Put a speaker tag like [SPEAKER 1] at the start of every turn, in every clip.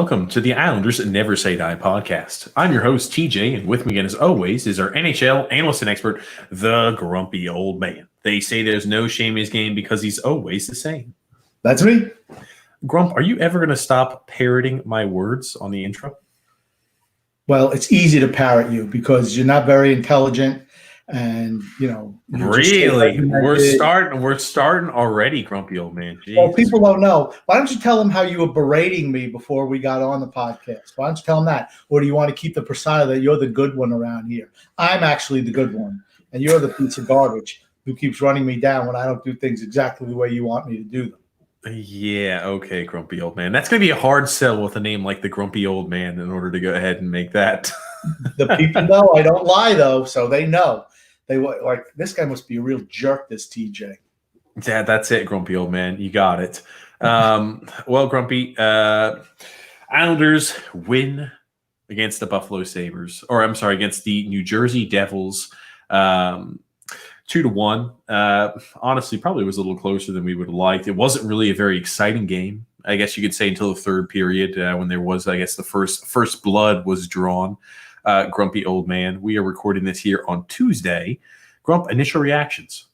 [SPEAKER 1] welcome to the Islanders Never Say Die podcast. I'm your host, TJ, and with me again, as always, is our NHL analyst and expert, the grumpy old man. They say there's no shame in his game because he's always the same.
[SPEAKER 2] That's me.
[SPEAKER 1] Grump, are you ever going to stop parroting my words on the intro?
[SPEAKER 2] Well, it's easy to parrot you because you're not very intelligent, and
[SPEAKER 1] Really, we're starting already, grumpy old man. Jesus.
[SPEAKER 2] Well, people don't know. Why don't you tell them how you were berating me before we got on the podcast? Why don't you tell them that? Or do you want to keep the persona that you're the good one around here? I'm actually the good one, and you're the piece of garbage who keeps running me down when I don't do things exactly the way you want me to do them.
[SPEAKER 1] Yeah, okay, grumpy old man. That's going to be a hard sell with a name like the grumpy old man in order to go ahead and make that.
[SPEAKER 2] The people know I don't lie, though, so they know. They like, this guy must be a real jerk, this TJ.
[SPEAKER 1] Yeah, that's it, grumpy old man. You got it. Well, Grumpy, Islanders win against the Buffalo Sabres, or I'm sorry, against the New Jersey Devils, 2-1. Honestly, probably was a little closer than we would have liked. It wasn't really a very exciting game, I guess you could say, until the third period when there was, I guess, the first blood was drawn. Grumpy old man. We are recording this here on Tuesday. Grump, initial reactions.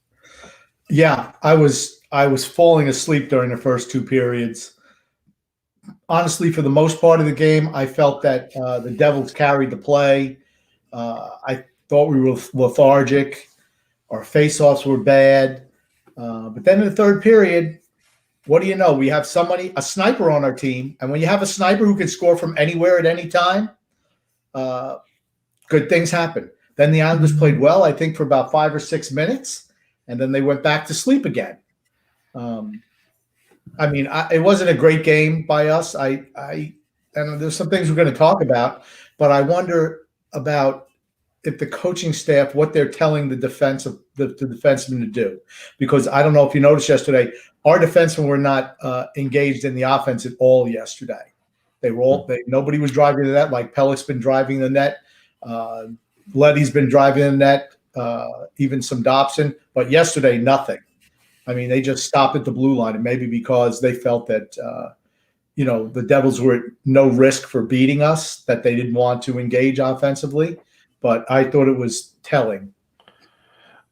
[SPEAKER 2] Yeah, I was falling asleep during the first two periods. Honestly, for the most part of the game, I felt that the Devils carried the play. I thought we were lethargic. Our faceoffs were bad. But then in the third period, what do you know? We have a sniper on our team. And when you have a sniper who can score from anywhere at any time, good things happen. Then the Islanders played well, I think, for about 5 or 6 minutes, and then they went back to sleep again. It wasn't a great game by us. And there's some things we're going to talk about, but I wonder about if the coaching staff, what they're telling the defensemen to do, because I don't know if you noticed yesterday, our defensemen were not engaged in the offense at all yesterday. Nobody was driving the net. Like Pellick's been driving the net. Leddy's been driving the net. Even some Dobson. But yesterday, nothing. I mean, they just stopped at the blue line, and maybe because they felt that the Devils were at no risk for beating us, that they didn't want to engage offensively. But I thought it was telling.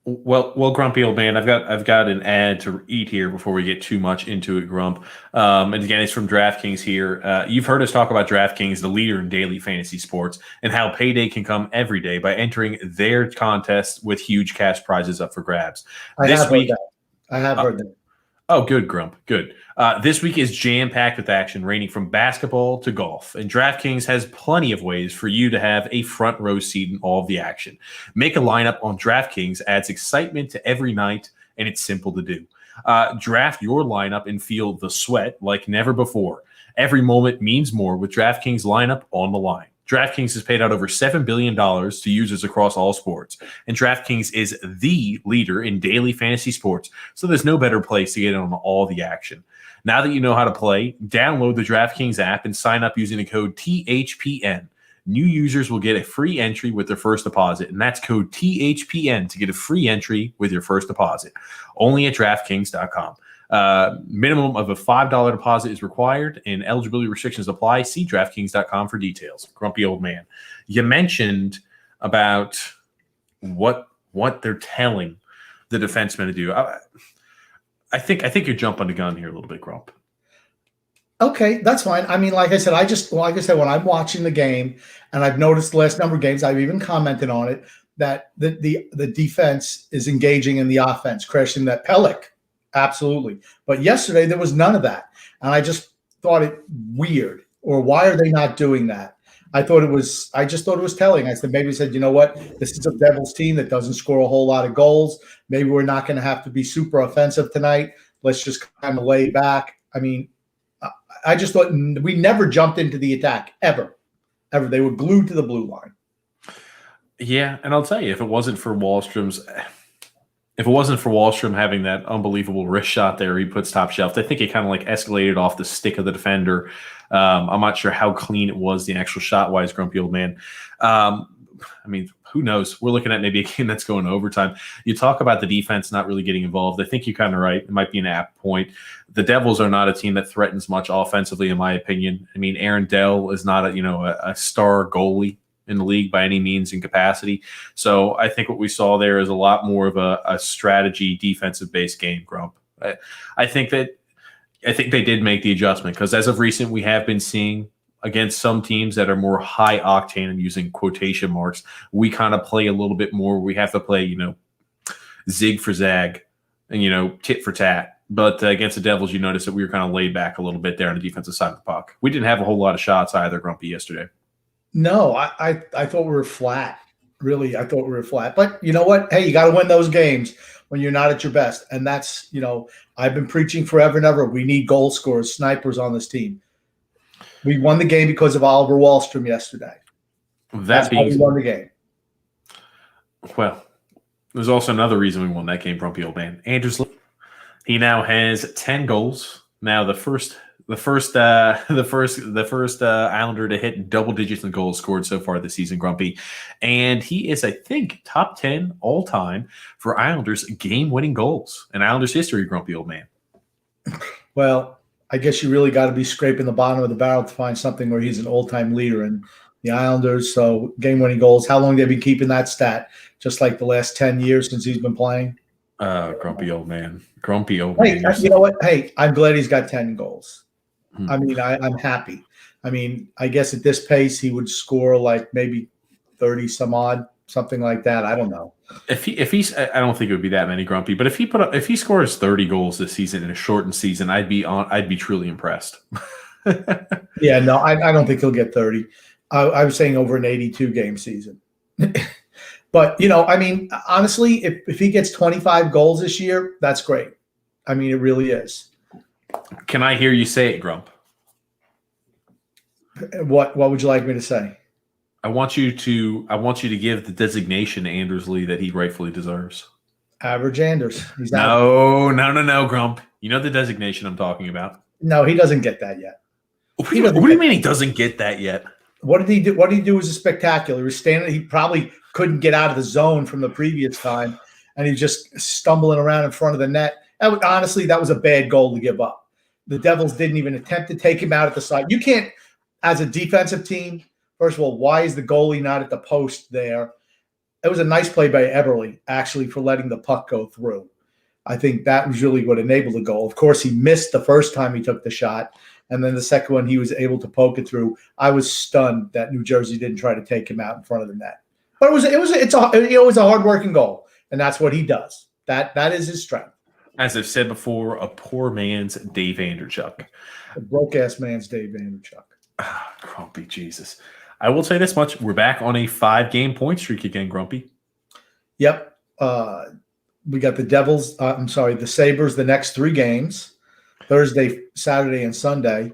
[SPEAKER 1] Well, grumpy old man, I've got an ad to eat here before we get too much into it, Grump. And again, it's from DraftKings here. You've heard us talk about DraftKings, the leader in daily fantasy sports, and how payday can come every day by entering their contest with huge cash prizes up for grabs.
[SPEAKER 2] I have heard that.
[SPEAKER 1] Oh, good, Grump. Good. This week is jam-packed with action, ranging from basketball to golf. And DraftKings has plenty of ways for you to have a front row seat in all of the action. Make a lineup on DraftKings adds excitement to every night, and it's simple to do. Draft your lineup and feel the sweat like never before. Every moment means more with DraftKings lineup on the line. DraftKings has paid out over $7 billion to users across all sports, and DraftKings is the leader in daily fantasy sports, so there's no better place to get in on all the action. Now that you know how to play, download the DraftKings app and sign up using the code THPN. New users will get a free entry with their first deposit, and that's code THPN to get a free entry with your first deposit. Only at DraftKings.com. Minimum of a $5 deposit is required, and eligibility restrictions apply. See DraftKings.com for details. Grumpy old man. You mentioned about what they're telling the defensemen to do. I think you're jumping the gun here a little bit, Grump.
[SPEAKER 2] Okay, that's fine. I mean, like I said, when I'm watching the game, and I've noticed the last number of games, I've even commented on it, that the defense is engaging in the offense, crashing that Pellick. Absolutely. But yesterday there was none of that. And I just thought it weird. Or why are they not doing that? I just thought it was telling. I said, maybe you know what? This is a Devils team that doesn't score a whole lot of goals. Maybe we're not going to have to be super offensive tonight. Let's just kind of lay back. I mean, I just thought we never jumped into the attack ever. They were glued to the blue line. Yeah.
[SPEAKER 1] And I'll tell you, if it wasn't for Wahlstrom having that unbelievable wrist shot there, he puts top shelf. I think it kind of like escalated off the stick of the defender. I'm not sure how clean it was, the actual shot-wise, grumpy old man. I mean, who knows? We're looking at maybe a game that's going to overtime. You talk about the defense not really getting involved. I think you're kind of right. It might be an apt point. The Devils are not a team that threatens much offensively, in my opinion. I mean, Aaron Dell is not a star goalie in the league by any means in capacity. So I think what we saw there is a lot more of a strategy defensive-based game, Grump. I think they did make the adjustment because as of recent, we have been seeing against some teams that are more high octane and using quotation marks, we kind of play a little bit more. We have to play, zig for zag and, tit for tat. But against the Devils, you notice that we were kind of laid back a little bit there on the defensive side of the puck. We didn't have a whole lot of shots either, Grumpy, yesterday.
[SPEAKER 2] No, I thought we were flat. Really, I thought we were flat. But you know what? Hey, you got to win those games when you're not at your best. And that's, I've been preaching forever and ever. We need goal scorers, snipers on this team. We won the game because of Oliver Wahlstrom yesterday. That's how we won the game.
[SPEAKER 1] Well, there's also another reason we won that game, Grumpy old man. Anders Lee. He now has 10 goals. Now the first Islander to hit double digits in goals scored so far this season, Grumpy. And he is, I think, top 10 all time for Islanders game-winning goals in Islanders history, Grumpy old man.
[SPEAKER 2] Well, I guess you really got to be scraping the bottom of the barrel to find something where he's an all-time leader in the Islanders. So game-winning goals, how long they've been keeping that stat? Just like the last 10 years since he's been playing?
[SPEAKER 1] Grumpy old man. Grumpy old
[SPEAKER 2] man.
[SPEAKER 1] Hey,
[SPEAKER 2] you know what? Hey, I'm glad he's got 10 goals. I mean, I'm happy. I mean, I guess at this pace, he would score like maybe 30 some odd, something like that. I don't know.
[SPEAKER 1] If he's, I don't think it would be that many, Grumpy. But if he scores 30 goals this season in a shortened season, I'd be truly impressed.
[SPEAKER 2] Yeah, no, I don't think he'll get 30. I was saying over an 82 game season. But I mean, honestly, if he gets 25 goals this year, that's great. I mean, it really is.
[SPEAKER 1] Can I hear you say it, Grump?
[SPEAKER 2] What would you like me to say?
[SPEAKER 1] I want you to give the designation to Anders Lee that he rightfully deserves.
[SPEAKER 2] Average Anders.
[SPEAKER 1] He's no, Grump. You know the designation I'm talking about.
[SPEAKER 2] No, he doesn't get that yet.
[SPEAKER 1] What do you mean he doesn't get that yet?
[SPEAKER 2] What did he do? What did he do was a spectacular. He was standing. He probably couldn't get out of the zone from the previous time, and he was just stumbling around in front of the net. Honestly, that was a bad goal to give up. The Devils didn't even attempt to take him out at the side. You can't, as a defensive team, first of all, why is the goalie not at the post there? It was a nice play by Eberle, actually, for letting the puck go through. I think that was really what enabled the goal. Of course, he missed the first time he took the shot, and then the second one, he was able to poke it through. I was stunned that New Jersey didn't try to take him out in front of the net. But it was a hard-working goal, and that's what he does. That is his strength.
[SPEAKER 1] As I've said before, a poor man's Dave Vanderchuk.
[SPEAKER 2] A broke-ass man's Dave Vanderchuk.
[SPEAKER 1] Grumpy, Jesus. I will say this much. We're back on a 5-game point streak again, Grumpy.
[SPEAKER 2] Yep. We got the Devils, the Sabres the next 3 games, Thursday, Saturday, and Sunday.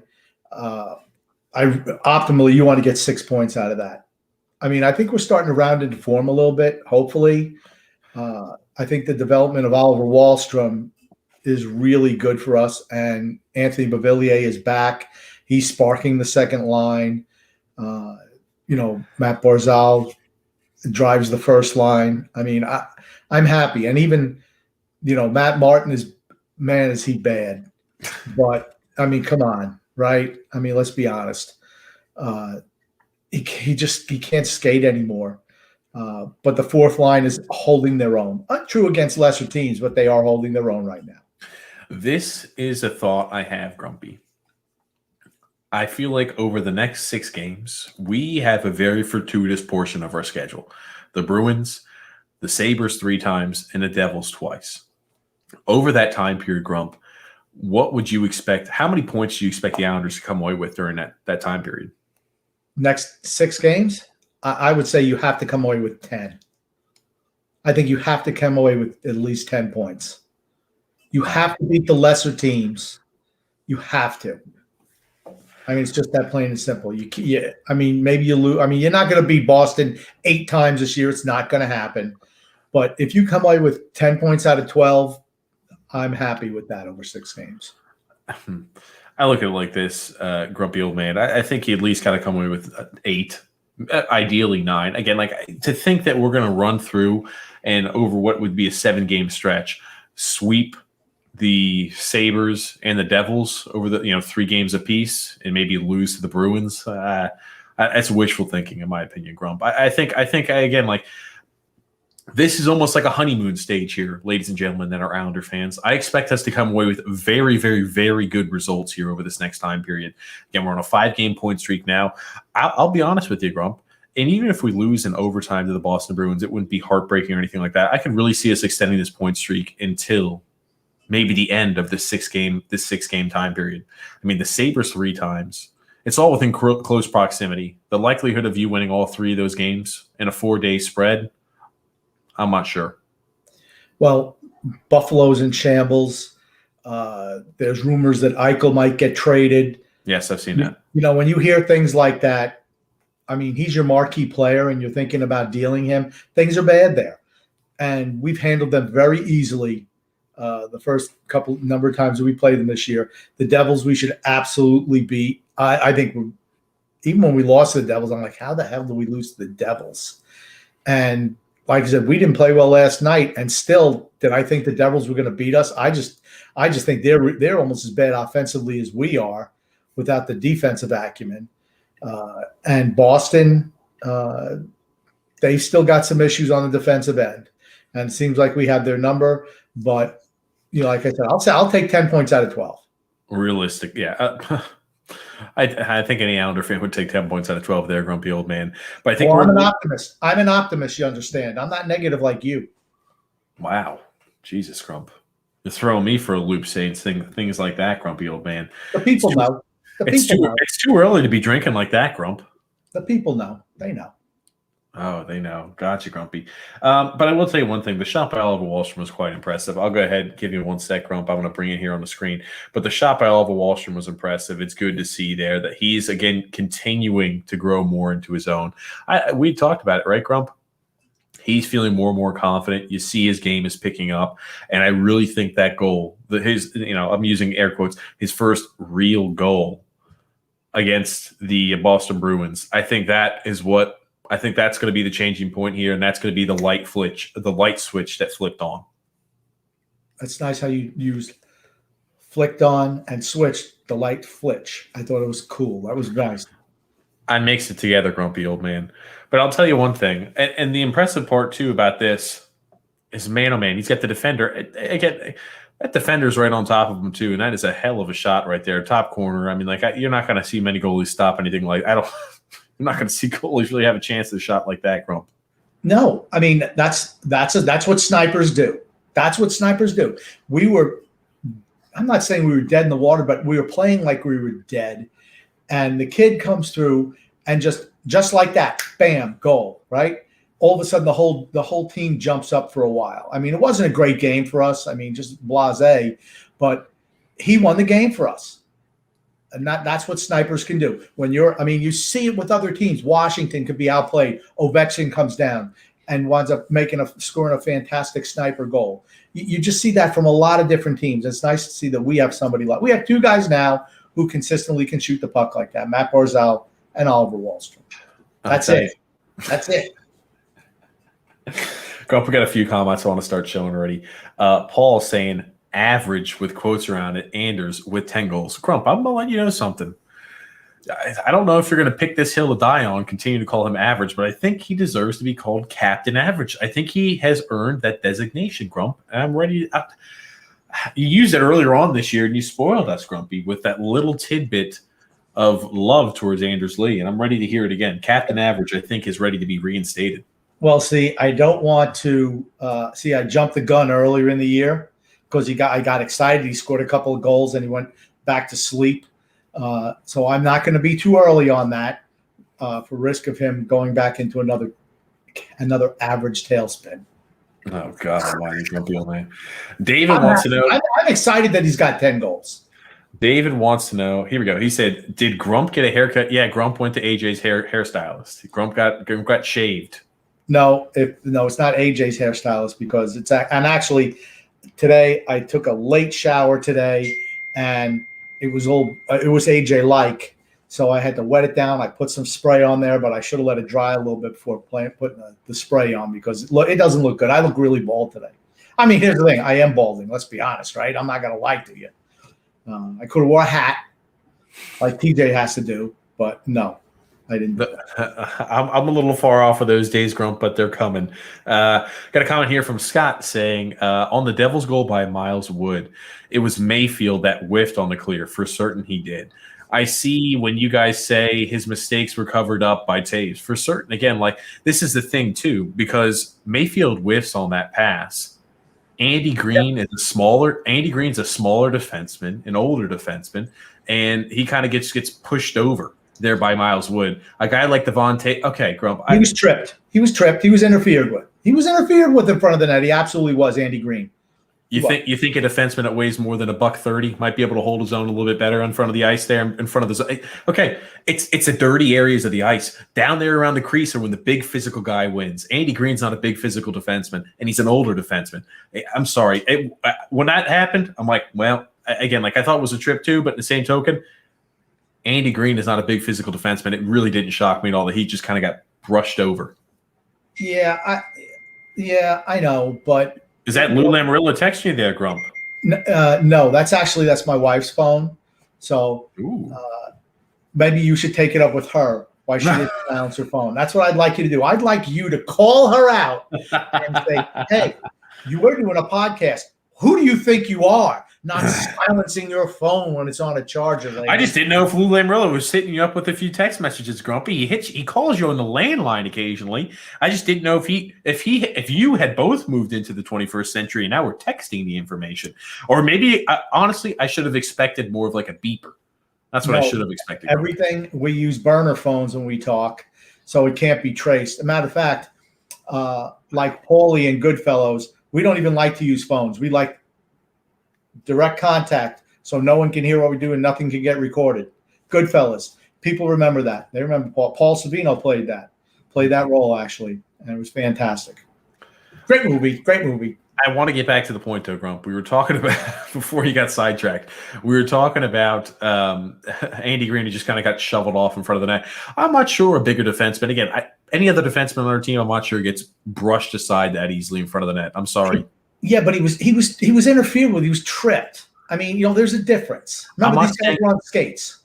[SPEAKER 2] Optimally, you want to get 6 points out of that. I mean, I think we're starting to round into form a little bit, hopefully. I think the development of Oliver Wahlstrom is really good for us, and Anthony Beauvillier is back. He's sparking the second line. Matt Barzal drives the first line. I mean, I'm happy. And even, Matt Martin is he bad. But, I mean, come on, right? I mean, let's be honest. He can't skate anymore. But the fourth line is holding their own. True against lesser teams, but they are holding their own right now.
[SPEAKER 1] This is a thought I have, Grumpy. I feel like over the next 6 games, we have a very fortuitous portion of our schedule. The Bruins, the Sabres 3 times, and the Devils twice. Over that time period, Grump, what would you expect? How many points do you expect the Islanders to come away with during that time period?
[SPEAKER 2] Next 6 games? I would say you have to come away with 10. I think you have to come away with at least 10 points. You have to beat the lesser teams. You have to. I mean, it's just that plain and simple. Maybe you lose. I mean, you're not going to beat Boston 8 times this year. It's not going to happen. But if you come away with 10 points out of 12, I'm happy with that over 6 games.
[SPEAKER 1] I look at it like this, grumpy old man. I think he at least got to come away with 8, Ideally 9. Again, like to think that we're going to run through and over what would be a 7-game stretch, sweep the Sabres and the Devils over the 3 games apiece and maybe lose to the Bruins. That's wishful thinking, in my opinion, Grump. I think again, like this is almost like a honeymoon stage here, ladies and gentlemen, that are Islander fans. I expect us to come away with very, very, very good results here over this next time period. Again, we're on a 5-game point streak now. I'll be honest with you, Grump. And even if we lose in overtime to the Boston Bruins, it wouldn't be heartbreaking or anything like that. I can really see us extending this point streak until maybe the end of this 6-game time period. I mean, the Sabres 3 times. It's all within close proximity. The likelihood of you winning all 3 of those games in a 4-day spread, I'm not sure.
[SPEAKER 2] Well, Buffalo's in shambles. There's rumors that Eichel might get traded.
[SPEAKER 1] Yes, I've seen that.
[SPEAKER 2] When you hear things like that, I mean, he's your marquee player and you're thinking about dealing him. Things are bad there. And we've handled them very easily the first number of times that we played them this year. The Devils we should absolutely beat. I think even when we lost to the Devils, I'm like, how the hell did we lose to the Devils? And like I said, we didn't play well last night, and still, did I think the Devils were going to beat us? I just think they're almost as bad offensively as we are, without the defensive acumen. And Boston, they've still got some issues on the defensive end, and it seems like we have their number. But like I said, I'll take 10 points out of 12.
[SPEAKER 1] Realistic, yeah. I think any Islander fan would take 10 points out of 12 there, grumpy old man. But I think
[SPEAKER 2] I'm an optimist. I'm an optimist, you understand. I'm not negative like you.
[SPEAKER 1] Wow. Jesus, Grump. You're throwing me for a loop saying things like that, grumpy old man.
[SPEAKER 2] The people know.
[SPEAKER 1] It's too early to be drinking like that, Grump.
[SPEAKER 2] The people know. They know.
[SPEAKER 1] Oh, they know. Gotcha, Grumpy. But I will tell you one thing. The shot by Oliver Wahlstrom was quite impressive. I'll go ahead and give you one sec, Grump. I'm going to bring it here on the screen. But the shot by Oliver Wahlstrom was impressive. It's good to see there that he's, again, continuing to grow more into his own. We talked about it, right, Grump? He's feeling more and more confident. You see his game is picking up. And I really think that goal, I'm using air quotes, his first real goal against the Boston Bruins, I think that's going to be the changing point here, and that's going to be the light switch that flipped on.
[SPEAKER 2] That's nice how you used flicked on and switched the light flitch. I thought it was cool. That was nice.
[SPEAKER 1] I mixed it together, grumpy old man. But I'll tell you one thing, and the impressive part too about this is, man, oh man, he's got the defender. Again, that defender's right on top of him too, and that is a hell of a shot right there, top corner. I mean, you're not going to see many goalies stop anything like. I'm not going to see goalies really have a chance at a shot like that, Grump.
[SPEAKER 2] No, I mean that's what snipers do. That's what snipers do. I'm not saying we were dead in the water, but we were playing like we were dead. And the kid comes through and just like that, bam, goal, right? All of a sudden the whole team jumps up for a while. I mean, it wasn't a great game for us. I mean, just blasé, but he won the game for us. And that's what snipers can do. You see it with other teams. Washington could be outplayed. Ovechkin comes down and winds up scoring a fantastic sniper goal. You just see that from a lot of different teams. It's nice to see that we have somebody like we have 2 guys now who consistently can shoot the puck like that: Matt Barzal and Oliver Wahlstrom. That's it. That's it.
[SPEAKER 1] Grump, we got a few comments I want to start showing already. Paul saying average with quotes around it, Anders with 10 goals. Grump, I'm going to let you know something. I don't know if you're going to pick this hill to die on, continue to call him average, but I think he deserves to be called Captain Average. I think he has earned that designation, Grump. And I'm ready. You used it earlier on this year, and you spoiled us, Grumpy, with that little tidbit of love towards Anders Lee, and I'm ready to hear it again. Captain Average, I think, is ready to be reinstated.
[SPEAKER 2] Well, see, I don't want to I jumped the gun earlier in the year because I got excited. He scored a couple of goals, and he went back to sleep. So I'm not going to be too early on that for risk of him going back into another average tailspin.
[SPEAKER 1] Oh, God almighty, grumpy old man. David wants to know.
[SPEAKER 2] I'm excited that he's got 10 goals.
[SPEAKER 1] David wants to know. Here we go. He said, did Grump get a haircut? Yeah, Grump went to AJ's hairstylist. Grump got shaved.
[SPEAKER 2] No, it's not AJ's hairstylist because and actually today I took a late shower today and it was AJ like. So I had to wet it down. I put some spray on there, but I should have let it dry a little bit before putting the spray on because it doesn't look good. I look really bald today. I mean, here's the thing. I am balding. Let's be honest, right? I'm not going to lie to you. I could have wore a hat like TJ has to do, but no, I didn't do that.
[SPEAKER 1] I'm a little far off of those days, Grump, but they're coming. Got a comment here from Scott saying, on the Devils' goal by Miles Wood, it was Mayfield that whiffed on the clear. For certain he did. I see when you guys say his mistakes were covered up by Taves. For certain, again, like this is the thing too, because Mayfield whiffs on that pass. Andy Green's a smaller defenseman, an older defenseman, and he kind of gets pushed over there by Miles Wood. A guy like Devontae, okay, Grump.
[SPEAKER 2] He was tripped. He was interfered with. He was interfered with in front of the net. He absolutely was, Andy Green.
[SPEAKER 1] You think a defenseman that weighs more than $130 might be able to hold his own a little bit better in front of the ice there, in front of the okay. It's the dirty areas of the ice down there around the crease are when the big physical guy wins. Andy Green's not a big physical defenseman, and he's an older defenseman. I'm sorry. When that happened, I'm like, well, again, like I thought it was a trip too, but in the same token, Andy Green is not a big physical defenseman. It really didn't shock me at all that he just kind of got brushed over.
[SPEAKER 2] Yeah, I know, but.
[SPEAKER 1] Is that Lou Lamoriello texting you there, Grump?
[SPEAKER 2] No, that's my wife's phone. So maybe you should take it up with her. Why she didn't announce her phone? That's what I'd like you to do. I'd like you to call her out and say, "Hey, you were doing a podcast. Who do you think you are? Not silencing your phone when it's on a charger." Lady.
[SPEAKER 1] I just didn't know if Lou Lamoriello was hitting you up with a few text messages, Grumpy. He calls you on the landline occasionally. I just didn't know if you had both moved into the 21st century and now we're texting the information, or maybe honestly, I should have expected more of like a beeper. That's what I should have expected.
[SPEAKER 2] Everything we use burner phones when we talk, so it can't be traced. As a matter of fact, like Paulie and Goodfellows, we don't even like to use phones. We like direct contact, so no one can hear what we do and nothing can get recorded. Goodfellas. People remember that. They remember Paul Savino played that role actually, and it was fantastic. Great movie.
[SPEAKER 1] I want to get back to the point though, Grump. We were talking about before you got sidetracked. We were talking about Andy Green who just kind of got shoveled off in front of the net. I'm not sure a bigger defenseman. Again, any other defenseman on our team, I'm not sure gets brushed aside that easily in front of the net. I'm sorry.
[SPEAKER 2] Yeah, but he was interfered with. He was tripped. I mean, there's a difference. Remember, these guys were on skates.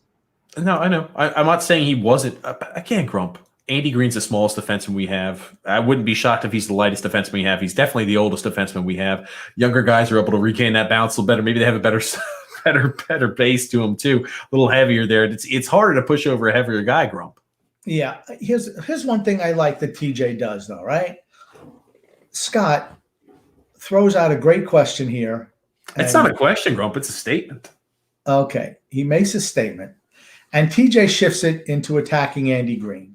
[SPEAKER 1] No, I know. I'm not saying he wasn't. Again, Grump. Andy Green's the smallest defenseman we have. I wouldn't be shocked if he's the lightest defenseman we have. He's definitely the oldest defenseman we have. Younger guys are able to regain that bounce a little better. Maybe they have a better base to them too. A little heavier there. It's harder to push over a heavier guy, Grump.
[SPEAKER 2] Yeah. Here's one thing I like that TJ does, though, right? Scott throws out a great question here.
[SPEAKER 1] It's not a question, Grump. It's a statement.
[SPEAKER 2] Okay. He makes a statement, and TJ shifts it into attacking Andy Green.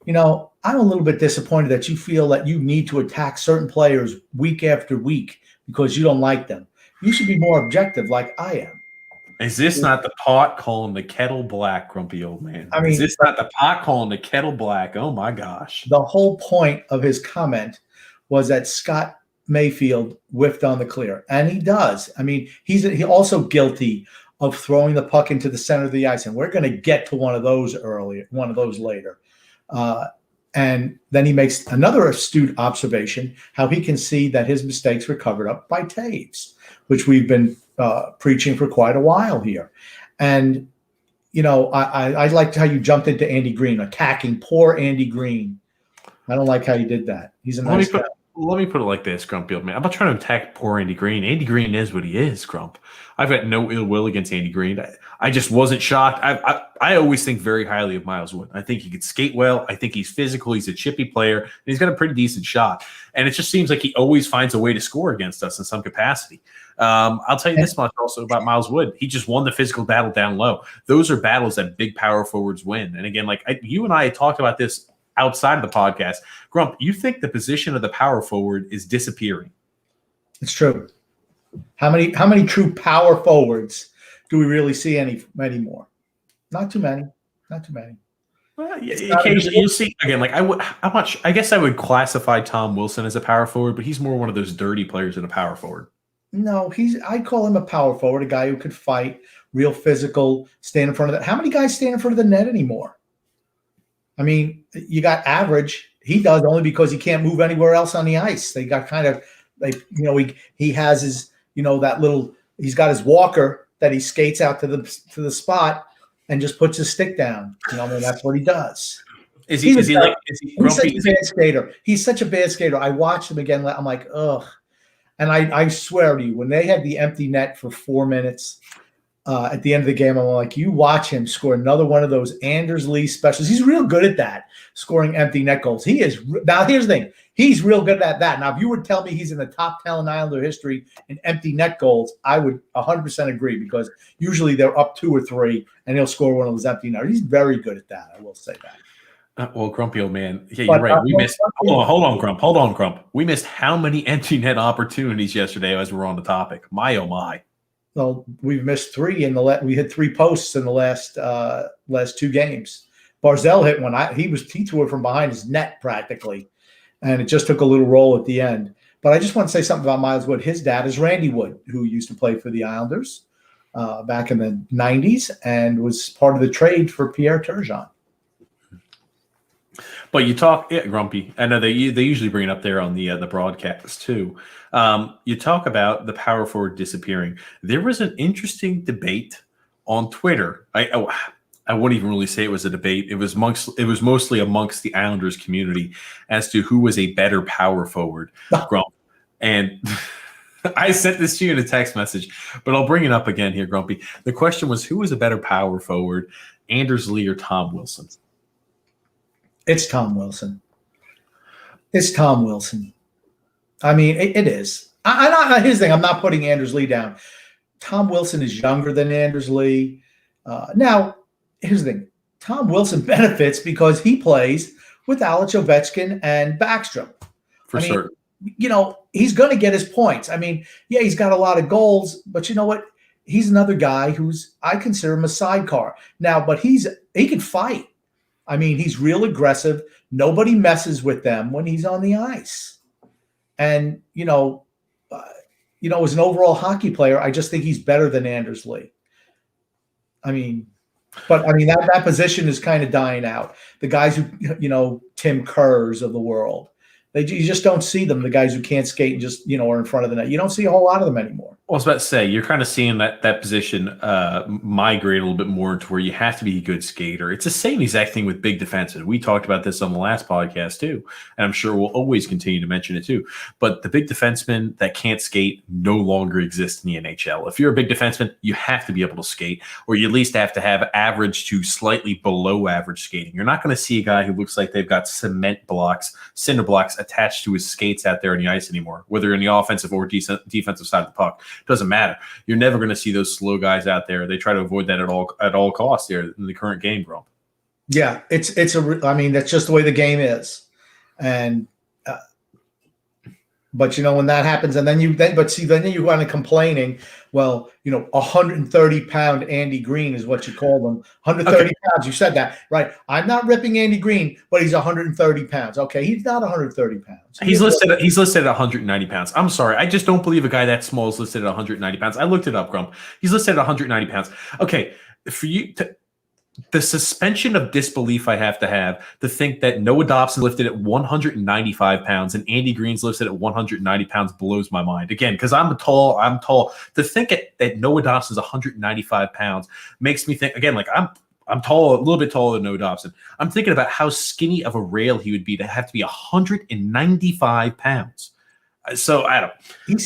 [SPEAKER 2] I'm a little bit disappointed that you feel that you need to attack certain players week after week because you don't like them. You should be more objective like I am.
[SPEAKER 1] Is this not the pot calling the kettle black, Grumpy old man?
[SPEAKER 2] I mean,
[SPEAKER 1] is this not the pot calling the kettle black? Oh, my gosh.
[SPEAKER 2] The whole point of his comment was that Scott Mayfield whiffed on the clear, and he does. I mean, he's also guilty of throwing the puck into the center of the ice, and we're going to get to one of those later. And then he makes another astute observation, how he can see that his mistakes were covered up by Taves, which we've been preaching for quite a while here. And, I liked how you jumped into Andy Green, attacking poor Andy Green. I don't like how you did that. He's a nice guy.
[SPEAKER 1] Let me put it like this, Grumpy old man. I'm not trying to attack poor Andy Green. Andy Green is what he is, Grump. I've got no ill will against Andy Green. I just wasn't shocked. I always think very highly of Miles Wood. I think he could skate well. I think he's physical. He's a chippy player. And he's got a pretty decent shot. And it just seems like he always finds a way to score against us in some capacity. I'll tell you this much also about Miles Wood. He just won the physical battle down low. Those are battles that big power forwards win. And again, you and I had talked about this outside of the podcast. Grump, you think the position of the power forward is disappearing? It's true.
[SPEAKER 2] How many true power forwards do we really see anymore? Not too many.
[SPEAKER 1] Well, yeah, occasionally you'll see again. I guess I would classify Tom Wilson as a power forward, but he's more one of those dirty players than a power forward.
[SPEAKER 2] No, I call him a power forward, a guy who could fight, real physical, stand in front of that. How many guys stand in front of the net anymore? I mean, you got average. He does only because he can't move anywhere else on the ice. They got kind of like, he has his, that little, he's got his walker that he skates out to the spot and just puts his stick down. I mean, that's what he does.
[SPEAKER 1] Is he grumpy?
[SPEAKER 2] He's such a bad skater. He's such a bad skater. I watched him again. I'm like, ugh. And I swear to you, when they had the empty net for 4 minutes at the end of the game, I'm like, you watch him score another one of those Anders Lee specials. He's real good at that, scoring empty net goals. He is. Now, here's the thing. He's real good at that. Now, if you would tell me he's in the top talent Islander history in empty net goals, I would 100% agree, because usually they're up 2 or 3 and he'll score one of those empty net. He's very good at that. I will say that.
[SPEAKER 1] Well, grumpy old man. Yeah, you're right. We missed. Hold on, Grump. We missed how many empty net opportunities yesterday as we're on the topic? My oh my. Well,
[SPEAKER 2] we've missed 3 we hit 3 posts in the last 2 games. Barzell hit one. He threw it from behind his net practically, and it just took a little roll at the end. But I just want to say something about Miles Wood. His dad is Randy Wood, who used to play for the Islanders back in the 90s and was part of the trade for Pierre Turgeon.
[SPEAKER 1] But you talk, Grumpy. I know they usually bring it up there on the broadcast too. You talk about the power forward disappearing. There was an interesting debate on Twitter. I wouldn't even really say it was a debate. It was mostly amongst the Islanders community as to who was a better power forward. Grump. And I sent this to you in a text message, but I'll bring it up again here, Grumpy. The question was, who was a better power forward, Anders Lee or Tom Wilson?
[SPEAKER 2] It's Tom Wilson. It's Tom Wilson. I mean, it is. Here's the thing. I'm not putting Anders Lee down. Tom Wilson is younger than Anders Lee. Now, here's the thing. Tom Wilson benefits because he plays with Alex Ovechkin and Backstrom.
[SPEAKER 1] For sure.
[SPEAKER 2] He's going to get his points. I mean, yeah, he's got a lot of goals, but you know what? He's another guy I consider him a sidecar. Now, but he can fight. I mean, he's real aggressive. Nobody messes with them when he's on the ice. And, as an overall hockey player, I just think he's better than Anders Lee. That position is kind of dying out. The guys who, Tim Kerrs of the world, you just don't see them, the guys who can't skate and just, are in front of the net. You don't see a whole lot of them anymore.
[SPEAKER 1] I was about to say, you're kind of seeing that position migrate a little bit more to where you have to be a good skater. It's the same exact thing with big defensemen. We talked about this on the last podcast too, and I'm sure we'll always continue to mention it too. But the big defensemen that can't skate no longer exist in the NHL. If you're a big defenseman, you have to be able to skate, or you at least have to have average to slightly below average skating. You're not going to see a guy who looks like they've got cinder blocks attached to his skates out there on the ice anymore, whether in the offensive or defensive side of the puck. Doesn't matter. You're never going to see those slow guys out there. They try to avoid that at all costs there in the current game, bro.
[SPEAKER 2] Yeah, that's just the way the game is. And but when that happens, and then you want to complaining. Well, 130-pound Andy Green is what you call them. 130 pounds. You said that right. I'm not ripping Andy Green, but he's 130 pounds. Okay, he's not 130 pounds.
[SPEAKER 1] He's listed at 190 pounds. I'm sorry, I just don't believe a guy that small is listed at 190 pounds. I looked it up, Grump. He's listed at 190 pounds. Okay, for you to. The suspension of disbelief I have to think that Noah Dobson lifted at 195 pounds and Andy Green's lifted at 190 pounds blows my mind. Again, because I'm tall. To think that Noah Dobson's 195 pounds makes me think, again, like I'm tall, a little bit taller than Noah Dobson. I'm thinking about how skinny of a rail he would be to have to be 195 pounds. So I don't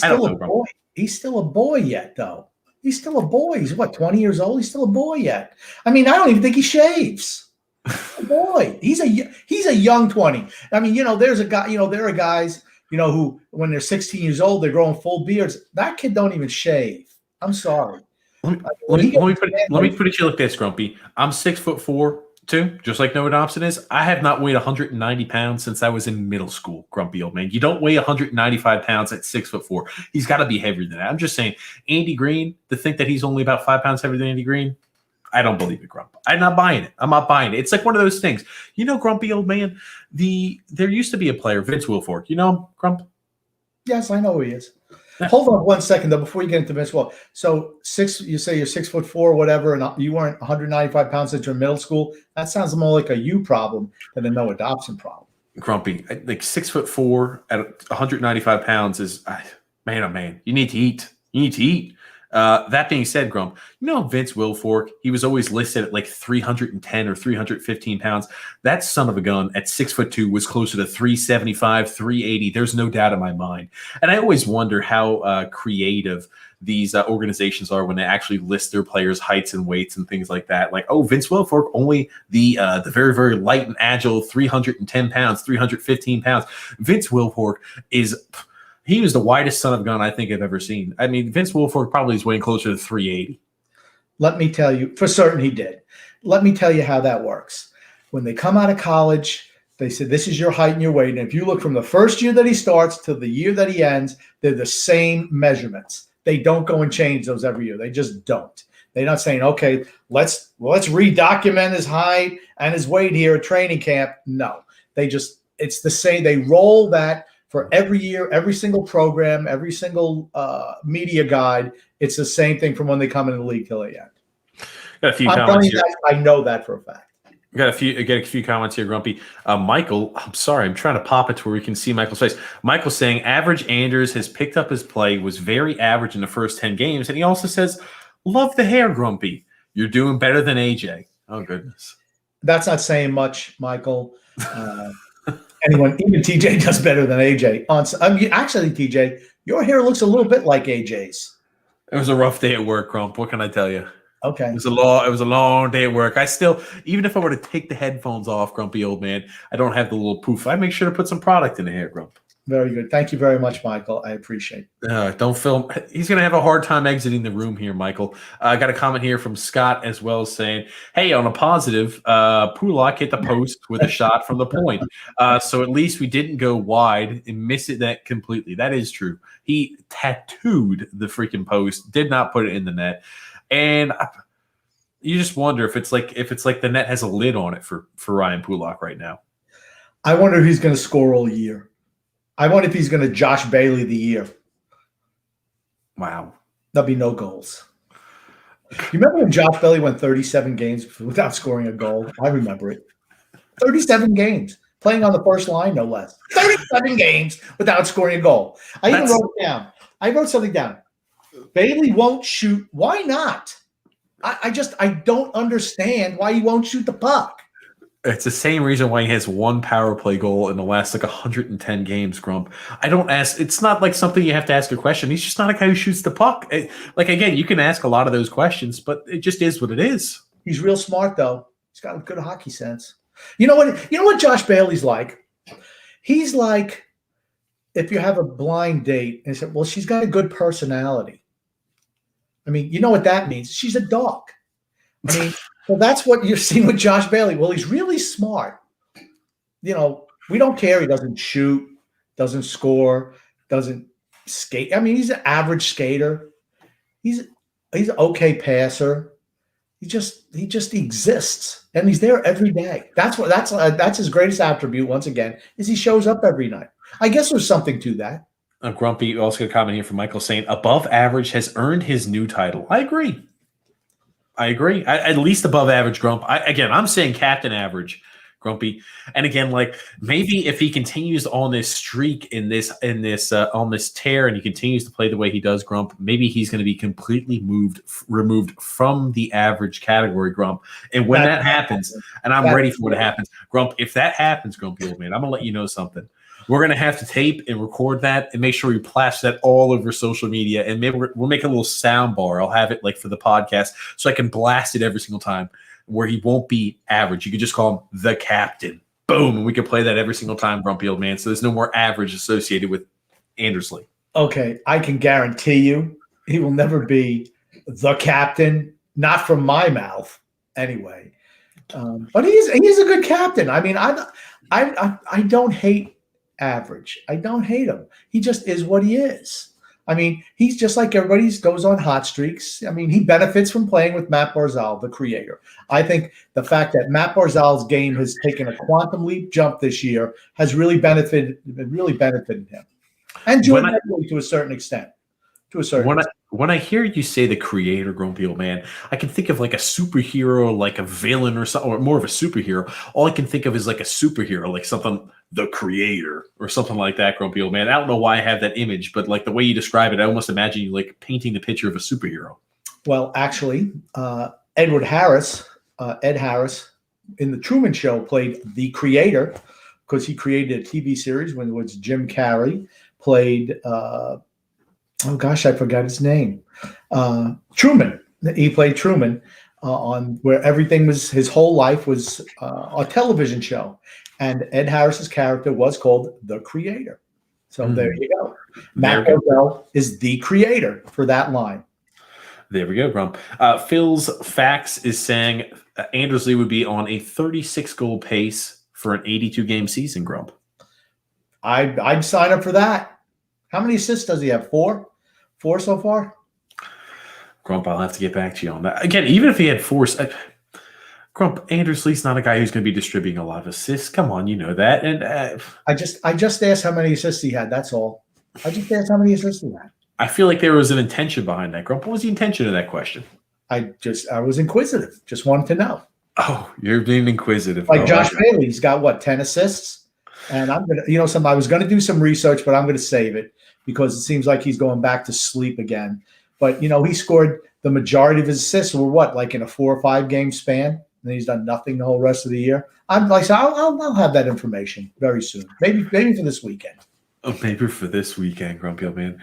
[SPEAKER 1] know.
[SPEAKER 2] A boy. He's still a boy yet, though. He's still a boy. He's 20 years old? He's still a boy yet. I don't even think he shaves. A boy. He's a young 20. There's a guy, there are guys, who when they're 16 years old, they're growing full beards. That kid don't even shave. I'm sorry.
[SPEAKER 1] Let me put it to you like this, Grumpy. I'm 6'4" too, just like Noah Dobson is. I have not weighed 190 pounds since I was in middle school, grumpy old man. You don't weigh 195 pounds at 6'4". He's got to be heavier than that. I'm just saying, Andy Green, to think that he's only about 5 pounds heavier than Andy Green, I don't believe it, Grump. I'm not buying it. It's like one of those things. Grumpy old man, there used to be a player, Vince Wilfork. You know him, Grump?
[SPEAKER 2] Yes, I know who he is. Hold on 1 second though, before you get into Vince Wilfork. So you say you're 6'4", whatever, and you weren't 195 pounds since you're in middle school. That sounds more like a you problem than a no adoption problem.
[SPEAKER 1] Grumpy, like 6'4" at 195 pounds is, man, oh man, you need to eat. You need to eat. That being said, Grump, Vince Wilfork, he was always listed at like 310 or 315 pounds. That son of a gun at 6'2" was closer to 375, 380. There's no doubt in my mind. And I always wonder how creative these organizations are when they actually list their players' heights and weights and things like that. Like, oh, Vince Wilfork, only the very, very light and agile 310 pounds, 315 pounds. Vince Wilfork he was the widest son of a gun I think I've ever seen. I mean, Vince Wilfork probably is weighing closer to 380.
[SPEAKER 2] Let me tell you, for certain he did. Let me tell you how that works. When they come out of college, they said, this is your height and your weight. And if you look from the first year that he starts to the year that he ends, they're the same measurements. They don't go and change those every year. They just don't. They're not saying, okay, let's redocument his height and his weight here at training camp. No, it's the same. They roll that for every year, every single program, every single media guide. It's the same thing from when they come in the league till they end.
[SPEAKER 1] Got a few comments here.
[SPEAKER 2] I know that for a fact.
[SPEAKER 1] Got a few comments here, Grumpy. Michael, I'm sorry, I'm trying to pop it to where we can see Michael's face. Michael's saying average Anders has picked up his play, was very average in the first 10 games, and he also says, love the hair, Grumpy. You're doing better than AJ. Oh goodness.
[SPEAKER 2] That's not saying much, Michael. Even TJ does better than AJ. Actually, TJ, your hair looks a little bit like AJ's.
[SPEAKER 1] It was a rough day at work, Grump. What can I tell you?
[SPEAKER 2] Okay.
[SPEAKER 1] It was a long day at work. I still, even if I were to take the headphones off, Grumpy old man, I don't have the little poof. I make sure to put some product in the hair, Grump.
[SPEAKER 2] Very good. Thank you very much, Michael. I appreciate it.
[SPEAKER 1] Don't film. He's going to have a hard time exiting the room here, Michael. I got a comment here from Scott as well saying, hey, on a positive, Pulak hit the post with a shot from the point. So at least we didn't go wide and miss it that completely. That is true. He tattooed the freaking post, did not put it in the net. And you just wonder if it's like the net has a lid on it for Ryan Pulak right now.
[SPEAKER 2] I wonder if he's going to score all year. I wonder if he's going to Josh Bailey the year.
[SPEAKER 1] Wow.
[SPEAKER 2] There'll be no goals. You remember when Josh Bailey went 37 games without scoring a goal? I remember it. 37 games. Playing on the first line, no less. 37 games without scoring a goal. I even wrote it down. I wrote something down. Bailey won't shoot. Why not? I don't understand why he won't shoot the puck.
[SPEAKER 1] It's the same reason why he has one power play goal in the last 110 games, Grump. I don't ask. It's not like something you have to ask a question. He's just not a guy who shoots the puck. Again, you can ask a lot of those questions, but it just is what it is.
[SPEAKER 2] He's real smart, though. He's got a good hockey sense. You know what Josh Bailey's like? He's like if you have a blind date and say, well, she's got a good personality. I mean, you know what that means? She's a dog. I mean, well, that's what you're seeing with Josh Bailey. Well, he's really smart. We don't care. He doesn't shoot, doesn't score, doesn't skate. I mean, he's an average skater. He's an okay passer. He just exists, and he's there every day. That's his greatest attribute. Once again, is he shows up every night. I guess there's something to that.
[SPEAKER 1] Grumpy also got a comment here from Michael saying above average has earned his new title. I agree. At least above average, Grump. I'm saying captain average, Grumpy. And again, maybe if he continues on this streak on this tear and he continues to play the way he does, Grump, maybe he's going to be completely removed from the average category, Grump. And when that happens, and I'm ready for what happens, Grump, if that happens, Grumpy old man, I'm going to let you know something. We're going to have to tape and record that and make sure we plaster that all over social media. And maybe we'll make a little sound bar. I'll have it for the podcast so I can blast it every single time where he won't be average. You could just call him the captain. Boom. And we can play that every single time, Grumpy old man. So there's no more average associated with Andersley.
[SPEAKER 2] Okay. I can guarantee you he will never be the captain, not from my mouth anyway. But he's a good captain. I mean, I don't hate average. I don't hate him. He just is what he is. I mean, he's just like everybody goes on hot streaks. I mean, he benefits from playing with Matt Barzal, the creator. I think the fact that Matt Barzal's game has taken a quantum leap jump this year has really benefited him. And Jordan Eberle to a certain extent. to a certain extent.
[SPEAKER 1] When I hear you say the creator, grumpy old man, I can think of like a superhero, like a villain or something, or more of a superhero. All I can think of is like a superhero, like something, the creator or something like that, grumpy old man. I don't know why I have that image, but like the way you describe it, I almost imagine you like painting the picture of a superhero.
[SPEAKER 2] Well, actually, Ed Harris, in the Truman Show played the creator because he created a TV series when it was Jim Carrey played. Oh gosh, I forgot his name. Truman. He played Truman on where everything was. His whole life was a television show, and Ed Harris's character was called the Creator. So there you go. Matt Odell is the creator for that line.
[SPEAKER 1] There we go, Grump. Phil's Fax is saying Anders Lee would be on a 36-goal pace for an 82-game season, Grump.
[SPEAKER 2] I'd sign up for that. How many assists does he have? Four so far?
[SPEAKER 1] Grump, I'll have to get back to you on that. Again, even if he had four, Grump, Anders Lee's not a guy who's going to be distributing a lot of assists. Come on, you know that. And
[SPEAKER 2] I just asked how many assists he had. That's all. I just asked how many assists he had.
[SPEAKER 1] I feel like there was an intention behind that, Grump. What was the intention of that question?
[SPEAKER 2] I was inquisitive. Just wanted to know.
[SPEAKER 1] Oh, you're being inquisitive.
[SPEAKER 2] Like Josh Bailey, he's got what, 10 assists? And I'm gonna, I was gonna do some research, but I'm gonna save it because it seems like he's going back to sleep again. But he scored the majority of his assists were what, like in a 4 or 5 game span, and he's done nothing the whole rest of the year. I'm like, so I'll have that information very soon. Maybe for this weekend.
[SPEAKER 1] Oh, maybe for this weekend, Grumpy old man.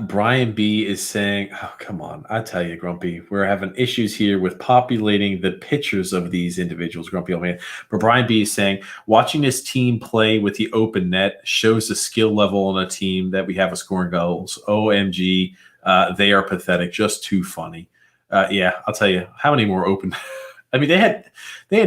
[SPEAKER 1] Brian B is saying, oh, come on. I tell you, Grumpy, we're having issues here with populating the pictures of these individuals, Grumpy old man. But Brian B is saying, watching this team play with the open net shows the skill level on a team that we have of scoring goals. OMG, they are pathetic. Just too funny. Yeah, I'll tell you, how many more open I mean, they had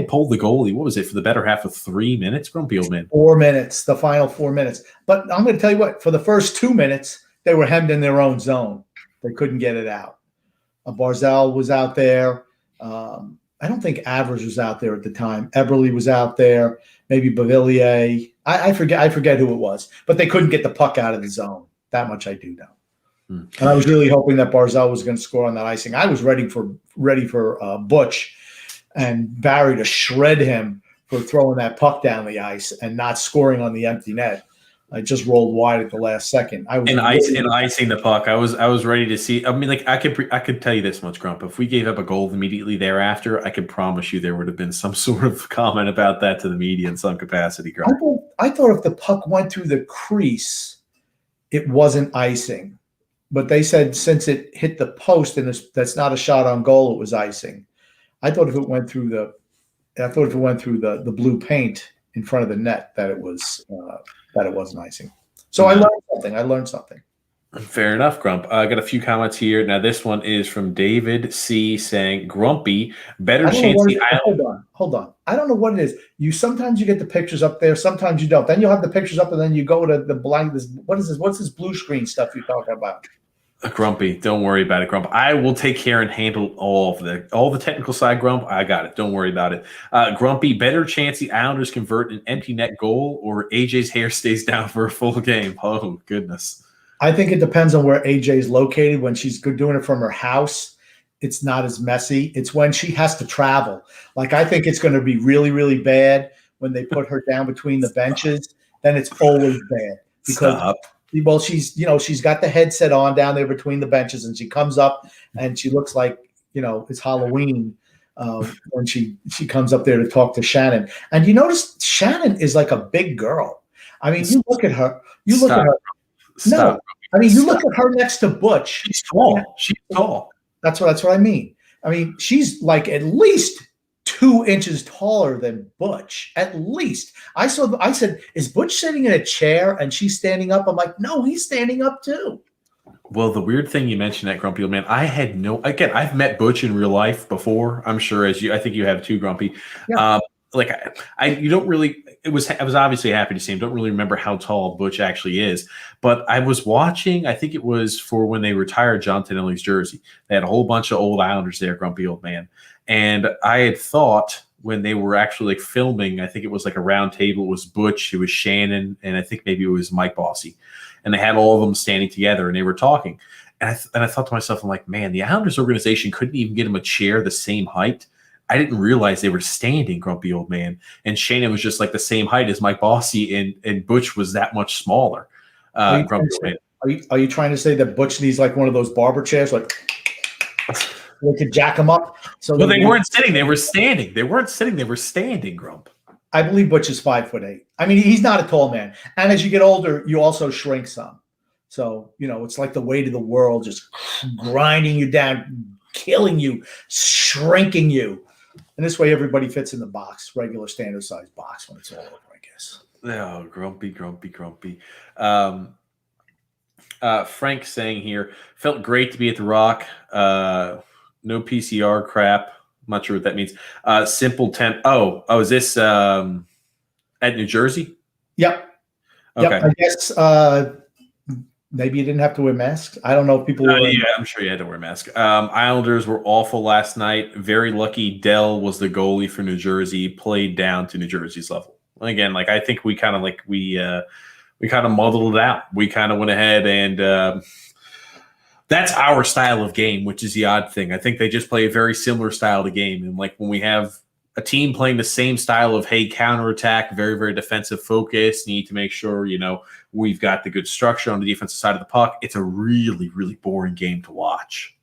[SPEAKER 1] pulled the goalie. What was it for the better half of 3 minutes, Grumpy old man?
[SPEAKER 2] 4 minutes, the final 4 minutes. But I'm going to tell you what, for the first 2 minutes, they were hemmed in their own zone. They couldn't get it out. Barzal was out there. I don't think Avers was out there at the time. Eberle was out there. Maybe Bavillier. I forget who it was. But they couldn't get the puck out of the zone. That much I do know. And I was really hoping that Barzal was going to score on that icing. I was ready for Butch and Barry to shred him for throwing that puck down the ice and not scoring on the empty net. I just rolled wide at the last second. Icing
[SPEAKER 1] the puck. I was ready to see. I mean, like I could tell you this much, Grump. If we gave up a goal immediately thereafter, I could promise you there would have been some sort of comment about that to the media in some capacity, Grump.
[SPEAKER 2] I thought if the puck went through the crease, it wasn't icing. But they said since it hit the post and that's not a shot on goal, it was icing. I thought if it went through the blue paint in front of the net that it wasn't icing. So I learned something.
[SPEAKER 1] Fair enough, Grump. I got a few comments here. Now this one is from David C saying, Grumpy, better chance the island.
[SPEAKER 2] Hold on. I don't know what it is. Sometimes you get the pictures up there, sometimes you don't. Then you'll have the pictures up and then you go to the blank. What is this? What's this blue screen stuff you're talking about?
[SPEAKER 1] Grumpy, don't worry about it, Grump. I will take care and handle all the technical side, Grump. I got it. Don't worry about it. Grumpy, better chance the Islanders convert an empty net goal or AJ's hair stays down for a full game. Oh, goodness.
[SPEAKER 2] I think it depends on where AJ is located. When she's doing it from her house, it's not as messy. It's when she has to travel. Like, I think it's going to be really, really bad when they put her down between the benches. Then it's always bad. Because well, she's got the headset on down there between the benches, and she comes up and she looks like, it's Halloween when she comes up there to talk to Shannon. And you notice Shannon is like a big girl. I mean, you look at her.
[SPEAKER 1] Stop.
[SPEAKER 2] I mean, you look at her next to Butch.
[SPEAKER 1] She's tall. She's tall.
[SPEAKER 2] That's what I mean. I mean, she's like at least 2 inches taller than Butch, at least. I said, is Butch sitting in a chair and she's standing up? I'm like, no, he's standing up too.
[SPEAKER 1] Well, the weird thing you mentioned that, Grumpy old man, I've met Butch in real life before. I'm sure I think you have too, Grumpy. Yeah. You don't really, I was obviously happy to see him. Don't really remember how tall Butch actually is, but I was watching, I think it was for when they retired John Tonelli's jersey. They had a whole bunch of old Islanders there, Grumpy old man. And I had thought when they were actually filming, I think it was like a round table. It was Butch, it was Shannon, and I think maybe it was Mike Bossy. And they had all of them standing together and they were talking. And I thought to myself, I'm like, man, the Islanders organization couldn't even get him a chair the same height. I didn't realize they were standing, grumpy old man. And Shannon was just like the same height as Mike Bossy, and Butch was that much smaller. Grumpy old man.
[SPEAKER 2] Are you trying to say that Butch needs like one of those barber chairs, like we could jack him up? So
[SPEAKER 1] well, they weren't sitting; they were standing. They weren't sitting; they were standing. Grump.
[SPEAKER 2] I believe Butch is 5'8". I mean, he's not a tall man, and as you get older, you also shrink some. So it's like the weight of the world just grinding you down, killing you, shrinking you, and this way everybody fits in the box, regular standard size box when it's all over, I guess.
[SPEAKER 1] Oh, grumpy. Frank saying here, felt great to be at the Rock. No PCR crap. I'm not sure what that means. Simple temp. Oh, is this at New Jersey?
[SPEAKER 2] Yep.
[SPEAKER 1] Okay.
[SPEAKER 2] Yep. I guess maybe you didn't have to wear masks. I don't know if people were.
[SPEAKER 1] Yeah, I'm sure you had to wear a mask. Islanders were awful last night. Very lucky Dell was the goalie for New Jersey, played down to New Jersey's level. Again, I think we kind of muddled it out. We kind of went ahead and that's our style of game, which is the odd thing. I think they just play a very similar style of game. And when we have a team playing the same style of, hey, counterattack, very, very defensive focus, need to make sure, we've got the good structure on the defensive side of the puck. It's a really, really boring game to watch.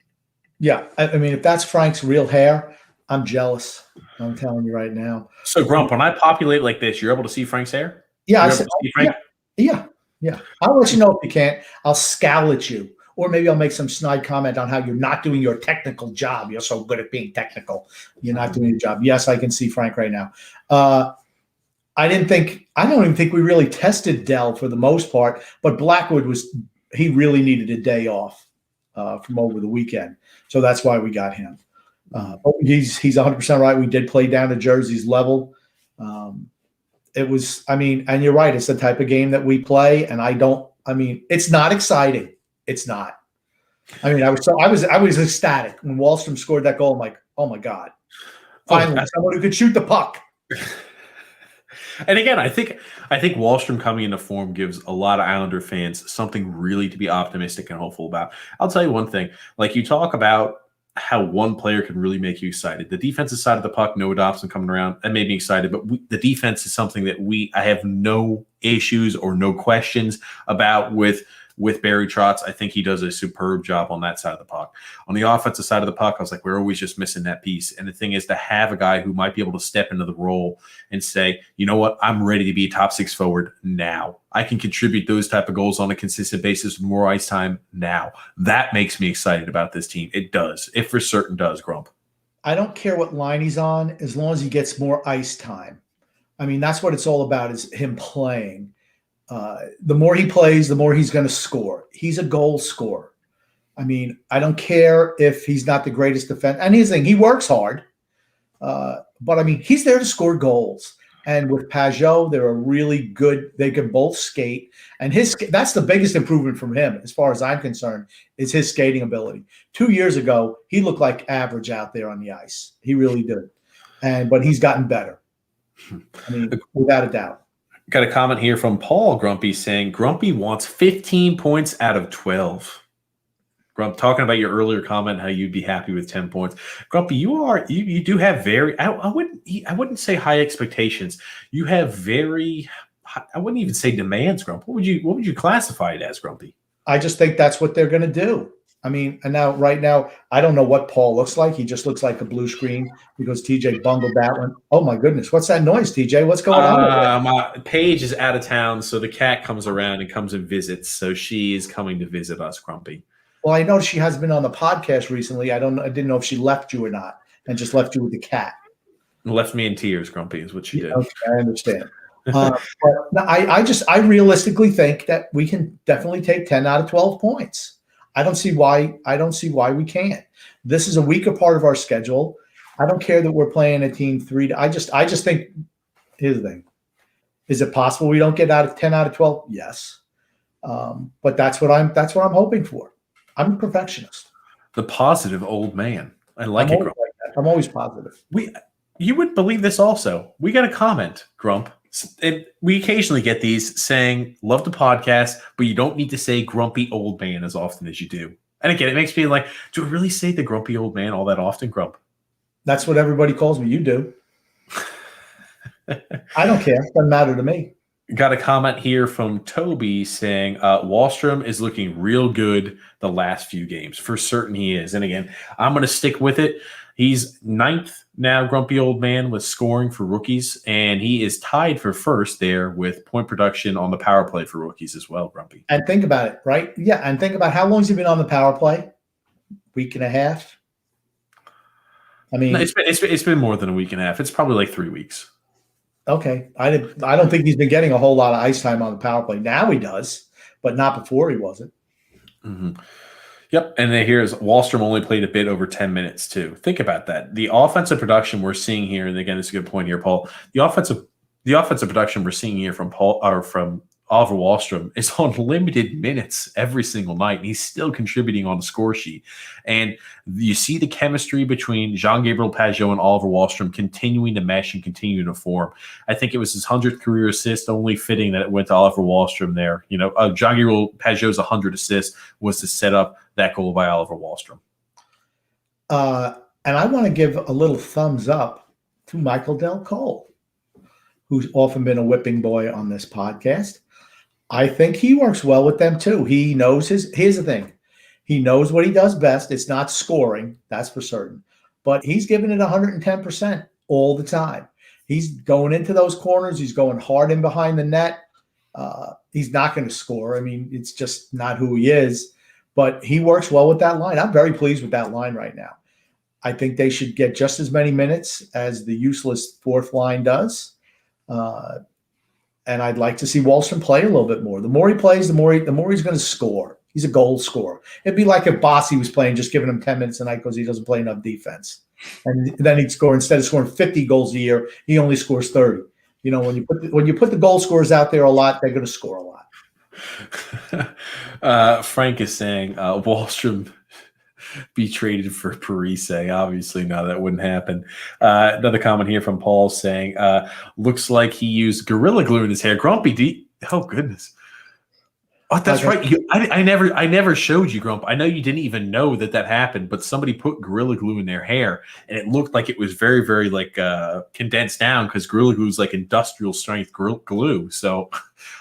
[SPEAKER 2] Yeah. I mean, if that's Frank's real hair, I'm jealous. I'm telling you right now.
[SPEAKER 1] So, Grump, when I populate like this, you're able to see Frank's hair?
[SPEAKER 2] Yeah. Yeah. I'll let you know if you can't. I'll scowl at you. Or maybe I'll make some snide comment on how you're not doing your technical job. You're so good at being technical. You're not doing your job. Yes, I can see Frank right now. I don't even think we really tested Dell for the most part, but Blackwood he really needed a day off from over the weekend. So that's why we got him. He's 100% right. We did play down to Jersey's level. And you're right. It's the type of game that we play. And it's not exciting. It's not. I was ecstatic when Wahlstrom scored that goal. I'm like, oh my God. Finally, someone who could shoot the puck.
[SPEAKER 1] And again, I think Wahlstrom coming into form gives a lot of Islander fans something really to be optimistic and hopeful about. I'll tell you one thing. You talk about how one player can really make you excited. The defensive side of the puck, Noah Dobson coming around, that made me excited. But the defense is something that I have no issues or no questions about with Barry Trotz. I think he does a superb job on that side of the puck. On the offensive side of the puck, I was like, we're always just missing that piece. And the thing is to have a guy who might be able to step into the role and say, you know what, I'm ready to be a top six forward now. I can contribute those type of goals on a consistent basis with more ice time now. That makes me excited about this team. It does. It for certain does, Grump.
[SPEAKER 2] I don't care what line he's on as long as he gets more ice time. That's what it's all about, is him playing. The more he plays, the more he's going to score. He's a goal scorer. I don't care if he's not the greatest defense. And here's the thing, he works hard. But he's there to score goals. And with Pajot, they're a really good, they can both skate. And that's the biggest improvement from him, as far as I'm concerned, is his skating ability. 2 years ago, he looked like average out there on the ice. He really did. But he's gotten better. Without a doubt.
[SPEAKER 1] Got a comment here from Paul Grumpy saying Grumpy wants 15 points out of 12. Grump, talking about your earlier comment, how you'd be happy with 10 points. Grumpy, you do have very, I wouldn't say high expectations. You have very, I wouldn't even say demands, Grump. What would you classify it as, Grumpy?
[SPEAKER 2] I just think that's what they're going to do. And now, right now, I don't know what Paul looks like. He just looks like a blue screen because TJ bungled that one. Oh my goodness. What's that noise, TJ? What's going on?
[SPEAKER 1] Paige is out of town, so the cat comes around and comes and visits. So she is coming to visit us, Grumpy.
[SPEAKER 2] Well, I know she has been on the podcast recently. I didn't know if she left you or not and just left you with the cat.
[SPEAKER 1] Left me in tears, Grumpy, is what she did.
[SPEAKER 2] Okay, I understand. But I realistically think that we can definitely take 10 out of 12 points. I don't see why we can't. This is a weaker part of our schedule. I don't care that we're playing a team 3. I just think, here's the thing. Is it possible we don't get 10 out of 12? Yes. But that's what I'm hoping for. I'm a perfectionist.
[SPEAKER 1] The positive old man. I like it, Grump.
[SPEAKER 2] Like that. I'm always positive.
[SPEAKER 1] You would believe this also. We got a comment, Grump. We occasionally get these saying, love the podcast, but you don't need to say grumpy old man as often as you do. And again, it makes me like, do I really say the grumpy old man all that often, Grump?
[SPEAKER 2] That's what everybody calls me. You do. I don't care. It doesn't matter to me.
[SPEAKER 1] Got a comment here from Toby saying Wahlstrom is looking real good the last few games. For certain he is. And again, I'm going to stick with it. He's 9th now, grumpy old man, with scoring for rookies. And he is tied for first there with point production on the power play for rookies as well, Grumpy.
[SPEAKER 2] And think about it, right? Yeah, and think about how long has he been on the power play? Week and a half? I mean,
[SPEAKER 1] No, it's been more than a week and a half. It's probably like 3 weeks.
[SPEAKER 2] Okay. I don't think he's been getting a whole lot of ice time on the power play. Now he does, but not before he wasn't.
[SPEAKER 1] Mm-hmm. Yep. And then here's Wahlstrom only played a bit over 10 minutes too. Think about that. The offensive production we're seeing here, and again, it's a good point here, Paul. The offensive production we're seeing here from Oliver Wahlstrom is on limited minutes every single night, and he's still contributing on the score sheet. And you see the chemistry between Jean-Gabriel Pageau and Oliver Wahlstrom continuing to mesh and continue to form. I think it was his 100th career assist, only fitting that it went to Oliver Wahlstrom there. You know, Jean-Gabriel Pageau's 100 assists was to set up that goal by Oliver Wahlstrom.
[SPEAKER 2] And I want to give a little thumbs up to Michael Del Cole, who's often been a whipping boy on this podcast. I think he works well with them too. He knows here's the thing. He knows what he does best. It's not scoring, that's for certain. But he's giving it 110% all the time. He's going into those corners. He's going hard in behind the net. He's not going to score. I mean, it's just not who he is. But he works well with that line. I'm very pleased with that line right now. I think they should get just as many minutes as the useless fourth line does. And I'd like to see Wahlstrom play a little bit more. The more he plays, the more he's going to score. He's a goal scorer. It'd be like if Bossy was playing, just giving him 10 minutes a night because he doesn't play enough defense. And then he'd score, instead of scoring 50 goals a year, he only scores 30. You know, when you put the goal scorers out there a lot, they're going to score a lot.
[SPEAKER 1] Frank is saying Wahlstrom be traded for Parise. Obviously, no, that wouldn't happen. Another comment here from Paul saying, looks like he used Gorilla Glue in his hair. Grumpy, oh, goodness. Oh, that's right. I never showed you, Grump. I know you didn't even know that happened, but somebody put Gorilla Glue in their hair, and it looked like it was very, very like condensed down because Gorilla Glue is like industrial strength glue. So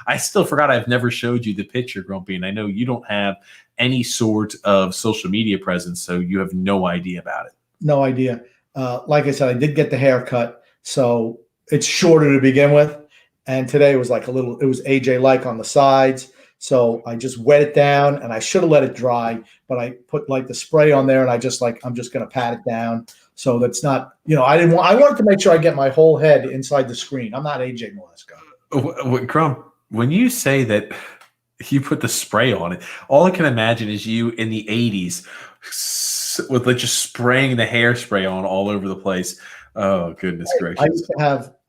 [SPEAKER 1] I still forgot I've never showed you the picture, Grumpy, and I know you don't have any sort of social media presence, so you have no idea about it.
[SPEAKER 2] No idea. Like I said, I did get the haircut, so it's shorter to begin with, and today it was like it was AJ-like on the sides. So I just wet it down, and I should have let it dry, but I put like the spray on there, and I'm just going to pat it down. So that's not, I wanted to make sure I get my whole head inside the screen. I'm not AJ Malesko.
[SPEAKER 1] Grump, when you say that you put the spray on it, all I can imagine is you in the 80s with like just spraying the hairspray on all over the place. Oh, goodness gracious.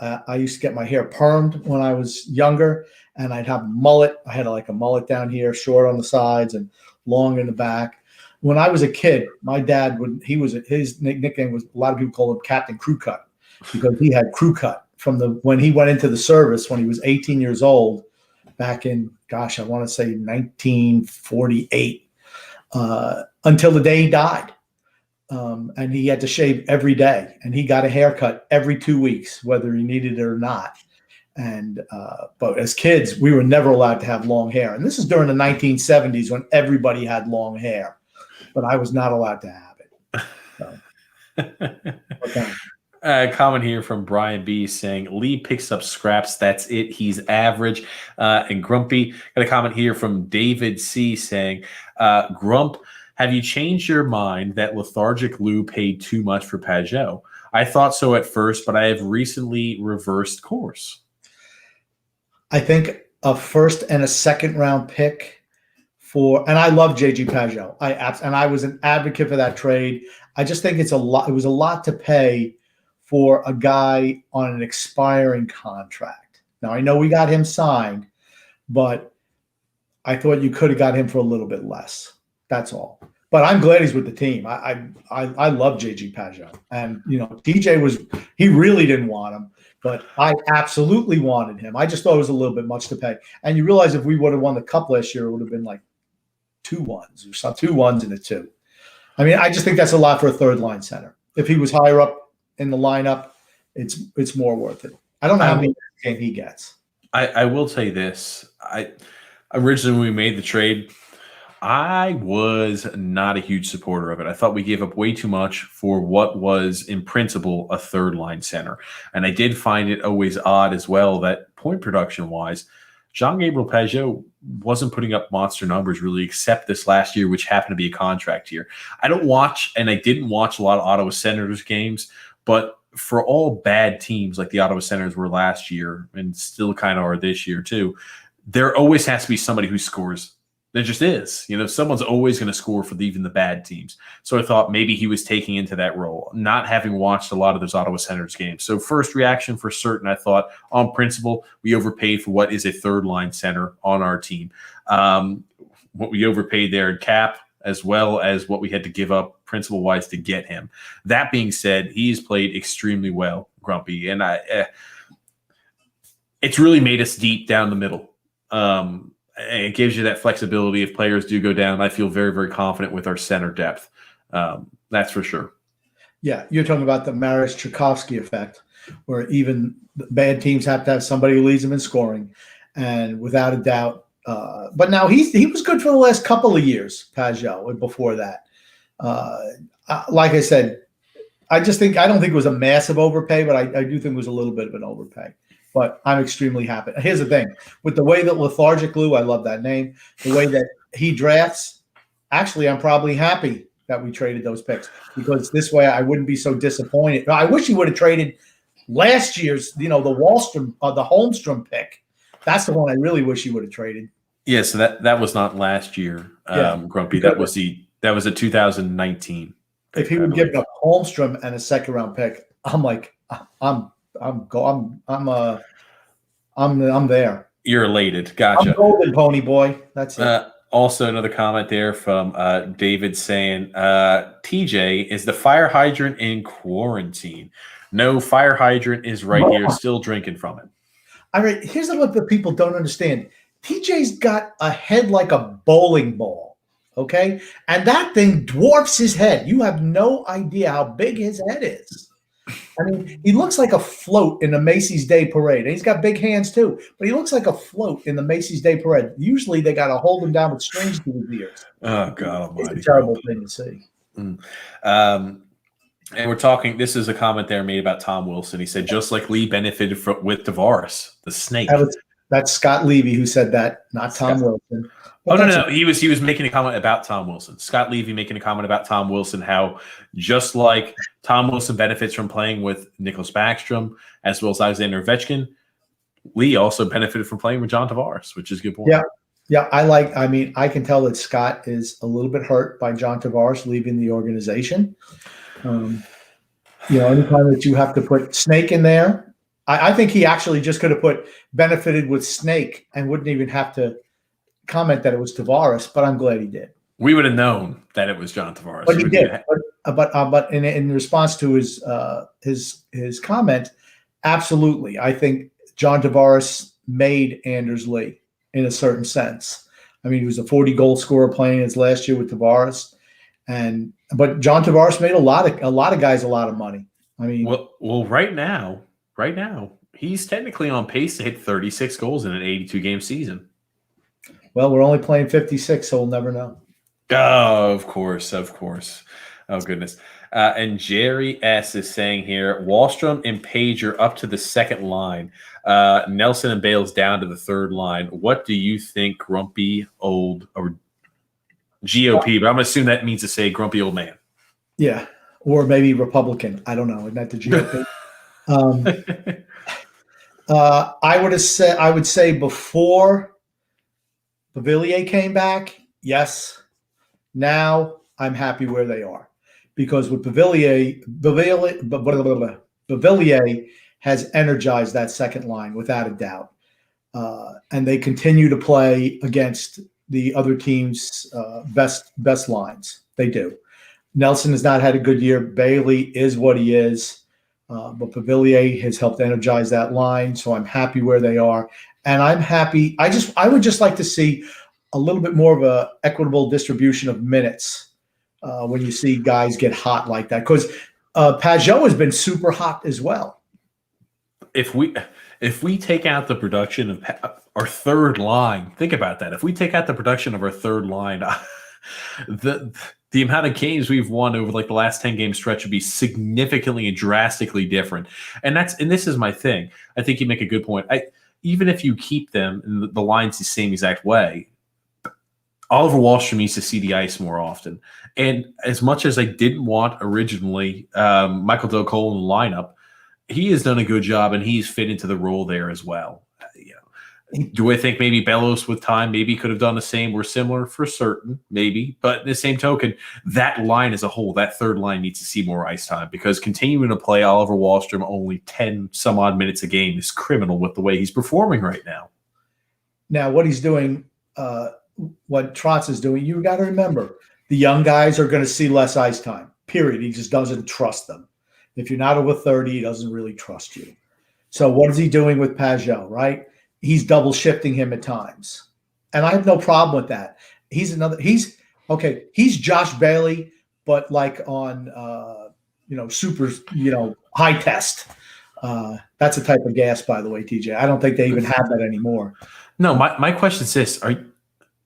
[SPEAKER 2] I used to get my hair permed when I was younger, and I'd have a mullet. I had like a mullet down here, short on the sides and long in the back. When I was a kid, my dad his nickname was, a lot of people call him Captain Crew Cut, because he had crew cut from when he went into the service when he was 18 years old back in, gosh, I want to say 1948, until the day he died. And he had to shave every day, and he got a haircut every 2 weeks, whether he needed it or not. And but as kids, we were never allowed to have long hair. And this is during the 1970s when everybody had long hair, but I was not allowed to have it. So,
[SPEAKER 1] comment here from Brian B saying Lee picks up scraps. That's it. He's average and grumpy. Got a comment here from David C saying, Grump, have you changed your mind that lethargic Lou paid too much for Pageau? I thought so at first, but I have recently reversed course.
[SPEAKER 2] I think a first and a second round pick and I love JG Pageau. And I was an advocate for that trade. I just think it's a lot. It was a lot to pay for a guy on an expiring contract. Now I know we got him signed, but I thought you could have got him for a little bit less. That's all. But I'm glad he's with the team. I love JG Pageau. And, TJ he really didn't want him, but I absolutely wanted him. I just thought it was a little bit much to pay. And you realize if we would have won the cup last year, it would have been like 2 ones or some 2 ones and a 2. I mean, I just think that's a lot for a third line center. If he was higher up in the lineup, it's more worth it. I don't know how many games he gets.
[SPEAKER 1] I will say this. Originally when we made the trade, I was not a huge supporter of it. I thought we gave up way too much for what was, in principle, a third line center. And I did find it always odd as well that point production wise, Jean-Gabriel Pageau wasn't putting up monster numbers really, except this last year, which happened to be a contract year. I don't watch, and I didn't watch a lot of Ottawa Senators games, but for all bad teams like the Ottawa Senators were last year and still kind of are this year too, there always has to be somebody who scores. There just is. Someone's always going to score for even the bad teams. So I thought maybe he was taking into that role, not having watched a lot of those Ottawa Senators games. So first reaction for certain, I thought, on principle, we overpaid for what is a third-line center on our team. What we overpaid there in cap, as well as what we had to give up principle-wise to get him. That being said, he's played extremely well, Grumpy, and it's really made us deep down the middle. It gives you that flexibility if players do go down. I feel very, very confident with our center depth. That's for sure.
[SPEAKER 2] Yeah, you're talking about the Maris Tchaikovsky effect, where even bad teams have to have somebody who leads them in scoring. And without a doubt, but now he was good for the last couple of years, Pageau, and before that. Like I said, I don't think it was a massive overpay, but I do think it was a little bit of an overpay. But I'm extremely happy. Here's the thing. With the way that Lethargic Lou, I love that name, the way that he drafts, actually, I'm probably happy that we traded those picks because this way I wouldn't be so disappointed. I wish he would have traded last year's, the Wahlstrom, the Holmstrom pick. That's the one I really wish he would have traded.
[SPEAKER 1] Yeah, so that was not last year, Grumpy. That was a 2019.
[SPEAKER 2] If he would give up Holmstrom and a second-round pick, I'm like, I'm there.
[SPEAKER 1] You're elated. Gotcha.
[SPEAKER 2] I'm golden, pony boy. That's it.
[SPEAKER 1] Also, another comment there from David saying, TJ is the fire hydrant in quarantine. No, fire hydrant is right here, still drinking from it.
[SPEAKER 2] All right, here's what the people don't understand. TJ's got a head like a bowling ball, okay? And that thing dwarfs his head. You have no idea how big his head is. I mean, he looks like a float in the Macy's Day Parade. And he's got big hands too, but he looks like a float in the Macy's Day Parade. Usually they got to hold him down with strings to his ears.
[SPEAKER 1] Oh, God almighty.
[SPEAKER 2] It's a terrible thing to see.
[SPEAKER 1] And we're talking, this is a comment there made about Tom Wilson. He said, just like Lee benefited with Tavares, the snake.
[SPEAKER 2] That's Scott Levy who said that, not Tom Wilson.
[SPEAKER 1] But no. He was making a comment about Tom Wilson. Scott Levy making a comment about Tom Wilson, how just like Tom Wilson benefits from playing with Nicholas Backstrom as well as Alexander Ovechkin, Lee also benefited from playing with John Tavares, which is a good point.
[SPEAKER 2] Yeah. I can tell that Scott is a little bit hurt by John Tavares leaving the organization. Anytime that you have to put Snake in there, I think he actually just could have put benefited with Snake and wouldn't even have to comment that it was Tavares, but I'm glad he did.
[SPEAKER 1] We would have known that it was John Tavares.
[SPEAKER 2] But he did. But in response to his comment, absolutely. I think John Tavares made Anders Lee in a certain sense. I mean, he was a 40-goal scorer playing his last year with Tavares, but John Tavares made a lot of guys a lot of money. I mean,
[SPEAKER 1] well, right now, he's technically on pace to hit 36 goals in an 82-game season.
[SPEAKER 2] Well, we're only playing 56, so we'll never know.
[SPEAKER 1] Oh, of course. Oh, goodness. And Jerry S. is saying here, Wahlstrom and Pager up to the second line. Nelson and Bales down to the third line. What do you think, grumpy old or GOP? But I'm going to assume that means to say grumpy old man.
[SPEAKER 2] Yeah, or maybe Republican. I don't know. Isn't that the GOP? I would say before Pavillier came back, yes. Now I'm happy where they are because with Pavillier has energized that second line without a doubt, and they continue to play against the other team's best lines. They do. Nelson has not had a good year. Bailey is what he is, but Pavillier has helped energize that line, so I'm happy where they are. And I'm happy. I would just like to see a little bit more of a equitable distribution of minutes when you see guys get hot like that. Because Pajot has been super hot as well.
[SPEAKER 1] If we take out the production of our third line, think about that. If we take out the production of our third line, the amount of games we've won over like the last 10 game stretch would be significantly and drastically different. And this is my thing. I think you make a good point. Even if you keep them in the lines the same exact way, Oliver Wahlstrom needs to see the ice more often. And as much as I didn't want originally Michael Del Cole in the lineup, he has done a good job and he's fit into the role there as well. Do I think maybe Bellows with time maybe could have done the same or similar? For certain, maybe. But in the same token, that line as a whole, that third line needs to see more ice time, because continuing to play Oliver Wahlstrom only 10 some odd minutes a game is criminal with the way he's performing right now.
[SPEAKER 2] Now, what he's doing, what Trotz is doing, you got to remember, the young guys are going to see less ice time, period. He just doesn't trust them. If you're not over 30, he doesn't really trust you. So what is he doing with Pajot, right? He's double shifting him at times. And I have no problem with that. He's Josh Bailey, but like on, super, high test. That's a type of gas, by the way, TJ. I don't think they even have that anymore.
[SPEAKER 1] No, my question is this.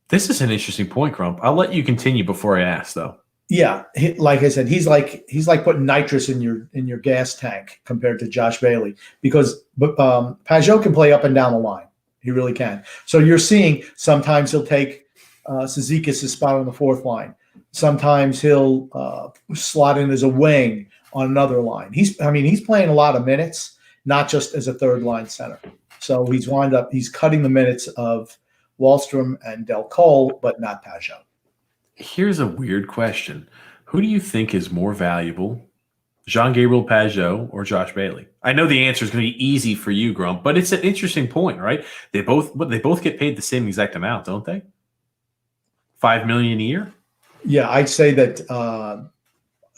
[SPEAKER 1] This is an interesting point, Grump. I'll let you continue before I ask, though.
[SPEAKER 2] Yeah, like I said, he's like putting nitrous in your gas tank compared to Josh Bailey, because Pajot can play up and down the line. He really can. So you're seeing sometimes he'll take Cizikas' spot on the fourth line. Sometimes he'll slot in as a wing on another line. He's playing a lot of minutes, not just as a third line center. So he's cutting the minutes of Wahlstrom and Del Cole, but not Pajot.
[SPEAKER 1] Here's a weird question. Who do you think is more valuable, Jean-Gabriel Pajot or Josh Bailey? I know the answer is going to be easy for you, Grump, but it's an interesting point, right? They both get paid the same exact amount, don't they? $5 million a year? Yeah,
[SPEAKER 2] I'd say that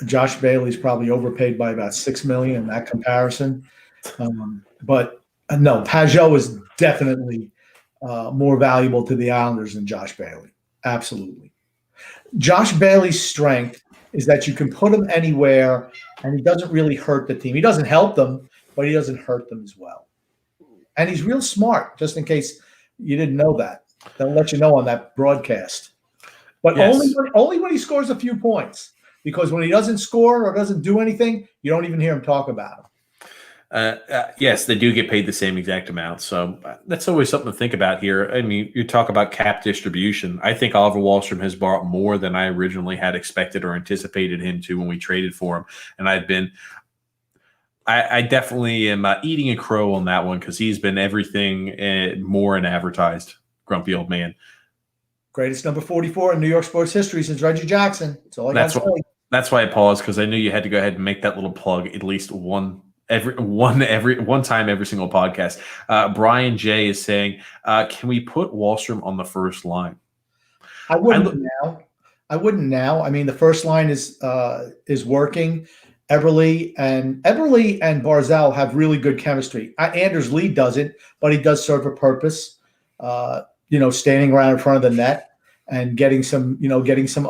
[SPEAKER 2] Josh Bailey's probably overpaid by about $6 million in that comparison. But no, Pajot is definitely more valuable to the Islanders than Josh Bailey. Absolutely. Josh Bailey's strength is that you can put him anywhere and he doesn't really hurt the team. He doesn't help them, but he doesn't hurt them as well. And he's real smart, just in case you didn't know that. They'll let you know on that broadcast. But yes, only when he scores a few points, because when he doesn't score or doesn't do anything, you don't even hear him talk about him.
[SPEAKER 1] Yes, they do get paid the same exact amount. So that's always something to think about here. I mean, you talk about cap distribution. I think Oliver Wahlstrom has brought more than I originally had expected or anticipated him to when we traded for him. And I definitely am eating a crow on that one, because he's been everything more and advertised. Grumpy old man.
[SPEAKER 2] Greatest number 44 in New York sports history since Reggie Jackson. That's all I got to say.
[SPEAKER 1] That's why I paused, because I knew you had to go ahead and make that little plug at least one time every single podcast. Brian J is saying, can we put Wahlstrom on the first line?
[SPEAKER 2] I wouldn't now. I mean, the first line is working. Eberle and Barzal have really good chemistry. Anders Lee doesn't, but he does serve a purpose. Standing around in front of the net and getting some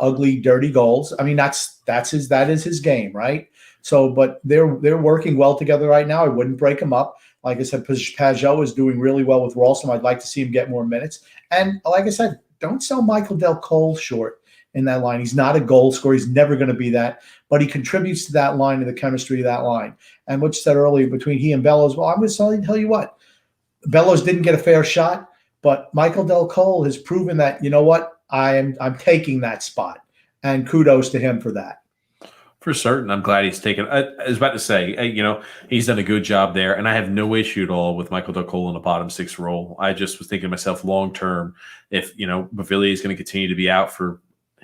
[SPEAKER 2] ugly, dirty goals. I mean, that is his game, right? So, but they're working well together right now. I wouldn't break them up. Like I said, Pajot is doing really well with Wahlstrom. I'd like to see him get more minutes. And like I said, don't sell Michael Del Cole short in that line. He's not a goal scorer. He's never going to be that. But he contributes to that line and the chemistry of that line. And what you said earlier between he and Bellows, well, I'm going to tell you what. Bellows didn't get a fair shot, but Michael Del Cole has proven that, you know what, I'm taking that spot. And kudos to him for that.
[SPEAKER 1] For certain. I'm glad he's taken. I was about to say, he's done a good job there, and I have no issue at all with Michael Del Cole in the bottom six role. I just was thinking to myself, long term, if Bavillier is going to continue to be out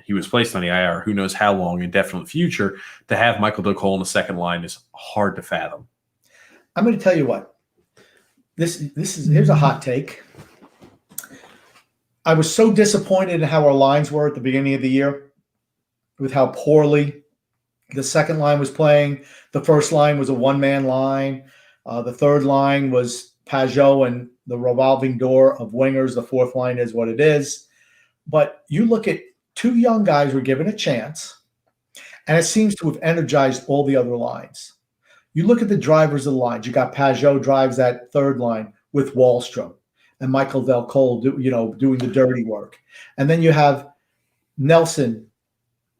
[SPEAKER 1] he was placed on the IR, who knows how long, indefinite future, to have Michael Del Cole in the second line is hard to fathom.
[SPEAKER 2] I'm going to tell you what. Here's a hot take. I was so disappointed in how our lines were at the beginning of the year, with how poorly the second line was playing. The first line was a one-man line. The third line was Pajot and the revolving door of wingers. The fourth line is what it is. But you look at two young guys were given a chance, and it seems to have energized all the other lines. You look at the drivers of the lines. You got Pajot drives that third line with Wahlstrom and Michael Del Cole, doing the dirty work. And then you have Nelson,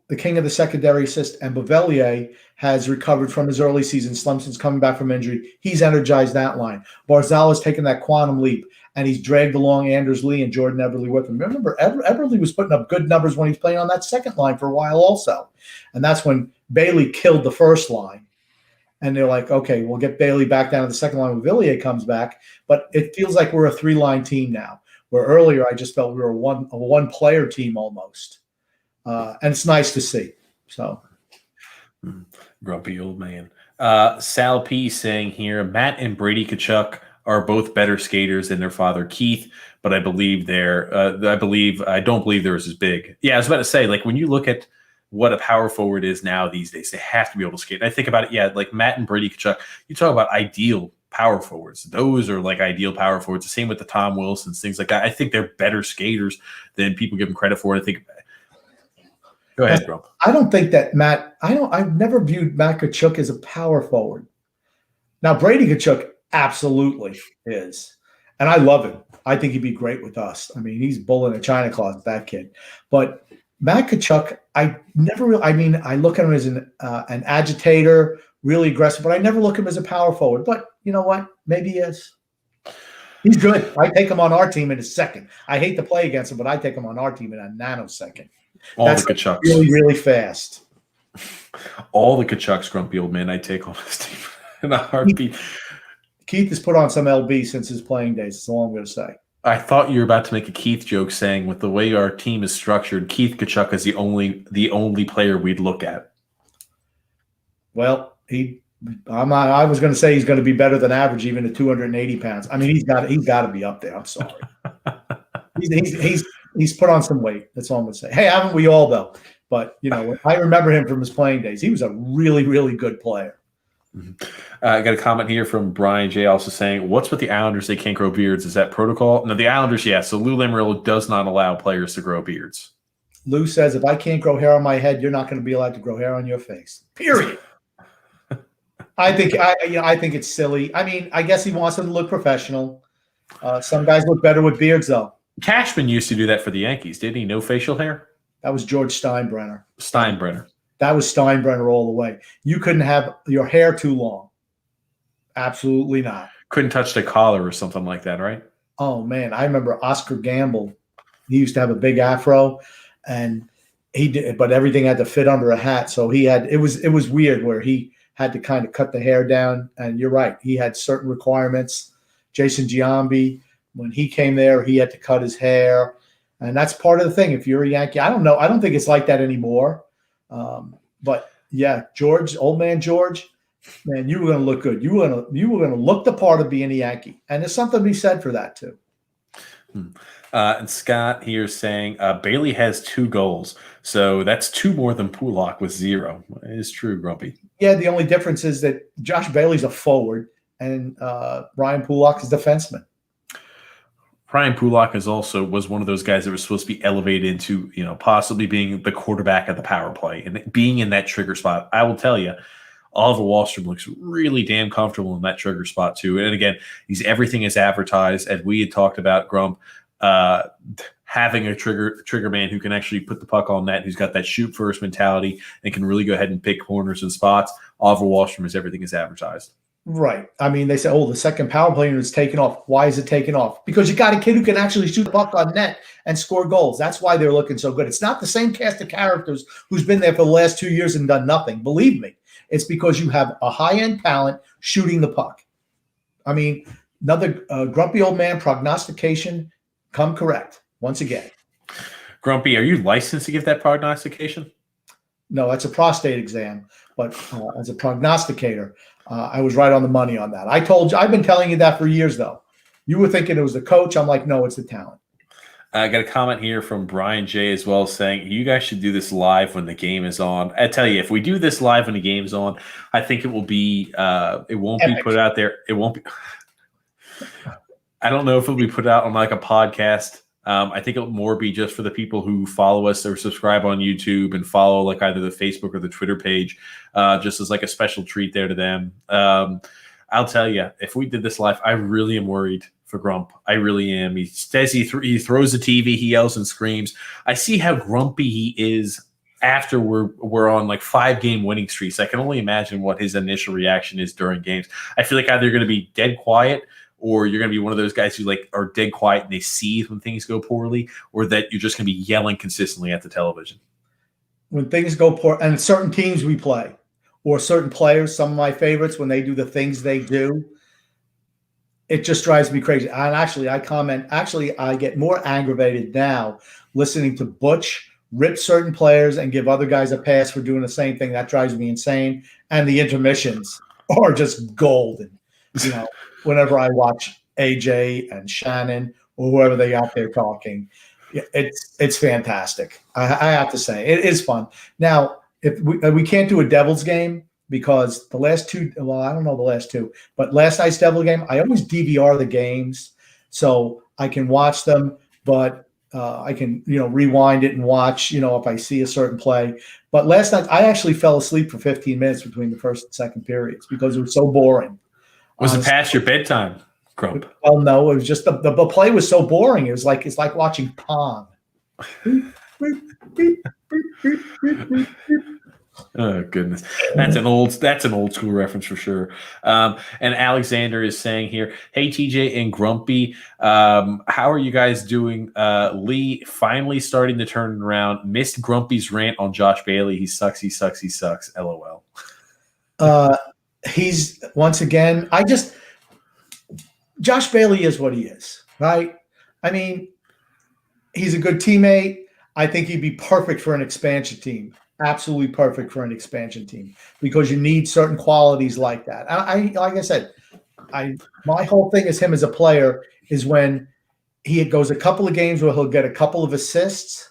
[SPEAKER 2] the king of the secondary assist, and Bavelier has recovered from his early season. Slemson's coming back from injury. He's energized that line. Barzal taken that quantum leap, and he's dragged along Anders Lee and Jordan Eberle with him. Remember, Eberle was putting up good numbers when he's playing on that second line for a while also. And that's when Bailey killed the first line. And they're like, okay, we'll get Bailey back down to the second line when Villiers comes back. But it feels like we're a three-line team now, where earlier I just felt we were a one-player team almost. And it's nice to see. So,
[SPEAKER 1] grumpy old man. Sal P saying here, Matt and Brady Tkachuk are both better skaters than their father Keith, but I don't believe they're as big. Yeah, I was about to say, like, when you look at what a power forward is now these days, they have to be able to skate. And I think about it, yeah, like Matt and Brady Tkachuk, you talk about ideal power forwards. Those are like ideal power forwards. The same with the Tom Wilsons, things like that. I think they're better skaters than people give them credit for. I think. Go ahead, bro.
[SPEAKER 2] I don't think that I've never viewed Matt Tkachuk as a power forward. Now, Brady Tkachuk absolutely is. And I love him. I think he'd be great with us. I mean, he's bull in a china closet, that kid. But Matt Tkachuk, I look at him as an agitator, really aggressive, but I never look at him as a power forward. But you know what? Maybe he is. He's good. I take him on our team in a second. I hate to play against him, but I take him on our team in a nanosecond.
[SPEAKER 1] That's the Tkachuks.
[SPEAKER 2] Really, really fast.
[SPEAKER 1] All the Tkachuks, grumpy old man, I take on this team in a heartbeat.
[SPEAKER 2] Keith has put on some LB since his playing days. That's all I'm going to say.
[SPEAKER 1] I thought you were about to make a Keith joke saying with the way our team is structured, Keith Tkachuk is the only player we'd look at.
[SPEAKER 2] Well, I was going to say he's going to be better than average even at 280 pounds. I mean, he's got to be up there. I'm sorry. He's put on some weight. That's all I'm going to say. Hey, haven't we all, though? But, I remember him from his playing days. He was a really, really good player.
[SPEAKER 1] Mm-hmm. I got a comment here from Brian J. also saying, what's with the Islanders? They can't grow beards. Is that protocol? No, the Islanders, yeah. So Lou Lamoriello does not allow players to grow beards.
[SPEAKER 2] Lou says, if I can't grow hair on my head, you're not going to be allowed to grow hair on your face. Period. I think it's silly. I mean, I guess he wants them to look professional. Some guys look better with beards, though.
[SPEAKER 1] Cashman used to do that for the Yankees, didn't he? No facial hair?
[SPEAKER 2] That was George Steinbrenner.
[SPEAKER 1] That
[SPEAKER 2] was Steinbrenner all the way. You couldn't have your hair too long. Absolutely not.
[SPEAKER 1] Couldn't touch the collar or something like that, right?
[SPEAKER 2] Oh, man. I remember Oscar Gamble. He used to have a big afro, and he did, but everything had to fit under a hat. So it was weird where he had to kind of cut the hair down. And you're right. He had certain requirements. Jason Giambi, when he came there, he had to cut his hair. And that's part of the thing. If you're a Yankee, I don't know. I don't think it's like that anymore. But yeah, George, old man George, man, you were going to look good. You were going to look the part of being a Yankee. And there's something to be said for that too.
[SPEAKER 1] And Scott here saying Bailey has 2 goals. So that's 2 more than Pulak with 0. It is true, Grumpy.
[SPEAKER 2] Yeah, the only difference is that Josh Bailey's a forward and Ryan Pulak is a defenseman.
[SPEAKER 1] Ryan Pulak was one of those guys that was supposed to be elevated into, possibly being the quarterback of the power play and being in that trigger spot. I will tell you, Oliver Wahlstrom looks really damn comfortable in that trigger spot too. And again, he's everything is advertised, as we had talked about, Grump, having a trigger man who can actually put the puck on net, who's got that shoot first mentality and can really go ahead and pick corners and spots. Oliver Wahlstrom is everything is advertised.
[SPEAKER 2] Right. I mean, they say, the second power play unit is taken off. Why is it taken off? Because you got a kid who can actually shoot the puck on net and score goals. That's why they're looking so good. It's not the same cast of characters who's been there for the last 2 years and done nothing. Believe me, it's because you have a high-end talent shooting the puck. I mean, another grumpy old man prognostication come correct once again.
[SPEAKER 1] Grumpy, are you licensed to give that prognostication?
[SPEAKER 2] No, that's a prostate exam. But as a prognosticator, I was right on the money on that. I've been telling you that for years, though. You were thinking it was the coach. I'm like, no, it's the talent.
[SPEAKER 1] I got a comment here from Brian J. as well saying, you guys should do this live when the game is on. I tell you, if we do this live when the game's on, I think it will be it won't epic. Be put out there. It won't be. I don't know if it'll be put out on like a podcast I think it'll more be just for the people who follow us or subscribe on YouTube and follow like either the Facebook or the Twitter page, just as like a special treat there to them. I'll tell you, if we did this live, I really am worried for Grump. I really am. He says he throws the TV, he yells and screams. I see how grumpy he is after we're on like 5-game winning streaks. I can only imagine what his initial reaction is during games. I feel like either you're going to be dead quiet, or you're going to be one of those guys who like are dead quiet and they seethe when things go poorly, or that you're just going to be yelling consistently at the television.
[SPEAKER 2] When things go poor, and certain teams we play, or certain players, some of my favorites, when they do the things they do, it just drives me crazy. And actually, I get more aggravated now listening to Butch rip certain players and give other guys a pass for doing the same thing. That drives me insane. And the intermissions are just golden. You know, whenever I watch AJ and Shannon or whoever they out there talking, it's fantastic. I have to say, it is fun. Now, if we can't do a Devils game because the last two, well, I don't know the last two, but last night's Devil game, I always DVR the games so I can watch them, but I can, rewind it and watch, if I see a certain play. But last night, I actually fell asleep for 15 minutes between the first and second periods because it was so boring.
[SPEAKER 1] Was it past your bedtime, Grump?
[SPEAKER 2] Well, no, it was just the play was so boring. It's like watching Pong.
[SPEAKER 1] Oh goodness, that's an old school reference for sure. And Alexander is saying here, "Hey TJ and Grumpy, how are you guys doing? Lee finally starting to turn around. Missed Grumpy's rant on Josh Bailey. He sucks. He sucks. He sucks. LOL."
[SPEAKER 2] He's once again. Josh Bailey is what he is, right? I mean, he's a good teammate. I think he'd be perfect for an expansion team. Absolutely perfect for an expansion team because you need certain qualities like that. Like I said, my whole thing is him as a player is when he goes a couple of games where he'll get a couple of assists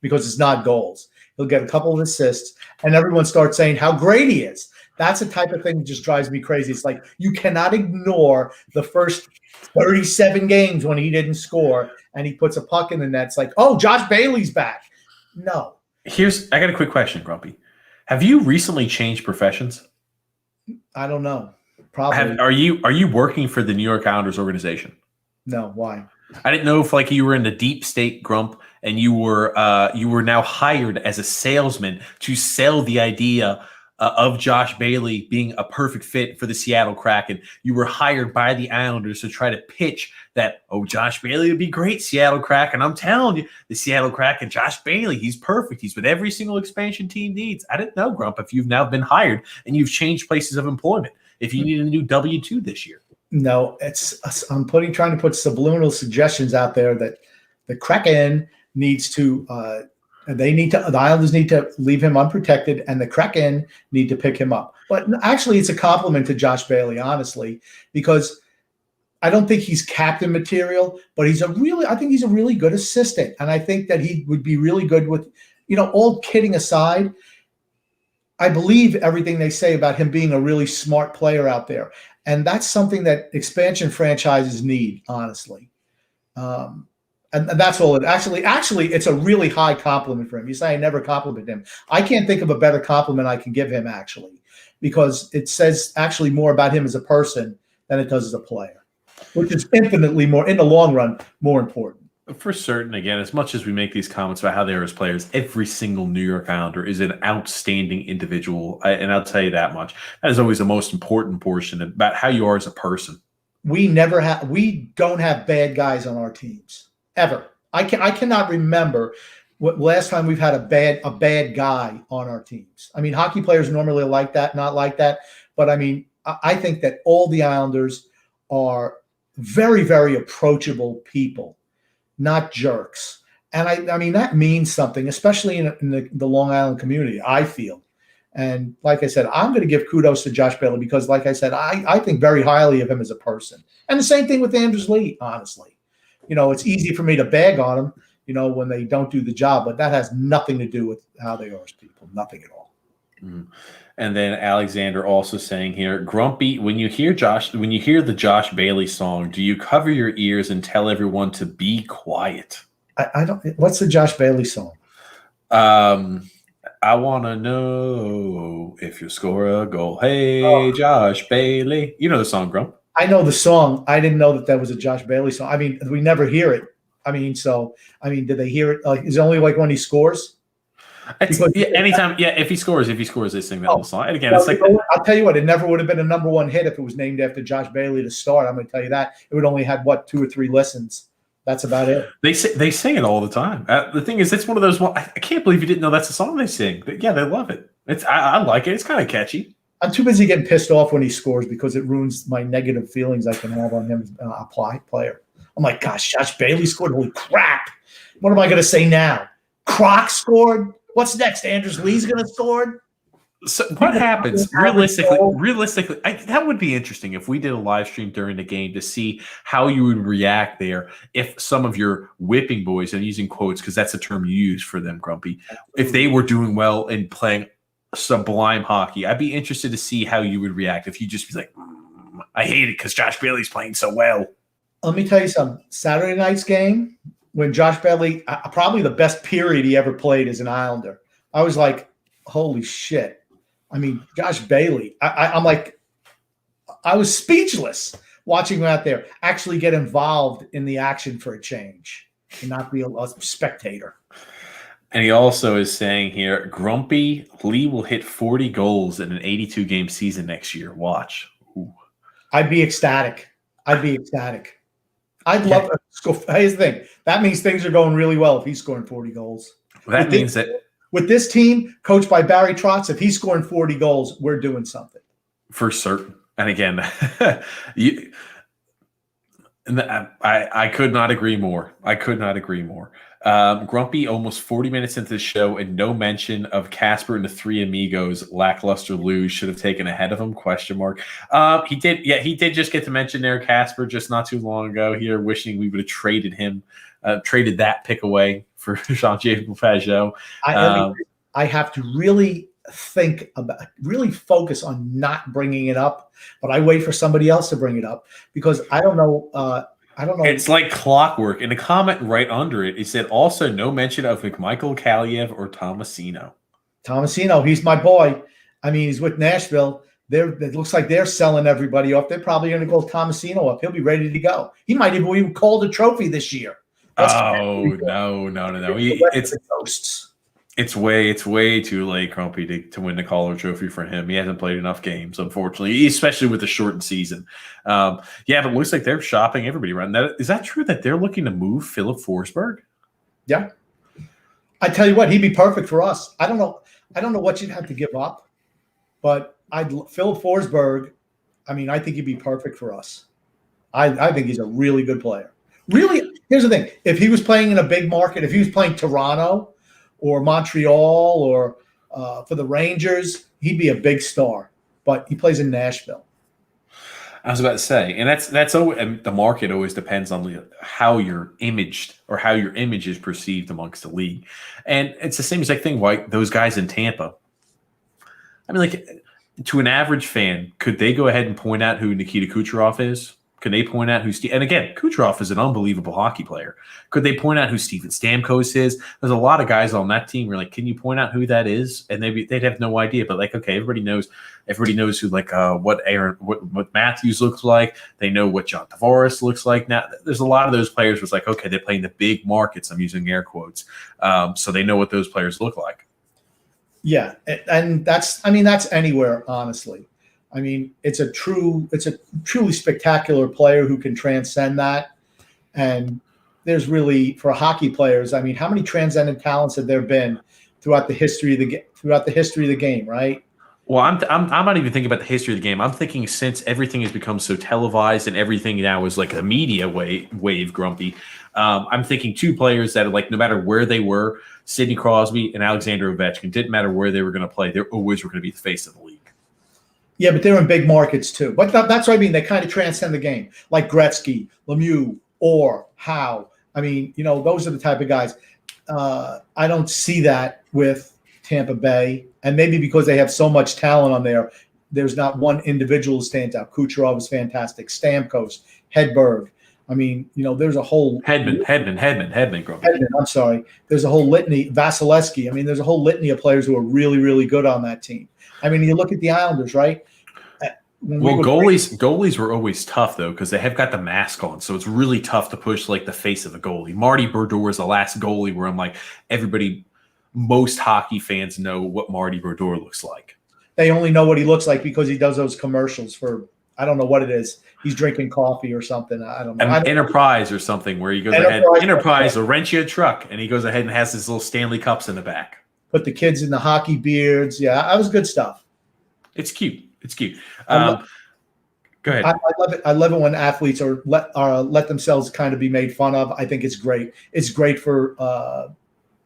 [SPEAKER 2] because it's not goals. He'll get a couple of assists and everyone starts saying how great he is. That's the type of thing that just drives me crazy. It's like you cannot ignore the first 37 games when he didn't score and he puts a puck in the net. It's like, oh, Josh Bailey's back. No.
[SPEAKER 1] I got a quick question, Grumpy. Have you recently changed professions?
[SPEAKER 2] I don't know. Probably.
[SPEAKER 1] Are you working for the New York Islanders organization?
[SPEAKER 2] No. Why?
[SPEAKER 1] I didn't know if like you were in the deep state, Grump, and you were now hired as a salesman to sell the idea of Josh Bailey being a perfect fit for the Seattle Kraken. You were hired by the Islanders to try to pitch that, oh, Josh Bailey would be great, Seattle Kraken. I'm telling you, the Seattle Kraken, Josh Bailey, he's perfect. He's what every single expansion team needs. I didn't know, Grump, if you've now been hired and you've changed places of employment, if you need a new W-2 this year.
[SPEAKER 2] No, I'm trying to put subliminal suggestions out there that the Kraken needs to the Islanders need to leave him unprotected, and the Kraken need to pick him up. But actually, it's a compliment to Josh Bailey, honestly, because I don't think he's captain material, but I think he's a really good assistant, and I think that he would be really good with, all kidding aside, I believe everything they say about him being a really smart player out there, and that's something that expansion franchises need, honestly. And that's all it actually, it's a really high compliment for him. You say I never compliment him. I can't think of a better compliment I can give him, actually, because it says actually more about him as a person than it does as a player, which is infinitely more, in the long run, more important.
[SPEAKER 1] For certain, again, as much as we make these comments about how they are as players, every single New York Islander is an outstanding individual. And I'll tell you that much. That is always the most important portion about how you are as a person.
[SPEAKER 2] We don't have bad guys on our teams. Ever. I cannot remember what last time we've had a bad guy on our teams. I mean, hockey players normally like that, not like that. But I mean, I think that all the Islanders are very, very approachable people, not jerks. And I mean, that means something, especially in the Long Island community, I feel. And like I said, I'm going to give kudos to Josh Bailey because, like I said, I think very highly of him as a person. And the same thing with Anders Lee, honestly. It's easy for me to bag on them, when they don't do the job, but that has nothing to do with how they are as people. Nothing at all.
[SPEAKER 1] Mm. And then Alexander also saying here, Grumpy, when you hear the Josh Bailey song, do you cover your ears and tell everyone to be quiet?
[SPEAKER 2] I don't. What's the Josh Bailey song?
[SPEAKER 1] I want to know if you score a goal. Hey, Josh Bailey. You know the song, Grump.
[SPEAKER 2] I know the song. I didn't know that was a Josh Bailey song. I mean, we never hear it. I mean, did they hear it? Like, is it only like when he scores?
[SPEAKER 1] Anytime, if he scores, they sing that whole song. And again, it's like
[SPEAKER 2] I'll tell you what, it never would have been a number one hit if it was named after Josh Bailey to start. I'm going to tell you that. It would only had 2 or 3 listens. That's about it.
[SPEAKER 1] They sing it all the time. The thing is, it's one of those. I can't believe you didn't know that's the song they sing. But yeah, they love it. I like it. It's kind of catchy.
[SPEAKER 2] I'm too busy getting pissed off when he scores because it ruins my negative feelings I can have on him as a player. I'm like, gosh, Josh Bailey scored. Holy crap! What am I going to say now? Croc scored. What's next? Anders Lee's going to score.
[SPEAKER 1] So what happens realistically? That would be interesting if we did a live stream during the game to see how you would react there if some of your whipping boys, and using quotes because that's the term you use for them, Grumpy, if they were doing well and playing sublime hockey. I'd be interested to see how you would react if you just be like, I hate it because Josh Bailey's playing so well.
[SPEAKER 2] Let me tell you something. Saturday night's game, when Josh Bailey, probably the best period he ever played as an Islander, I was like, holy shit. I mean, Josh Bailey, I'm like, I was speechless watching him out there actually get involved in the action for a change and not be a spectator.
[SPEAKER 1] And he also is saying here, Grumpy Lee will hit 40 goals in an 82-game season next year. Watch. Ooh.
[SPEAKER 2] I'd be ecstatic. I'd love to score. Here's the thing. That means things are going really well if he's scoring 40 goals.
[SPEAKER 1] That means that
[SPEAKER 2] with this team, coached by Barry Trotz, if he's scoring 40 goals, we're doing something.
[SPEAKER 1] For certain. And again, I could not agree more. Grumpy, almost 40 minutes into the show, and no mention of Casper and the Three Amigos lackluster lose should have taken ahead of him, ? He did just get to mention there Casper just not too long ago here, wishing we would have traded him, traded that pick away for Jean-Pierre Pajot.
[SPEAKER 2] I have to really focus on not bringing it up, but I wait for somebody else to bring it up because I don't know.
[SPEAKER 1] It's like clockwork. In a comment right under it, it said also no mention of McMichael, Kaliev, or Tomasino.
[SPEAKER 2] Tomasino, he's my boy. I mean, he's with Nashville. It looks like they're selling everybody off. They're probably going to go Tomasino up. He'll be ready to go. He might even call the trophy this year.
[SPEAKER 1] No. It's way too late, Grumpy, to win the Calder Trophy for him. He hasn't played enough games, unfortunately, especially with the shortened season. But it looks like they're shopping everybody around. Is that true that they're looking to move Philip Forsberg?
[SPEAKER 2] Yeah. I tell you what, he'd be perfect for us. I don't know what you'd have to give up, but Philip Forsberg, I mean, I think he'd be perfect for us. I think he's a really good player. Really, here's the thing. If he was playing in a big market, if he was playing Toronto or Montreal or for the Rangers, he'd be a big star. But he plays in Nashville.
[SPEAKER 1] I was about to say, and that's always, and the market always depends on how you're imaged or how your image is perceived amongst the league. And it's the same exact thing. Why those guys in Tampa? I mean, like to an average fan, could they go ahead and point out who Nikita Kucherov is? Could they point out who and again, Kucherov is an unbelievable hockey player. Could they point out who Steven Stamkos is? There's a lot of guys on that team where like, can you point out who that is? And they'd have no idea. But like, okay, everybody knows who like what Matthews looks like. They know what John Tavares looks like. Now there's a lot of those players where it's like, okay, they're playing the big markets. I'm using air quotes. So they know what those players look like.
[SPEAKER 2] Yeah, and that's anywhere, honestly. I mean, it's a truly spectacular player who can transcend that. And there's really, for hockey players, I mean, how many transcendent talents have there been throughout the history of the game, right?
[SPEAKER 1] Well, I'm not even thinking about the history of the game. I'm thinking since everything has become so televised and everything now is like a media wave, Grumpy. I'm thinking two players that are like, no matter where they were, Sidney Crosby and Alexander Ovechkin, didn't matter where they were going to play. They always were going to be the face of the league.
[SPEAKER 2] Yeah, but they're in big markets too. But that's what I mean. They kind of transcend the game, like Gretzky, Lemieux, or Howe. I mean, those are the type of guys. I don't see that with Tampa Bay, and maybe because they have so much talent on there, there's not one individual who stands out. Kucherov is fantastic. Stamkos, Hedberg. I mean, there's a whole
[SPEAKER 1] Hedman, Grumpy.
[SPEAKER 2] I'm sorry. There's a whole litany. Vasilevsky. I mean, there's a whole litany of players who are really, really good on that team. I mean, you look at the Islanders, right?
[SPEAKER 1] Goalies were always tough though because they have got the mask on, so it's really tough to push like the face of a goalie. Marty Brodeur is the last goalie where I'm like, most hockey fans know what Marty Brodeur looks like.
[SPEAKER 2] They only know what he looks like because he does those commercials for, I don't know what it is. He's drinking coffee or something. I don't know.
[SPEAKER 1] Enterprise or something where he goes ahead. Enterprise will rent you a truck, and he goes ahead and has his little Stanley Cups in the back.
[SPEAKER 2] Put the kids in the hockey beards. Yeah, that was good stuff.
[SPEAKER 1] It's cute. Go ahead.
[SPEAKER 2] I love it. I love it when athletes let themselves kind of be made fun of. I think it's great. It's great for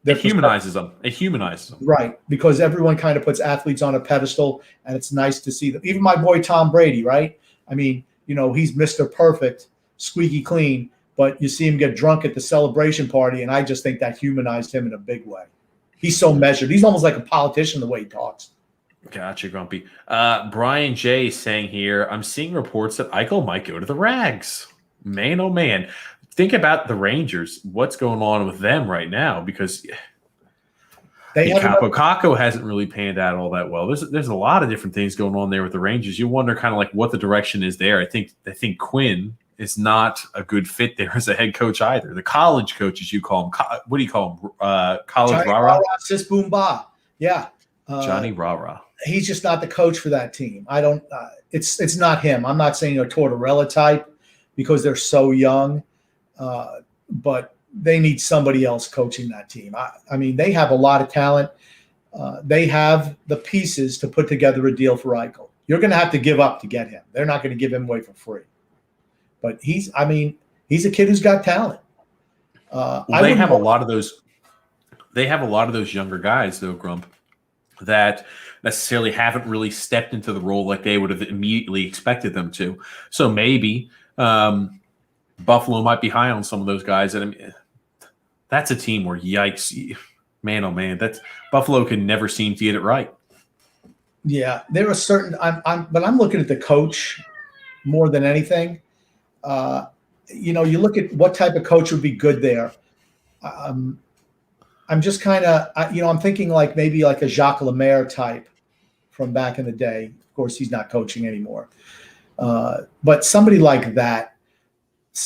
[SPEAKER 1] it humanizes them.
[SPEAKER 2] Right, because everyone kind of puts athletes on a pedestal, and it's nice to see them. Even my boy Tom Brady, right? I mean, he's Mr. Perfect, squeaky clean, but you see him get drunk at the celebration party, and I just think that humanized him in a big way. He's so measured. He's almost like a politician the way he talks.
[SPEAKER 1] Gotcha, Grumpy. Brian J. saying here, I'm seeing reports that Eichel might go to the Rags. Man, oh man. Think about the Rangers. What's going on with them right now? Because Kako hasn't really panned out all that well. There's a lot of different things going on there with the Rangers. You wonder kind of like what the direction is there. I think Quinn is not a good fit there as a head coach either. The college coach, as you call him, what do you call him? College Rara?
[SPEAKER 2] Sis Boom Ba. Yeah.
[SPEAKER 1] Johnny Rara.
[SPEAKER 2] He's just not the coach for that team. I don't. It's not him. I'm not saying a Tortorella type because they're so young, but they need somebody else coaching that team. I mean, they have a lot of talent. They have the pieces to put together a deal for Eichel. You're going to have to give up to get him. They're not going to give him away for free. But he's a kid who's got talent.
[SPEAKER 1] They have a lot of those. They have a lot of those younger guys, though, Grump, that necessarily haven't really stepped into the role like they would have immediately expected them to. So maybe Buffalo might be high on some of those guys. And I mean, that's a team where, yikes, man, oh man, Buffalo can never seem to get it right.
[SPEAKER 2] Yeah, there are certain. But I'm looking at the coach more than anything. You look at what type of coach would be good there. I'm just kind of, I'm thinking like maybe like a Jacques Lemaire type from back in the day. Of course, he's not coaching anymore. But somebody like that,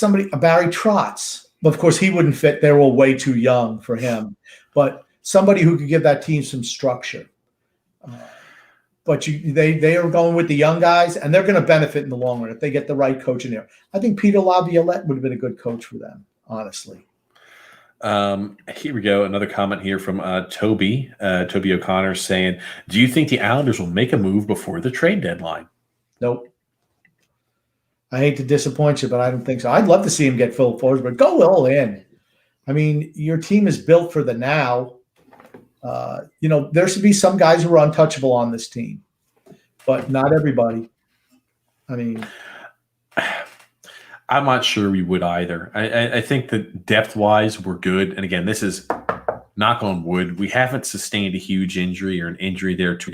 [SPEAKER 2] a Barry Trotz. Of course, he wouldn't fit. They're all way too young for him. But somebody who could give that team some structure. But they are going with the young guys, and they're going to benefit in the long run if they get the right coach in there. I think Peter Laviolette would have been a good coach for them, honestly.
[SPEAKER 1] Here we go. Another comment here from Toby O'Connor saying, do you think the Islanders will make a move before the trade deadline?
[SPEAKER 2] Nope. I hate to disappoint you, but I don't think so. I'd love to see him get Phil Forsberg. Go all in. I mean, your team is built for the now. There should be some guys who are untouchable on this team, but not everybody. I mean,
[SPEAKER 1] I'm not sure we would either. I think that depth-wise, we're good. And again, this is knock on wood. We haven't sustained a huge injury or an injury there too.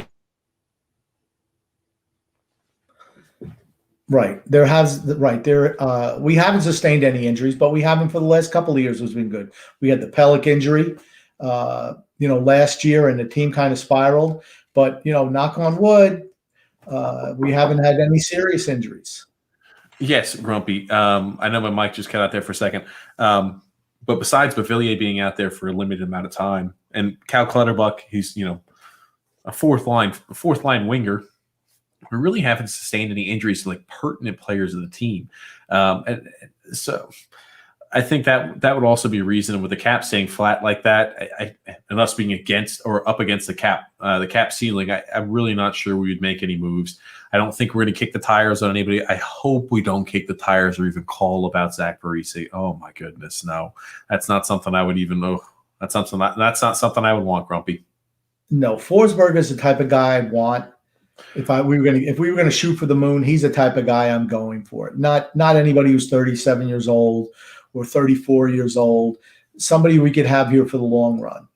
[SPEAKER 2] Right. We haven't sustained any injuries, but we haven't for the last couple of years. Has been good. We had the Pellick injury, last year, and the team kind of spiraled. But knock on wood, we haven't had any serious injuries.
[SPEAKER 1] Yes, Grumpy. I know my mic just cut out there for a second. But besides Beauvillier being out there for a limited amount of time, and Cal Clutterbuck, he's a fourth line winger. We really haven't sustained any injuries to like pertinent players of the team, and so I think that would also be a reason with the cap staying flat like that, and us being against or up against the cap ceiling. I'm really not sure we would make any moves. I don't think we're going to kick the tires on anybody. I hope we don't kick the tires or even call about Zach Parise. Oh my goodness, no, that's not something I would even know. That's not something I would want, Grumpy.
[SPEAKER 2] No, Forsberg is the type of guy I'd want. If we were going to shoot for the moon, he's the type of guy I'm going for. Not anybody who's 37 years old or 34 years old. Somebody we could have here for the long run.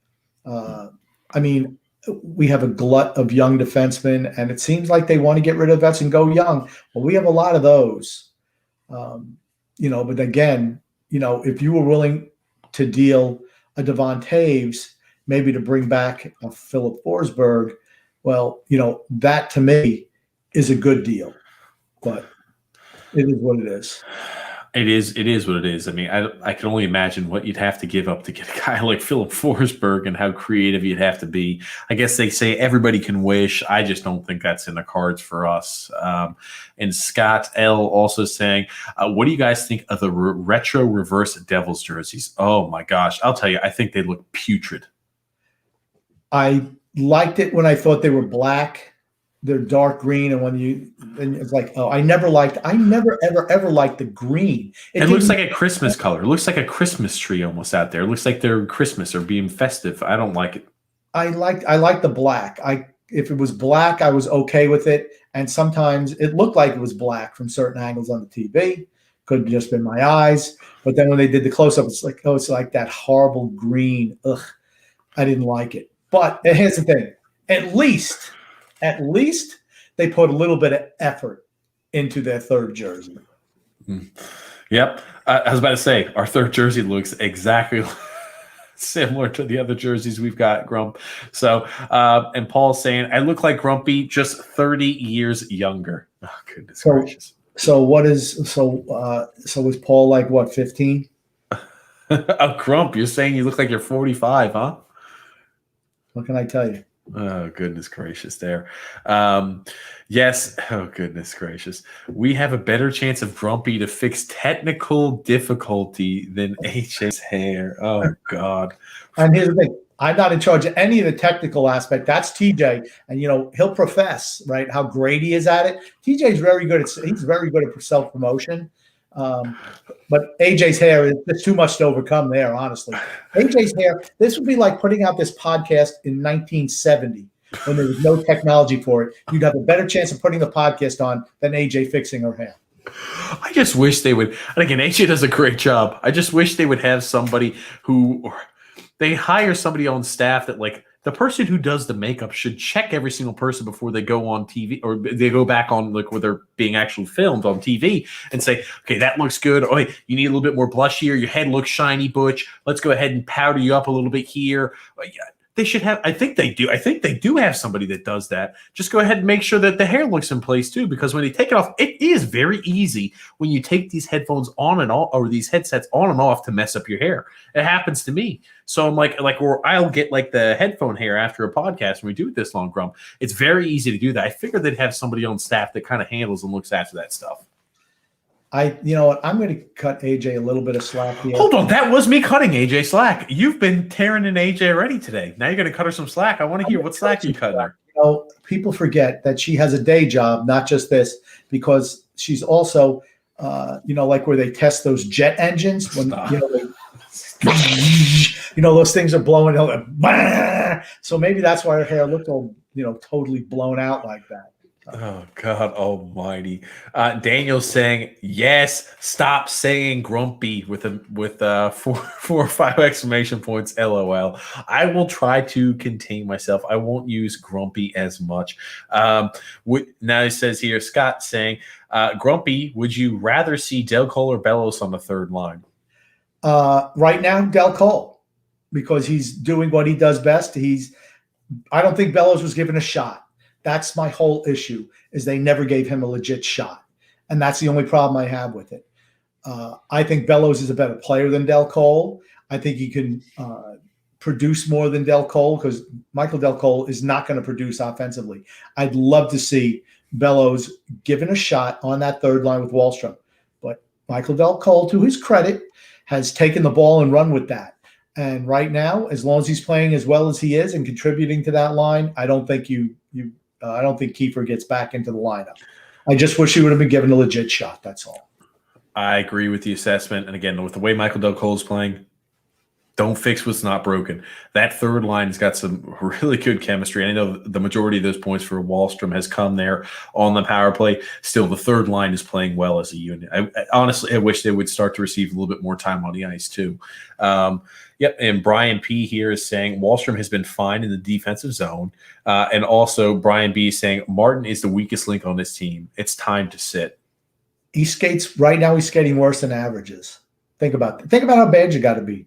[SPEAKER 2] I mean, we have a glut of young defensemen, and it seems like they want to get rid of vets and go young. Well, we have a lot of those. But again, if you were willing to deal a Devon Taves, maybe to bring back a Philip Forsberg, well, that to me is a good deal. But it is what it is.
[SPEAKER 1] It is what it is. I mean, I can only imagine what you'd have to give up to get a guy like Philip Forsberg and how creative you'd have to be. I guess they say everybody can wish. I just don't think that's in the cards for us. And Scott L. also saying, what do you guys think of the retro reverse Devils jerseys? Oh, my gosh. I'll tell you, I think they look putrid.
[SPEAKER 2] I liked it when I thought they were black. They're dark green, and it's like, oh, I never ever liked the green.
[SPEAKER 1] It looks like a Christmas color. It looks like a Christmas tree almost out there. It looks like they're Christmas or being festive. I don't like it.
[SPEAKER 2] I like the black. If it was black, I was okay with it. And sometimes it looked like it was black from certain angles on the TV. Could have just been my eyes. But then when they did the close up, it's like, oh, it's like that horrible green. Ugh, I didn't like it. But here's the thing: at least they put a little bit of effort into their third jersey.
[SPEAKER 1] Yep. I was about to say, our third jersey looks exactly similar to the other jerseys we've got, Grump. So, and Paul's saying, I look like Grumpy, just 30 years younger. Oh, goodness gracious.
[SPEAKER 2] So is Paul like, what, 15?
[SPEAKER 1] Oh, Grump, you're saying you look like you're 45, huh?
[SPEAKER 2] What can I tell you?
[SPEAKER 1] Oh, goodness gracious there. Yes. Oh, goodness gracious. We have a better chance of Grumpy to fix technical difficulty than AJ's hair. Oh, God.
[SPEAKER 2] And here's the thing. I'm not in charge of any of the technical aspect. That's TJ. And, he'll profess, right, how great he is at it. TJ's very good at self-promotion. But AJ's hair is just too much to overcome there, honestly. AJ's hair, this would be like putting out this podcast in 1970 when there was no technology for it. You'd have a better chance of putting the podcast on than AJ fixing her hair.
[SPEAKER 1] I just wish they would. And again, AJ does a great job. I just wish they would have somebody they hire somebody on staff that, like, the person who does the makeup should check every single person before they go on TV or they go back on, like, where they're being actually filmed on TV and say, okay, that looks good. Oh, you need a little bit more blush here. Your head looks shiny, Butch. Let's go ahead and powder you up a little bit here. They should have, I think they do have somebody that does that. Just go ahead and make sure that the hair looks in place too, because when they take it off, it is very easy when you take these headphones on and off, or these headsets on and off, to mess up your hair. It happens to me. So I'm like, or I'll get like the headphone hair after a podcast when we do it this long, Grump. It's very easy to do that. I figured they'd have somebody on staff that kind of handles and looks after that stuff.
[SPEAKER 2] You know what? I'm going to cut AJ a little bit of slack here.
[SPEAKER 1] Hold on. That was me cutting AJ slack. You've been tearing in AJ already today. Now you're going to cut her some slack. I want to hear what slack you cut her.
[SPEAKER 2] People forget that she has a day job, not just this, because she's also, like where they test those jet engines when, those things are blowing out. So maybe that's why her hair looked all, totally blown out like that.
[SPEAKER 1] Oh, God almighty. Daniel's saying, yes, stop saying Grumpy with four or five exclamation points, LOL. I will try to contain myself. I won't use Grumpy as much. Now he says here, Scott saying, Grumpy, would you rather see Del Cole or Bellows on the third line?
[SPEAKER 2] Right now, Del Cole, because he's doing what he does best. I don't think Bellows was given a shot. That's my whole issue, is they never gave him a legit shot. And that's the only problem I have with it. I think Bellows is a better player than Del Cole. I think he can produce more than Del Cole, because Michael Del Cole is not going to produce offensively. I'd love to see Bellows given a shot on that third line with Wahlstrom. But Michael Del Cole, to his credit, has taken the ball and run with that. And right now, as long as he's playing as well as he is and contributing to that line, I don't think I don't think Kiefer gets back into the lineup. I just wish he would have been given a legit shot. That's all.
[SPEAKER 1] I agree with the assessment. And again, with the way Michael Del Cole is playing, don't fix what's not broken. That third line's got some really good chemistry. And I know the majority of those points for Wahlstrom has come there on the power play. Still, the third line is playing well as a unit. I honestly wish they would start to receive a little bit more time on the ice too. Yep, and Brian P. here is saying Wahlstrom has been fine in the defensive zone. And also Brian B. is saying Martin is the weakest link on this team. It's time to sit.
[SPEAKER 2] he skates right now. He's skating worse than averages. Think about how bad you got to be.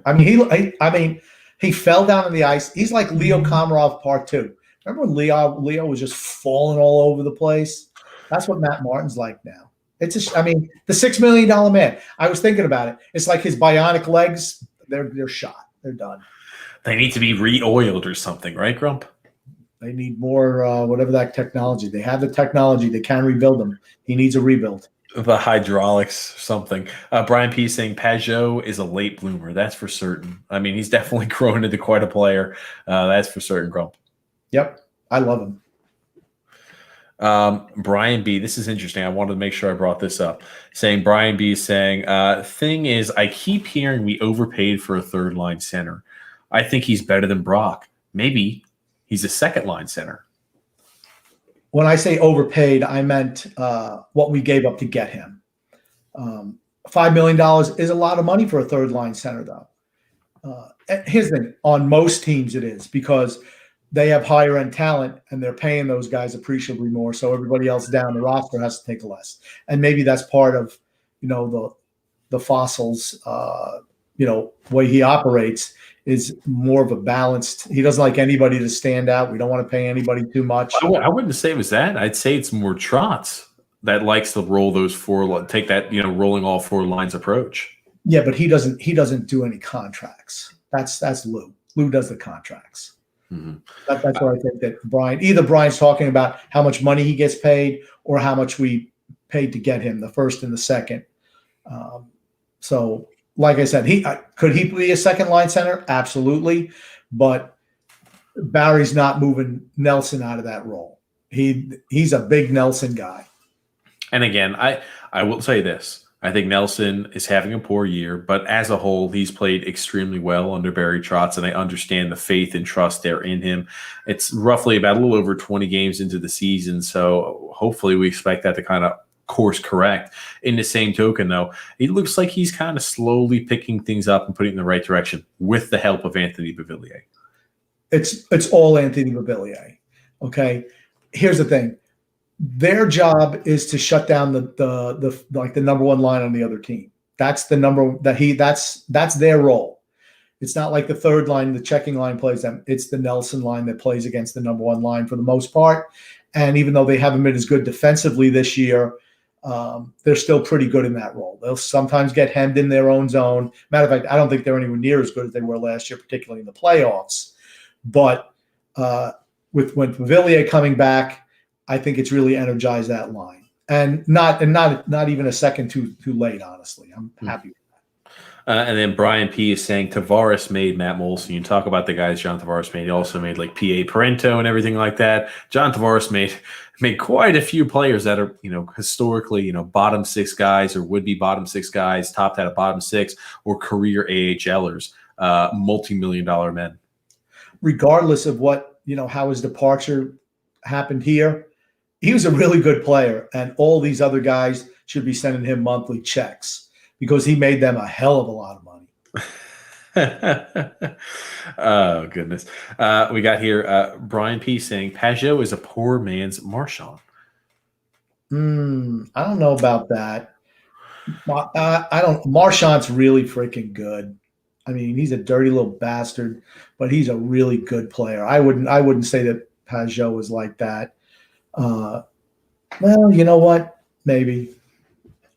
[SPEAKER 2] I mean, he fell down on the ice. He's like Leo Komarov Part 2. Remember when Leo was just falling all over the place? That's what Matt Martin's like now. It's the $6 million man. I was thinking about it. It's like his bionic legs. They're shot. They're done.
[SPEAKER 1] They need to be re-oiled or something, right, Grump?
[SPEAKER 2] They need more whatever that technology. They have the technology. They can rebuild them. He needs a rebuild.
[SPEAKER 1] The hydraulics, something. Brian P. saying Pajot is a late bloomer. That's for certain. I mean, he's definitely grown into quite a player. That's for certain, Grump.
[SPEAKER 2] Yep. I love him.
[SPEAKER 1] Brian B. This is interesting. I wanted to make sure I brought this up. Saying Brian B. is saying, thing is, I keep hearing we overpaid for a third line center. I think he's better than Brock. Maybe he's a second line center.
[SPEAKER 2] When I say overpaid, I meant what we gave up to get him. $5 million is a lot of money for a third line center, though. Here's the thing. On most teams it is, because they have higher end talent and they're paying those guys appreciably more. So everybody else down the roster has to take less. And maybe that's part of, the Fossils, way he operates is more of a balanced. He doesn't like anybody to stand out. We don't want to pay anybody too much.
[SPEAKER 1] I wouldn't say it was that. I'd say it's more Trotz that likes to roll those take that, rolling all four lines approach.
[SPEAKER 2] Yeah, but he doesn't do any contracts. That's Lou. Lou does the contracts.
[SPEAKER 1] Mm-hmm.
[SPEAKER 2] That's what I think that Brian's talking about how much money he gets paid or how much we paid to get him, the first and the second. So like I said, could he be a second line center? Absolutely. But Barry's not moving Nelson out of that role. He's a big Nelson guy.
[SPEAKER 1] And again, I will say this. I think Nelson is having a poor year, but as a whole, he's played extremely well under Barry Trotz, and I understand the faith and trust there in him. It's roughly about a little over 20 games into the season, so hopefully we expect that to kind of course correct. In the same token, though, it looks like he's kind of slowly picking things up and putting it in the right direction with the help of Anthony Beauvillier.
[SPEAKER 2] It's all Anthony Beauvillier. Okay, here's the thing. Their job is to shut down the number one line on the other team. That's the number that's their role. It's not like the third line, the checking line plays them. It's the Nelson line that plays against the number one line for the most part. And even though they haven't been as good defensively this year, they're still pretty good in that role. They'll sometimes get hemmed in their own zone. Matter of fact, I don't think they're anywhere near as good as they were last year, particularly in the playoffs. But with Villiers coming back, I think it's really energized that line, and not even a second too late. Honestly, I'm happy with that.
[SPEAKER 1] And then Brian P is saying Tavares made Matt Molson. You talk about the guys John Tavares made. He also made like P.A. Parento and everything like that. John Tavares made quite a few players that are historically bottom six guys or would be bottom six guys, topped out of bottom six or career AHLers, multi-million-dollar men.
[SPEAKER 2] Regardless of what how his departure happened here. He was a really good player, and all these other guys should be sending him monthly checks because he made them a hell of a lot of money.
[SPEAKER 1] Oh, goodness. We got here Brian P. saying Pajot is a poor man's Marchand.
[SPEAKER 2] I don't know about that. Marchand's really freaking good. I mean, he's a dirty little bastard, but he's a really good player. I wouldn't say that Pajot was like that. Well, you know what? Maybe.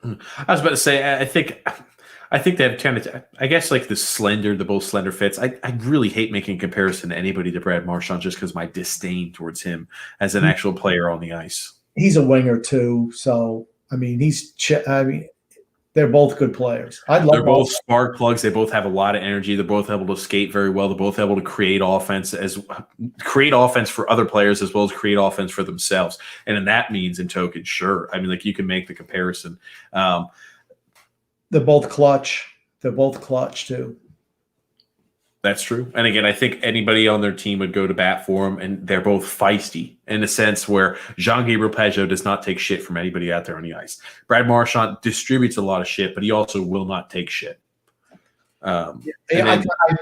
[SPEAKER 1] I was about to say, I think they have kind of, I guess, like the both slender fits. I really hate making a comparison to anybody to Brad Marchand just because my disdain towards him as an actual player on the ice.
[SPEAKER 2] He's a winger too, so I mean, they're both good players.
[SPEAKER 1] They're both spark plugs. They both have a lot of energy. They're both able to skate very well. They're both able to create offense for other players as well as create offense for themselves. And in that means, in token, sure. I mean, like you can make the comparison.
[SPEAKER 2] They're both clutch. They're both clutch too.
[SPEAKER 1] That's true. And again, I think anybody on their team would go to bat for them, and they're both feisty in a sense where Jean-Gabriel Pajot does not take shit from anybody out there on the ice. Brad Marchand distributes a lot of shit, but he also will not take shit.
[SPEAKER 2] I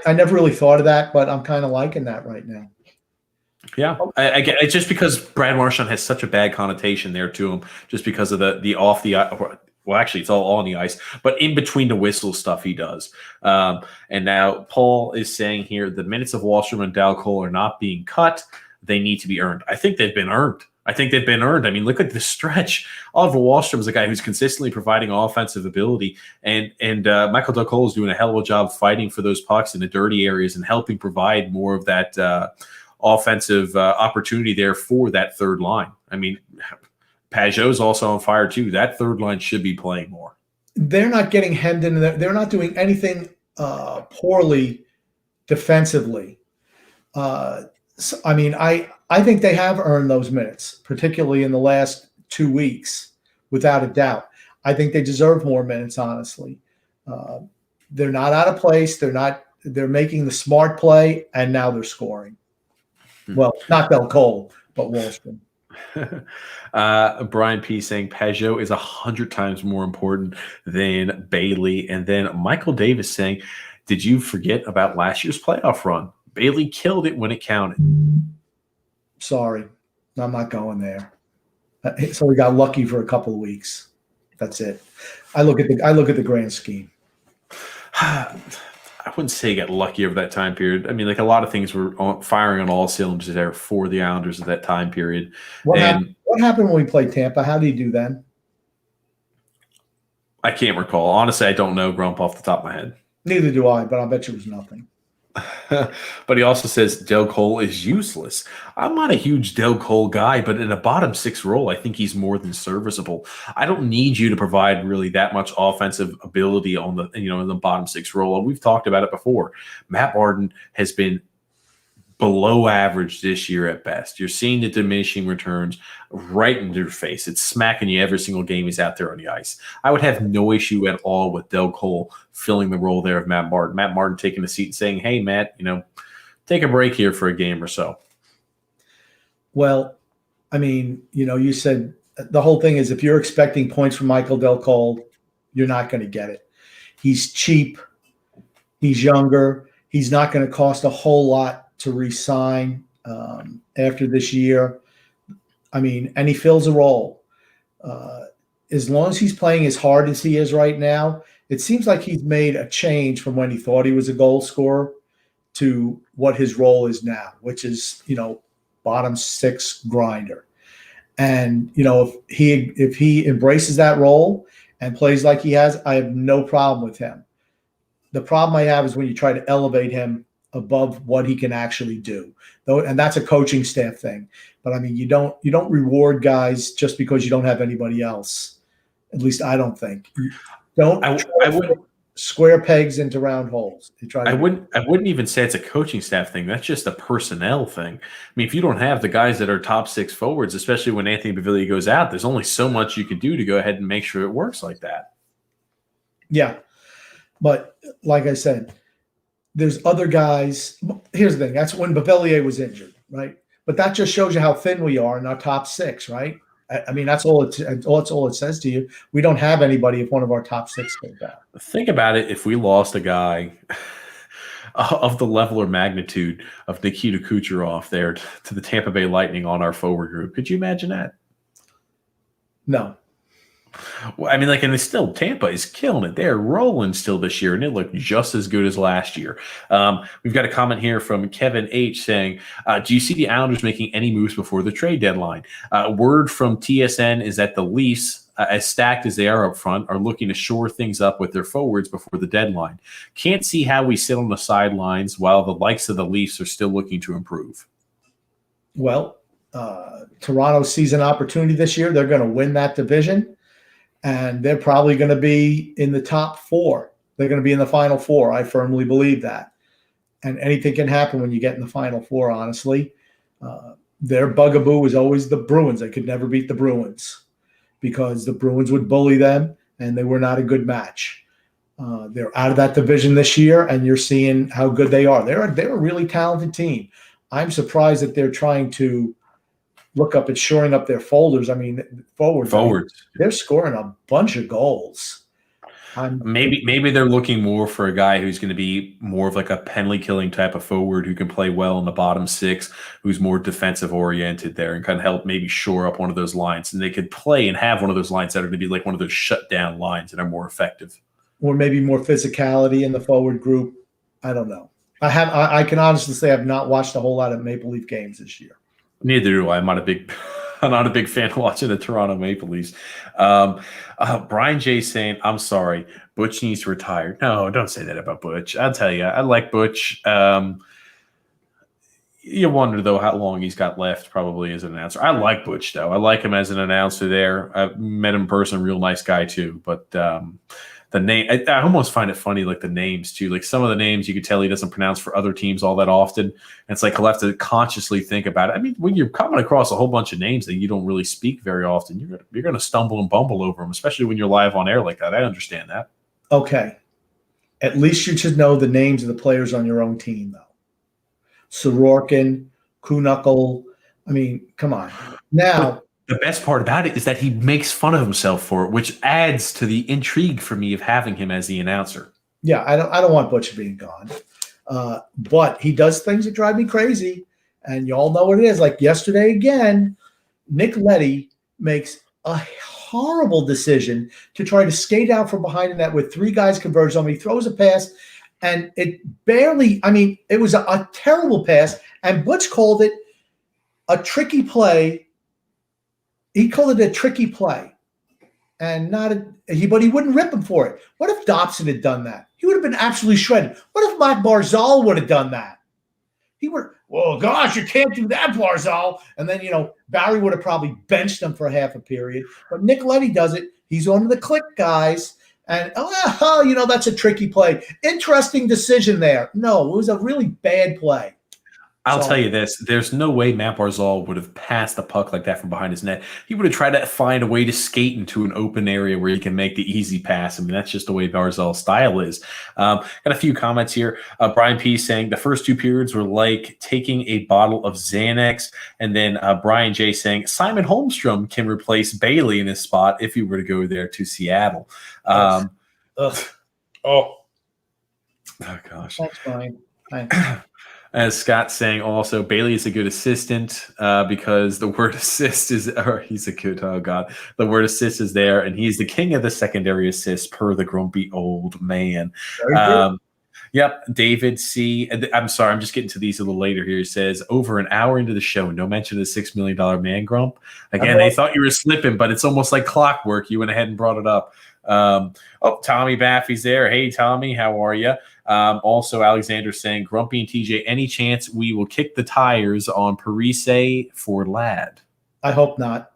[SPEAKER 2] never really thought of that, but I'm kind of liking that right now.
[SPEAKER 1] Yeah, I get it's just because Brad Marchand has such a bad connotation there to him, just because of the off the well, actually, it's all on the ice, but in between the whistle stuff he does. And now Paul is saying here the minutes of Wahlstrom and Dal Cole are not being cut; they need to be earned. I think they've been earned. I mean, look at the stretch. Oliver Wahlstrom is a guy who's consistently providing offensive ability, and Michael Dal Cole is doing a hell of a job fighting for those pucks in the dirty areas and helping provide more of that offensive opportunity there for that third line. I mean, Pajot's also on fire too. That third line should be playing more.
[SPEAKER 2] They're not getting hemmed in. They're not doing anything poorly defensively. So, I mean, I think they have earned those minutes, particularly in the last 2 weeks, without a doubt. I think they deserve more minutes, honestly. They're not out of place. They're making the smart play, and now they're scoring. Well, not Dal Cole, but Wahlstrom.
[SPEAKER 1] Brian P saying Pajot is 100 times more important than Bailey. And then Michael Davis saying, did you forget about last year's playoff run? Bailey killed it when it counted.
[SPEAKER 2] Sorry, I'm not going there. So we got lucky for a couple of weeks. That's it. I look at the grand scheme.
[SPEAKER 1] I wouldn't say get lucky over that time period. I mean, like a lot of things were firing on all cylinders there for the Islanders at that time period.
[SPEAKER 2] What happened when we played Tampa? How did you do then?
[SPEAKER 1] I can't recall. Honestly, I don't know, Grump, off the top of my head.
[SPEAKER 2] Neither do I, but I bet you it was nothing.
[SPEAKER 1] But he also says Dal Cole is useless. I'm not a huge Dal Cole guy, but in a bottom six role, I think he's more than serviceable. I don't need you to provide really that much offensive ability on the in the bottom six role. We've talked about it before. Matt Martin has been below average this year at best. You're seeing the diminishing returns right in your face. It's smacking you every single game he's out there on the ice. I would have no issue at all with Dal Cole filling the role there of Matt Martin. Matt Martin taking a seat and saying, hey, Matt, take a break here for a game or so.
[SPEAKER 2] Well, I mean, you said the whole thing is if you're expecting points from Michael Dal Cole, you're not going to get it. He's cheap. He's younger. He's not going to cost a whole lot to re-sign after this year. I mean, and he fills a role. As long as he's playing as hard as he is right now, it seems like he's made a change from when he thought he was a goal scorer to what his role is now, which is, bottom six grinder. And, if he embraces that role and plays like he has, I have no problem with him. The problem I have is when you try to elevate him above what he can actually do, though, and that's a coaching staff thing. But I mean, you don't reward guys just because you don't have anybody else. At least I don't think. I wouldn't square pegs into round holes. I
[SPEAKER 1] wouldn't even say it's a coaching staff thing. That's just a personnel thing. I mean, if you don't have the guys that are top six forwards, especially when Anthony Beauvillier goes out, there's only so much you can do to go ahead and make sure it works like that.
[SPEAKER 2] Yeah, but like I said, there's other guys. Here's the thing. That's when Beauvillier was injured, right? But that just shows you how thin we are in our top six, right? I mean, that's all it says to you. We don't have anybody if one of our top six goes down.
[SPEAKER 1] Think about it. If we lost a guy of the level or magnitude of Nikita Kucherov there to the Tampa Bay Lightning on our forward group, could you imagine that?
[SPEAKER 2] No.
[SPEAKER 1] Well, I mean, and it's still Tampa is killing it. They're rolling still this year, and it looked just as good as last year. We've got a comment here from Kevin H saying, do you see the Islanders making any moves before the trade deadline? Word from TSN is that the Leafs, as stacked as they are up front, are looking to shore things up with their forwards before the deadline. Can't see how we sit on the sidelines while the likes of the Leafs are still looking to improve.
[SPEAKER 2] Well, Toronto sees an opportunity this year. They're going to win that division. And they're probably going to be in the top four. They're going to be in the Final Four. I firmly believe that. And anything can happen when you get in the Final Four, honestly. Their bugaboo is always the Bruins. They could never beat the Bruins because the Bruins would bully them, and they were not a good match. They're out of that division this year, and you're seeing how good they are. They're a really talented team. I'm surprised that they're trying to look up at shoring up their folders. I mean, forwards. They're scoring a bunch of goals.
[SPEAKER 1] Maybe they're looking more for a guy who's going to be more of like a penalty killing type of forward who can play well in the bottom six, who's more defensive oriented there and kind of help maybe shore up one of those lines. And they could play and have one of those lines that are going to be like one of those shut down lines that are more effective.
[SPEAKER 2] Or maybe more physicality in the forward group. I don't know. I can honestly say I've not watched a whole lot of Maple Leaf games this year.
[SPEAKER 1] Neither do I. I'm not a big fan of watching the Toronto Maple Leafs. Brian J saying, I'm sorry, Butch needs to retire. No, don't say that about Butch. I'll tell you, I like Butch. You wonder, though, how long he's got left probably as an announcer. I like Butch, though. I like him as an announcer there. I met him in person, real nice guy, too. But the name, I almost find it funny, like the names, too. Like some of the names you could tell he doesn't pronounce for other teams all that often. And it's like he'll have to consciously think about it. I mean, when you're coming across a whole bunch of names that you don't really speak very often, you're going to stumble and bumble over them, especially when you're live on air like that. I understand that.
[SPEAKER 2] Okay. At least you should know the names of the players on your own team, though. Sorokin, Kuhnhackl. I mean, come on. Now,
[SPEAKER 1] the best part about it is that he makes fun of himself for it, which adds to the intrigue for me of having him as the announcer.
[SPEAKER 2] Yeah, I don't want Butch being gone. But he does things that drive me crazy. And you all know what it is. Like yesterday again, Nick Leddy makes a horrible decision to try to skate out from behind the net with three guys converged on him. He throws a pass, and it barely – I mean, it was a terrible pass, and Butch called it a tricky play. He called it a tricky play, and but he wouldn't rip him for it. What if Dobson had done that? He would have been absolutely shredded. What if Mike Barzal would have done that? He would. Well, gosh, you can't do that, Barzal. And then Barry would have probably benched him for half a period. But Nick Leddy does it. He's on the click, guys, and that's a tricky play. Interesting decision there. No, it was a really bad play.
[SPEAKER 1] I'll tell you this. There's no way Matt Barzal would have passed the puck like that from behind his net. He would have tried to find a way to skate into an open area where he can make the easy pass. I mean, that's just the way Barzal's style is. Got a few comments here. Brian P. saying the first two periods were like taking a bottle of Xanax. And then Brian J. saying Simon Holmstrom can replace Bailey in his spot if he were to go there to Seattle. Oh, gosh.
[SPEAKER 2] That's fine.
[SPEAKER 1] As Scott's saying, also Bailey is a good assistant because the word assist is, or he's a good, oh God, the word assist is there, and he's the king of the secondary assists per the grumpy old man. Yep, David C. I'm sorry, I'm just getting to these a little later here. He says, over an hour into the show, no mention of the $6 million man grump. Again, they thought you were slipping, but it's almost like clockwork. You went ahead and brought it up. Tommy Baffy's there. Hey, Tommy, how are you? Also, Alexander saying, Grumpy and TJ, any chance we will kick the tires on Parise for Ladd?
[SPEAKER 2] I hope not.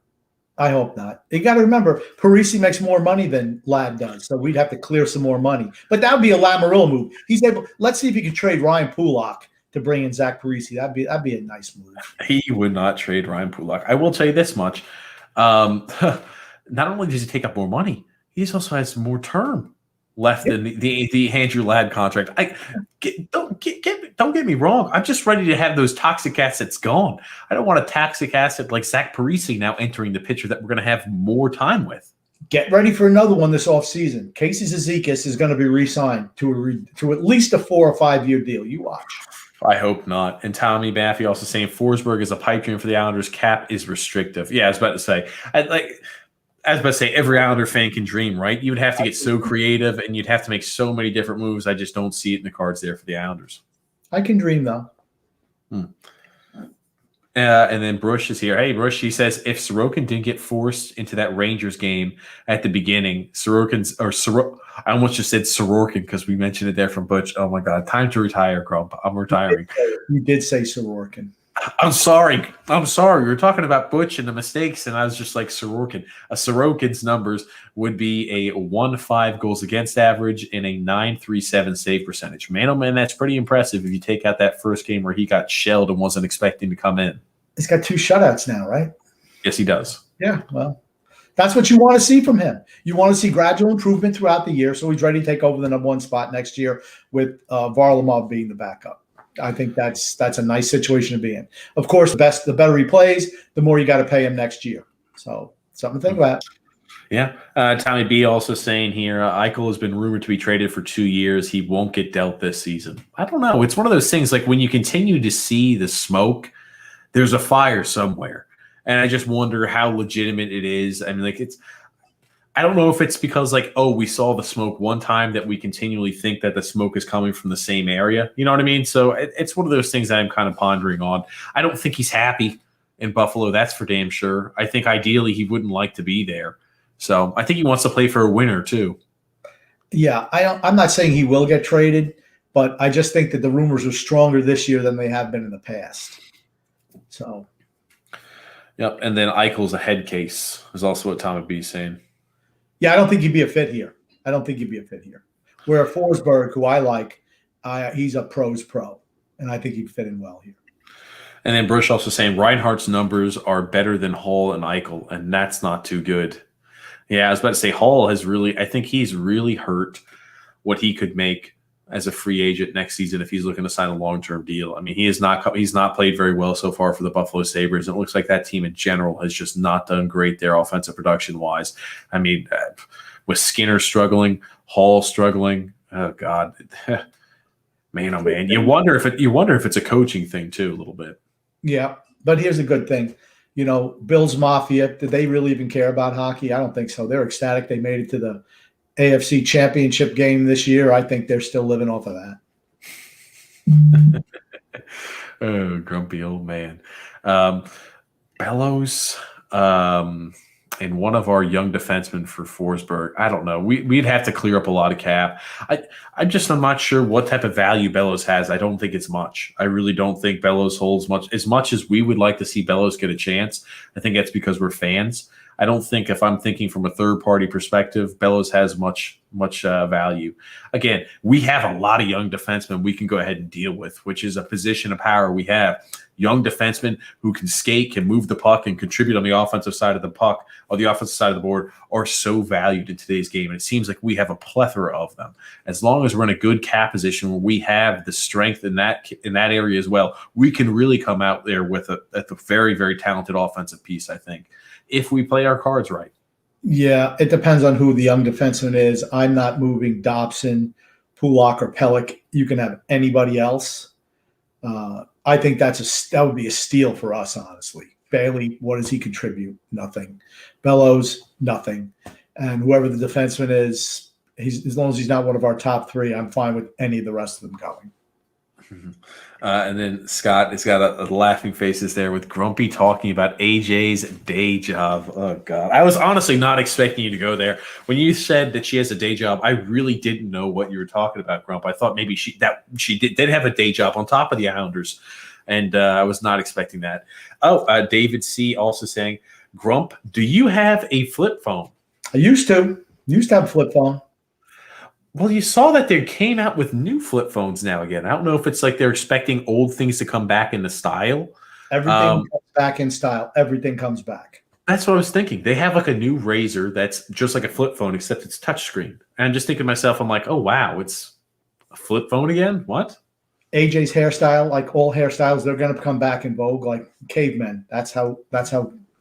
[SPEAKER 2] You got to remember, Parise makes more money than Ladd does, so we'd have to clear some more money. But that would be a Lamoriello move. He's able. Let's see if he could trade Ryan Pulock to bring in Zach Parise. That'd be a nice move.
[SPEAKER 1] He would not trade Ryan Pulock. I will tell you this much: not only does he take up more money, he also has more term left than the Andrew Ladd contract. Don't get me wrong. I'm just ready to have those toxic assets gone. I don't want a toxic asset like Zach Parise now entering the picture that we're going to have more time with.
[SPEAKER 2] Get ready for another one this offseason. Casey Zizekas is going to be re-signed to at least a 4 or 5 year deal. You watch.
[SPEAKER 1] I hope not. And Tommy Baffy also saying Forsberg is a pipe dream for the Islanders. Cap is restrictive. Yeah, I was about to say. Every Islander fan can dream, right? You would have to get so creative, and you'd have to make so many different moves. I just don't see it in the cards there for the Islanders.
[SPEAKER 2] I can dream, though.
[SPEAKER 1] And then Brush is here. Hey, Brush, he says, if Sorokin didn't get forced into that Rangers game at the beginning, I almost just said Sorokin because we mentioned it there from Butch. Oh, my God. Time to retire, Grump. I'm retiring.
[SPEAKER 2] You did say Sorokin.
[SPEAKER 1] I'm sorry. We were talking about Butch and the mistakes, and I was just like Sorokin. Sorokin's numbers would be a 1.5 goals against average and a 9.37 save percentage. Man, oh man, that's pretty impressive if you take out that first game where he got shelled and wasn't expecting to come in.
[SPEAKER 2] He's got 2 shutouts now, right?
[SPEAKER 1] Yes, he does.
[SPEAKER 2] Yeah, well, that's what you want to see from him. You want to see gradual improvement throughout the year, so he's ready to take over the number 1 spot next year with Varlamov being the backup. I think that's a nice situation to be in. Of course, the better he plays, the more you got to pay him next year. So something to think about.
[SPEAKER 1] Yeah. Tommy B also saying here, Eichel has been rumored to be traded for 2 years. He won't get dealt this season. I don't know. It's one of those things like when you continue to see the smoke, there's a fire somewhere. And I just wonder how legitimate it is. I mean, like I don't know if it's because like, oh, we saw the smoke one time that we continually think that the smoke is coming from the same area. You know what I mean? So it's one of those things that I'm kind of pondering on. I don't think he's happy in Buffalo. That's for damn sure. I think ideally he wouldn't like to be there. So I think he wants to play for a winner too.
[SPEAKER 2] Yeah, I'm not saying he will get traded, but I just think that the rumors are stronger this year than they have been in the past. So,
[SPEAKER 1] yep. And then Eichel's a head case is also what Tommy B is saying.
[SPEAKER 2] Yeah, I don't think he'd be a fit here. Where Forsberg, who I like, he's a pro's pro, and I think he'd fit in well here.
[SPEAKER 1] And then Bush also saying Reinhardt's numbers are better than Hall and Eichel, and that's not too good. Yeah, I was about to say Hall I think he's really hurt what he could make as a free agent next season if he's looking to sign a long-term deal. I mean, he's not played very well so far for the Buffalo Sabres. And it looks like that team in general has just not done great there offensive production-wise. I mean, with Skinner struggling, Hall struggling, oh God, man, oh man, you wonder if it's a coaching thing too a little bit.
[SPEAKER 2] Yeah, but here's a good thing. You know, Bills Mafia, did they really even care about hockey? I don't think so. They're ecstatic they made it to the AFC Championship game this year. I think they're still living off of that.
[SPEAKER 1] Oh, grumpy old man. Bellows and one of our young defensemen for Forsberg. I don't know. We'd have to clear up a lot of cap. I'm not sure what type of value Bellows has. I don't think it's much. I really don't think Bellows holds much as we would like to see Bellows get a chance. I think that's because we're fans. I don't think if I'm thinking from a third-party perspective, Bellows has much value. Again, we have a lot of young defensemen we can go ahead and deal with, which is a position of power we have. Young defensemen who can skate, can move the puck, and contribute on the offensive side of the puck or the offensive side of the board are so valued in today's game. And it seems like we have a plethora of them. As long as we're in a good cap position where we have the strength in that area as well, we can really come out there with a very, very talented offensive piece, I think, if we play our cards right.
[SPEAKER 2] Yeah, it depends on who the young defenseman is. I'm not moving Dobson, Pulak, or Pelech. You can have anybody else. I think that would be a steal for us, honestly. Bailey, what does he contribute? Nothing. Bellows, nothing. And whoever the defenseman is, as long as he's not one of our top three, I'm fine with any of the rest of them going.
[SPEAKER 1] And then Scott has got a laughing faces there with Grumpy talking about AJ's day job. Oh, God. I was honestly not expecting you to go there. When you said that she has a day job, I really didn't know what you were talking about, Grump. I thought maybe she did have a day job on top of the Islanders, and I was not expecting that. Oh, David C. also saying, Grump, do you have a flip phone?
[SPEAKER 2] I used to have a flip phone.
[SPEAKER 1] Well, you saw that they came out with new flip phones now again. I don't know if it's like they're expecting old things to come back into style.
[SPEAKER 2] Everything comes back in style. Everything comes back.
[SPEAKER 1] That's what I was thinking. They have like a new Razor that's just like a flip phone, except it's touchscreen. And I'm just thinking to myself, I'm like, oh, wow, it's a flip phone again? What?
[SPEAKER 2] AJ's hairstyle, like all hairstyles, they're going to come back in vogue like cavemen. That's how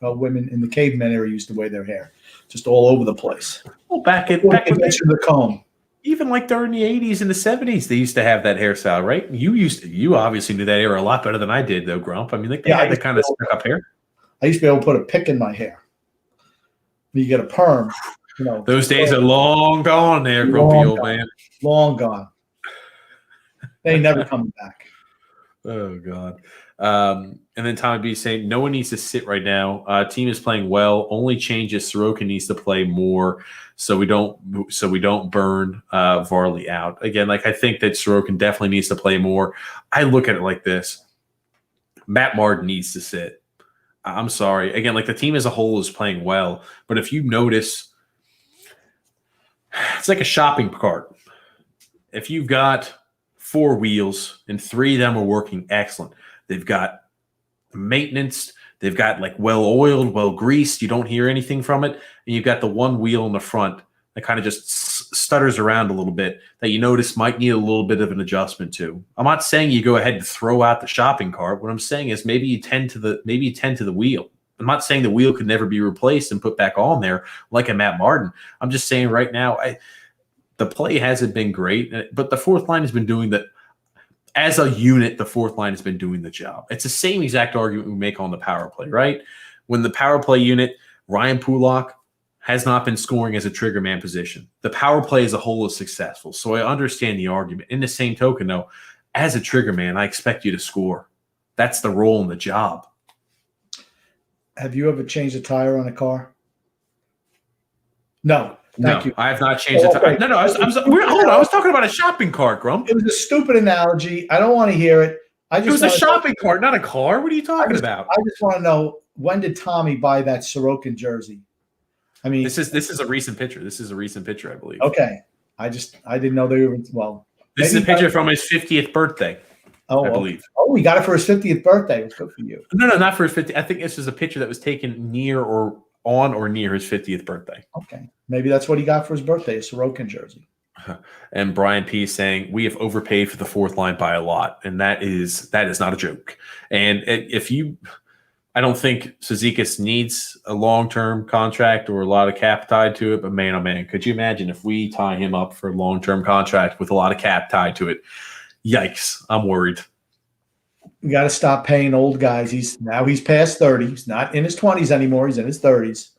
[SPEAKER 2] women in the cavemen era used to wear their hair, just all over the place.
[SPEAKER 1] Well, back in
[SPEAKER 2] the comb.
[SPEAKER 1] Even like during the 80s and the 70s, they used to have that hairstyle, right? You obviously knew that era a lot better than I did, though, Grump. I mean, they had that kind of stuck up hair.
[SPEAKER 2] I used to be able to put a pick in my hair. You get a perm. You know,
[SPEAKER 1] those days are long gone there, Grumpy old man.
[SPEAKER 2] Long gone. They ain't never coming back.
[SPEAKER 1] Oh, God. And then Tommy B saying, no one needs to sit right now. Team is playing well. Only change is Sorokin needs to play more so we don't burn Varley out. Again, like I think that Sorokin definitely needs to play more. I look at it like this. Matt Martin needs to sit. I'm sorry. Again, like the team as a whole is playing well, but if you notice, it's like a shopping cart. If you've got 4 wheels and 3 of them are working excellent, they've got maintenance, they've got like well-oiled, well-greased, you don't hear anything from it, and you've got the one wheel in the front that kind of just stutters around a little bit that you notice might need a little bit of an adjustment to. I'm not saying you go ahead and throw out the shopping cart. What I'm saying is maybe you tend to the wheel. I'm not saying the wheel could never be replaced and put back on there like a Matt Martin. I'm just saying right now, the play hasn't been great, but the fourth line has been doing that. As a unit, the fourth line has been doing the job. It's the same exact argument we make on the power play, right? When the power play unit, Ryan Pulock, has not been scoring as a trigger man position. The power play as a whole is successful. So I understand the argument. In the same token, though, as a trigger man, I expect you to score. That's the role and the job.
[SPEAKER 2] Have you ever changed a tire on a car? No. Thank you.
[SPEAKER 1] I have not changed the tire. No. I was talking about a shopping cart, Grump.
[SPEAKER 2] It was a stupid analogy. I don't want to hear it.
[SPEAKER 1] It was a shopping cart, not a car. What are you talking about?
[SPEAKER 2] I just want to know, when did Tommy buy that Sorokin jersey? I mean,
[SPEAKER 1] this is a recent picture. This is a recent picture, I believe.
[SPEAKER 2] Okay. I didn't know they were, well.
[SPEAKER 1] This is a picture from his 50th birthday, I believe.
[SPEAKER 2] Oh, he got it for his 50th birthday. It was good for you.
[SPEAKER 1] No, not for his 50th. I think this is a picture that was taken near or on or near his 50th birthday.
[SPEAKER 2] Okay. Maybe that's what he got for his birthday, a Sorokin jersey.
[SPEAKER 1] And Brian P is saying, we have overpaid for the fourth line by a lot. And that is not a joke. And I don't think Cizikas needs a long-term contract or a lot of cap tied to it, but man, oh man, could you imagine if we tie him up for a long-term contract with a lot of cap tied to it? Yikes, I'm worried.
[SPEAKER 2] We got to stop paying old guys. He's past 30. He's not in his 20s anymore. He's in his 30s.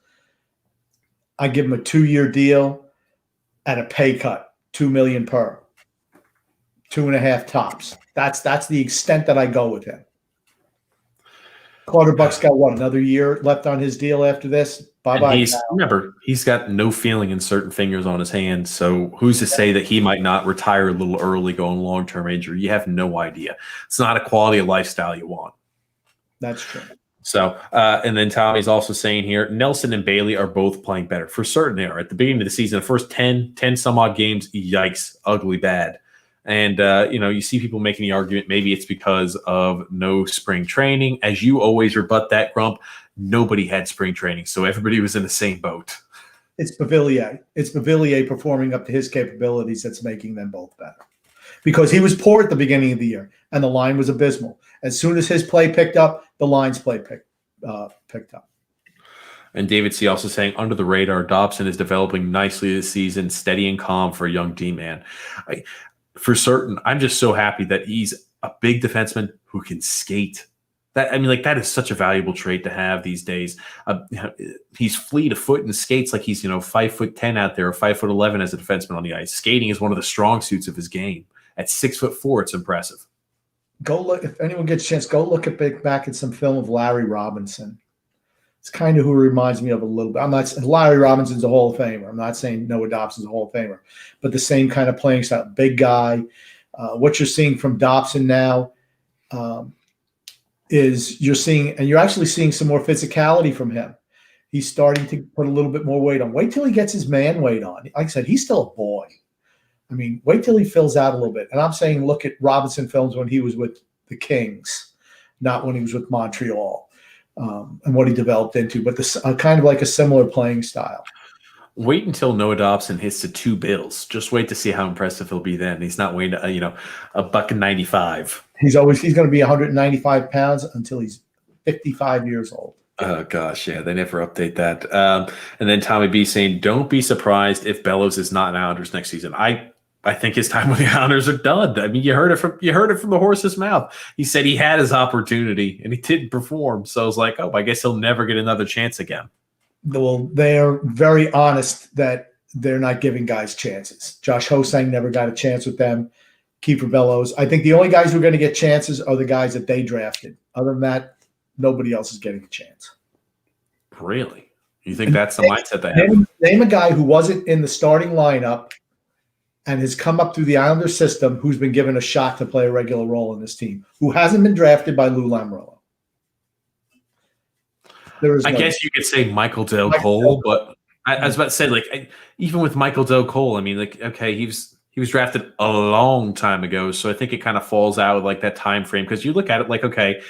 [SPEAKER 2] I give him a 2-year deal at a pay cut, $2 million per, 2.5 tops. That's the extent that I go with him. Clutterbuck's got another year left on his deal after this. Bye-bye.
[SPEAKER 1] Remember, he's got no feeling in certain fingers on his hands. So who's to say that he might not retire a little early, going long-term injury? You have no idea. It's not a quality of lifestyle you want.
[SPEAKER 2] That's true.
[SPEAKER 1] So, and then Tommy's also saying here, Nelson and Bailey are both playing better. For certain they are. At the beginning of the season, the first 10 some odd games, yikes, ugly bad. And, you see people making the argument, maybe it's because of no spring training. As you always rebut that, Grump, nobody had spring training, so everybody was in the same boat.
[SPEAKER 2] It's Beauvillier. It's Beauvillier performing up to his capabilities that's making them both better. Because he was poor at the beginning of the year, and the line was abysmal. As soon as his play picked up, the line's play picked up.
[SPEAKER 1] And David C. also saying, under the radar, Dobson is developing nicely this season, steady and calm for a young D-man. For certain, I'm just so happy that he's a big defenseman who can skate. That is such a valuable trait to have these days. He's fleet of foot and skates like he's 5'10" out there, or 5'11" as a defenseman on the ice. Skating is one of the strong suits of his game. At 6'4", it's impressive.
[SPEAKER 2] Go look, if anyone gets a chance, go look back at some film of Larry Robinson. It's kind of who reminds me of a little bit. Larry Robinson's a Hall of Famer. I'm not saying Noah Dobson's a Hall of Famer, but the same kind of playing style. Big guy. What you're seeing from Dobson now is you're actually seeing some more physicality from him. He's starting to put a little bit more weight on. Wait till he gets his man weight on. Like I said, he's still a boy. Wait till he fills out a little bit. And I'm saying look at Robinson films when he was with the Kings, not when he was with Montreal, and what he developed into. But kind of like a similar playing style.
[SPEAKER 1] Wait until Noah Dobson hits the 2 bills. Just wait to see how impressive he'll be then. He's not weighing $195.
[SPEAKER 2] He's going to be 195 pounds until he's 55 years old.
[SPEAKER 1] Oh, gosh, yeah, they never update that. And then Tommy B saying, don't be surprised if Bellows is not an Islanders next season. I think his time with the Islanders are done. You heard it from the horse's mouth. He said he had his opportunity and he didn't perform. So I was like, I guess he'll never get another chance again.
[SPEAKER 2] Well, they're very honest that they're not giving guys chances. Josh Hosang never got a chance with them. Kiefer Bellows. I think the only guys who are going to get chances are the guys that they drafted. Other than that, nobody else is getting a chance.
[SPEAKER 1] Really? You think that's the mindset they have?
[SPEAKER 2] Name a guy who wasn't in the starting lineup and has come up through the Islanders system who's been given a shot to play a regular role in this team, who hasn't been drafted by Lou Lamoriello.
[SPEAKER 1] I guess you could say Michael Dale Cole, but I was about to say, even with Michael Dale Cole, okay, he was drafted a long time ago, so I think it kind of falls out with that time frame, because you look at it okay,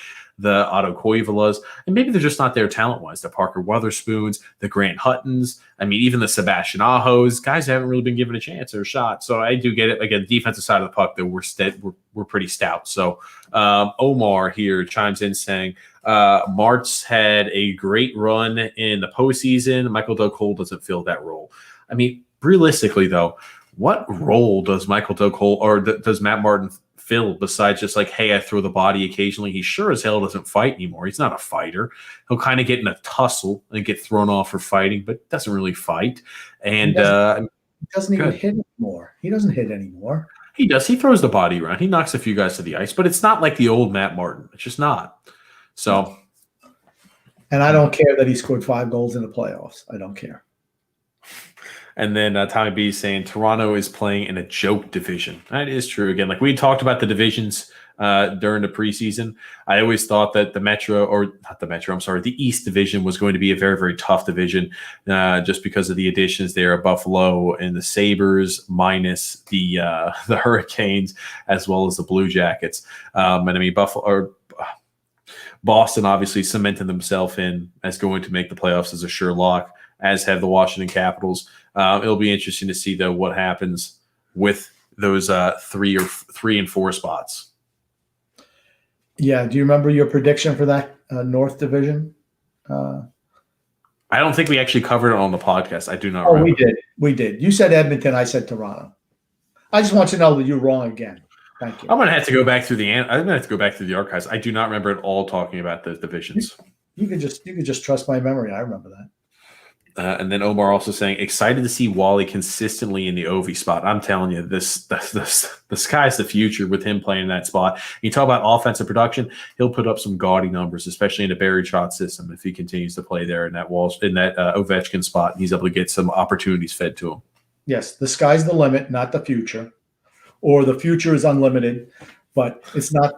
[SPEAKER 1] the Otto Koivulas, and maybe they're just not there talent-wise. The Parker Weatherspoons, the Grant Huttons, I mean, even the Sebastian Ahos, guys haven't really been given a chance or a shot. So I do get it. Again, the defensive side of the puck, though, we're pretty stout. So Omar here chimes in saying, Martz had a great run in the postseason. Michael Doug Cole doesn't fill that role. I mean, realistically, though, what role does Michael Doug Cole or does Matt Martin fill besides just like, hey, I throw the body occasionally? He sure as hell doesn't fight anymore. He's not a fighter. He'll kind of get in a tussle and get thrown off for fighting, but doesn't really fight. And
[SPEAKER 2] he doesn't even hit anymore. He doesn't hit anymore.
[SPEAKER 1] He does. He throws the body around. He knocks a few guys to the ice, but it's not like the old Matt Martin. It's just not. So.
[SPEAKER 2] And I don't care that he scored 5 goals in the playoffs. I don't care.
[SPEAKER 1] And then Tommy B is saying Toronto is playing in a joke division. That is true. Again, like we talked about the divisions during the preseason. I always thought that the East Division was going to be a very, very tough division just because of the additions there of Buffalo and the Sabres minus the Hurricanes as well as the Blue Jackets. And I mean, Boston obviously cemented themselves in as going to make the playoffs as a sure lock, as have the Washington Capitals. It'll be interesting to see, though, what happens with those 3 and 4 spots.
[SPEAKER 2] Yeah. Do you remember your prediction for that North Division?
[SPEAKER 1] I don't think we actually covered it on the podcast. I do not remember.
[SPEAKER 2] We did. We did. You said Edmonton. I said Toronto. I just want to know that you're wrong again. Thank you.
[SPEAKER 1] I'm gonna have to go back through the archives. I do not remember at all talking about the divisions.
[SPEAKER 2] You could just trust my memory. I remember that.
[SPEAKER 1] And then Omar also saying, excited to see Wally consistently in the OV spot. I'm telling you, the sky's the future with him playing in that spot. You talk about offensive production, he'll put up some gaudy numbers, especially in a Barry Trotz system if he continues to play there in that Ovechkin spot. He's able to get some opportunities fed to him.
[SPEAKER 2] Yes, the sky's the limit, not the future. Or the future is unlimited, but it's not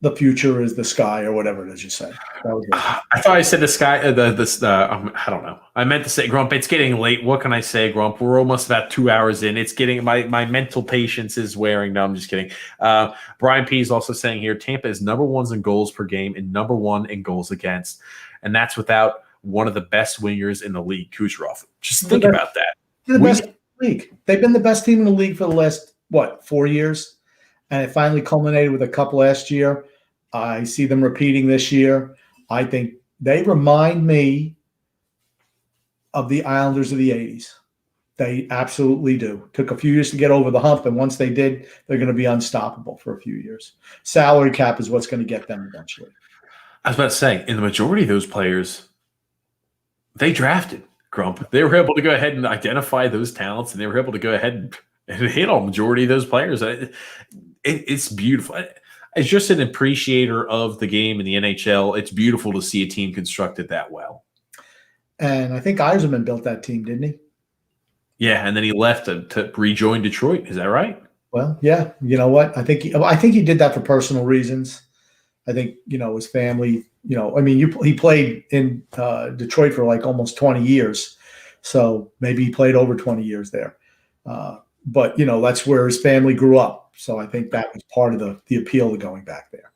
[SPEAKER 2] the future is the sky or whatever it is you say.
[SPEAKER 1] I thought I said the sky. I don't know. I meant to say, Grump, it's getting late. What can I say, Grump? We're almost about 2 hours in. It's getting my mental patience is wearing. No, I'm just kidding. Brian P is also saying here, Tampa is number 1 in goals per game and number 1 in goals against, and that's without one of the best wingers in the league, Kucherov. Just think about that.
[SPEAKER 2] They're the best in the league. They've been the best team in the league for the last 4 years, and it finally culminated with a cup last year. I see them repeating this year. I think they remind me of the Islanders of the 80s. They absolutely do. Took a few years to get over the hump, and once they did, they're going to be unstoppable for a few years. Salary cap is what's going to get them eventually.
[SPEAKER 1] I was about to say, in the majority of those players, they drafted, Grump. They were able to go ahead and identify those talents, and they were able to go ahead and hit on the majority of those players. It's beautiful. As just an appreciator of the game in the NHL, it's beautiful to see a team constructed that well.
[SPEAKER 2] And I think Yzerman built that team, didn't he?
[SPEAKER 1] Yeah, and then he left to rejoin Detroit. Is that right?
[SPEAKER 2] Well, yeah. You know what? I think he did that for personal reasons. I think, his family, he played in Detroit for like almost 20 years. So maybe he played over 20 years there. But, that's where his family grew up. So I think that was part of the appeal to going back there.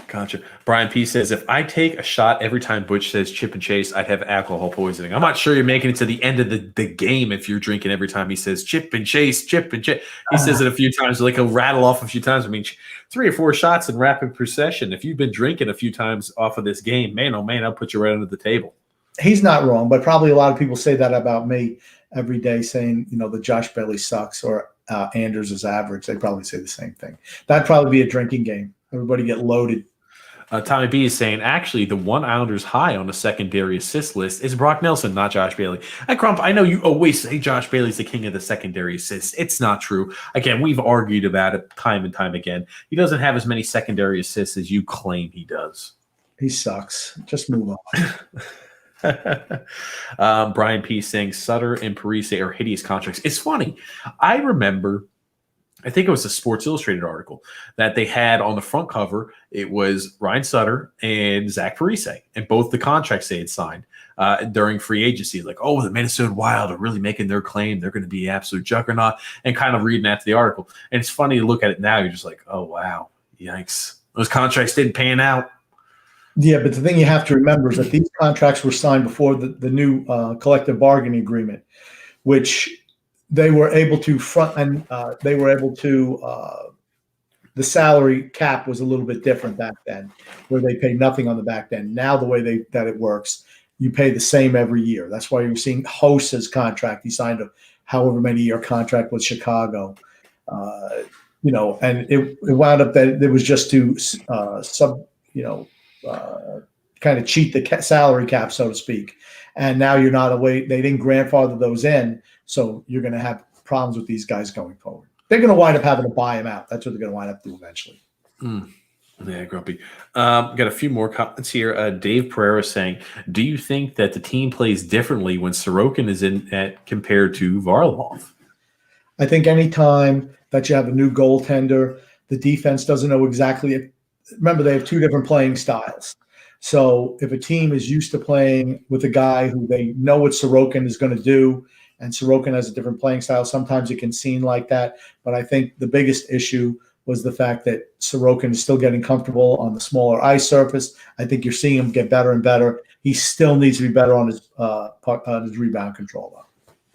[SPEAKER 1] Gotcha. Brian P says, if I take a shot every time Butch says chip and chase, I'd have alcohol poisoning. I'm not sure you're making it to the end of the game if you're drinking every time he says chip and chase, chip and chase. He says it a few times, like he'll rattle off a few times. I mean, 3 or 4 shots in rapid procession. If you've been drinking a few times off of this game, man, oh man, I'll put you right under the table.
[SPEAKER 2] He's not wrong, but probably a lot of people say that about me every day, saying, the Josh Bailey sucks or Anders is average. They probably say the same thing. That'd probably be a drinking game. Everybody get loaded.
[SPEAKER 1] Tommy B is saying, actually, the one Islanders high on the secondary assist list is Brock Nelson, not Josh Bailey. Crump, I know you always say Josh Bailey's the king of the secondary assists. It's not true. Again, we've argued about it time and time again. He doesn't have as many secondary assists as you claim he does.
[SPEAKER 2] He sucks. Just move on.
[SPEAKER 1] Brian P saying Sutter and Parise are hideous contracts. It's funny. I remember, I think it was a Sports Illustrated article that they had on the front cover. It was Ryan Sutter and Zach Parise, and both the contracts they had signed during free agency. Like, oh, the Minnesota Wild are really making their claim. They're going to be an absolute juggernaut, and kind of reading after the article. And it's funny to look at it now. You're just like, oh, wow, yikes. Those contracts didn't pan out.
[SPEAKER 2] Yeah, but the thing you have to remember is that these contracts were signed before the new collective bargaining agreement, which they were able to front and they were able to the salary cap was a little bit different back then, where they pay nothing on the back end. Now the way that it works, you pay the same every year. That's why you're seeing Hosa's contract. He signed a however many year contract with Chicago. And it wound up that it was just to kind of cheat the salary cap, so to speak. And now you're not away. They didn't grandfather those in, so you're going to have problems with these guys going forward. They're going to wind up having to buy him out. That's what they're going to wind up doing eventually.
[SPEAKER 1] Yeah, grumpy. Got a few more comments here. Dave Pereira saying, do you think that the team plays differently when Sorokin is in at compared to Varlamov?
[SPEAKER 2] I think anytime that you have a new goaltender, the defense doesn't know exactly. Remember, they have two different playing styles. So if a team is used to playing with a guy who they know what Sorokin is going to do, and Sorokin has a different playing style, sometimes it can seem like that. But I think the biggest issue was the fact that Sorokin is still getting comfortable on the smaller ice surface. I think you're seeing him get better and better. He still needs to be better on his rebound control, though.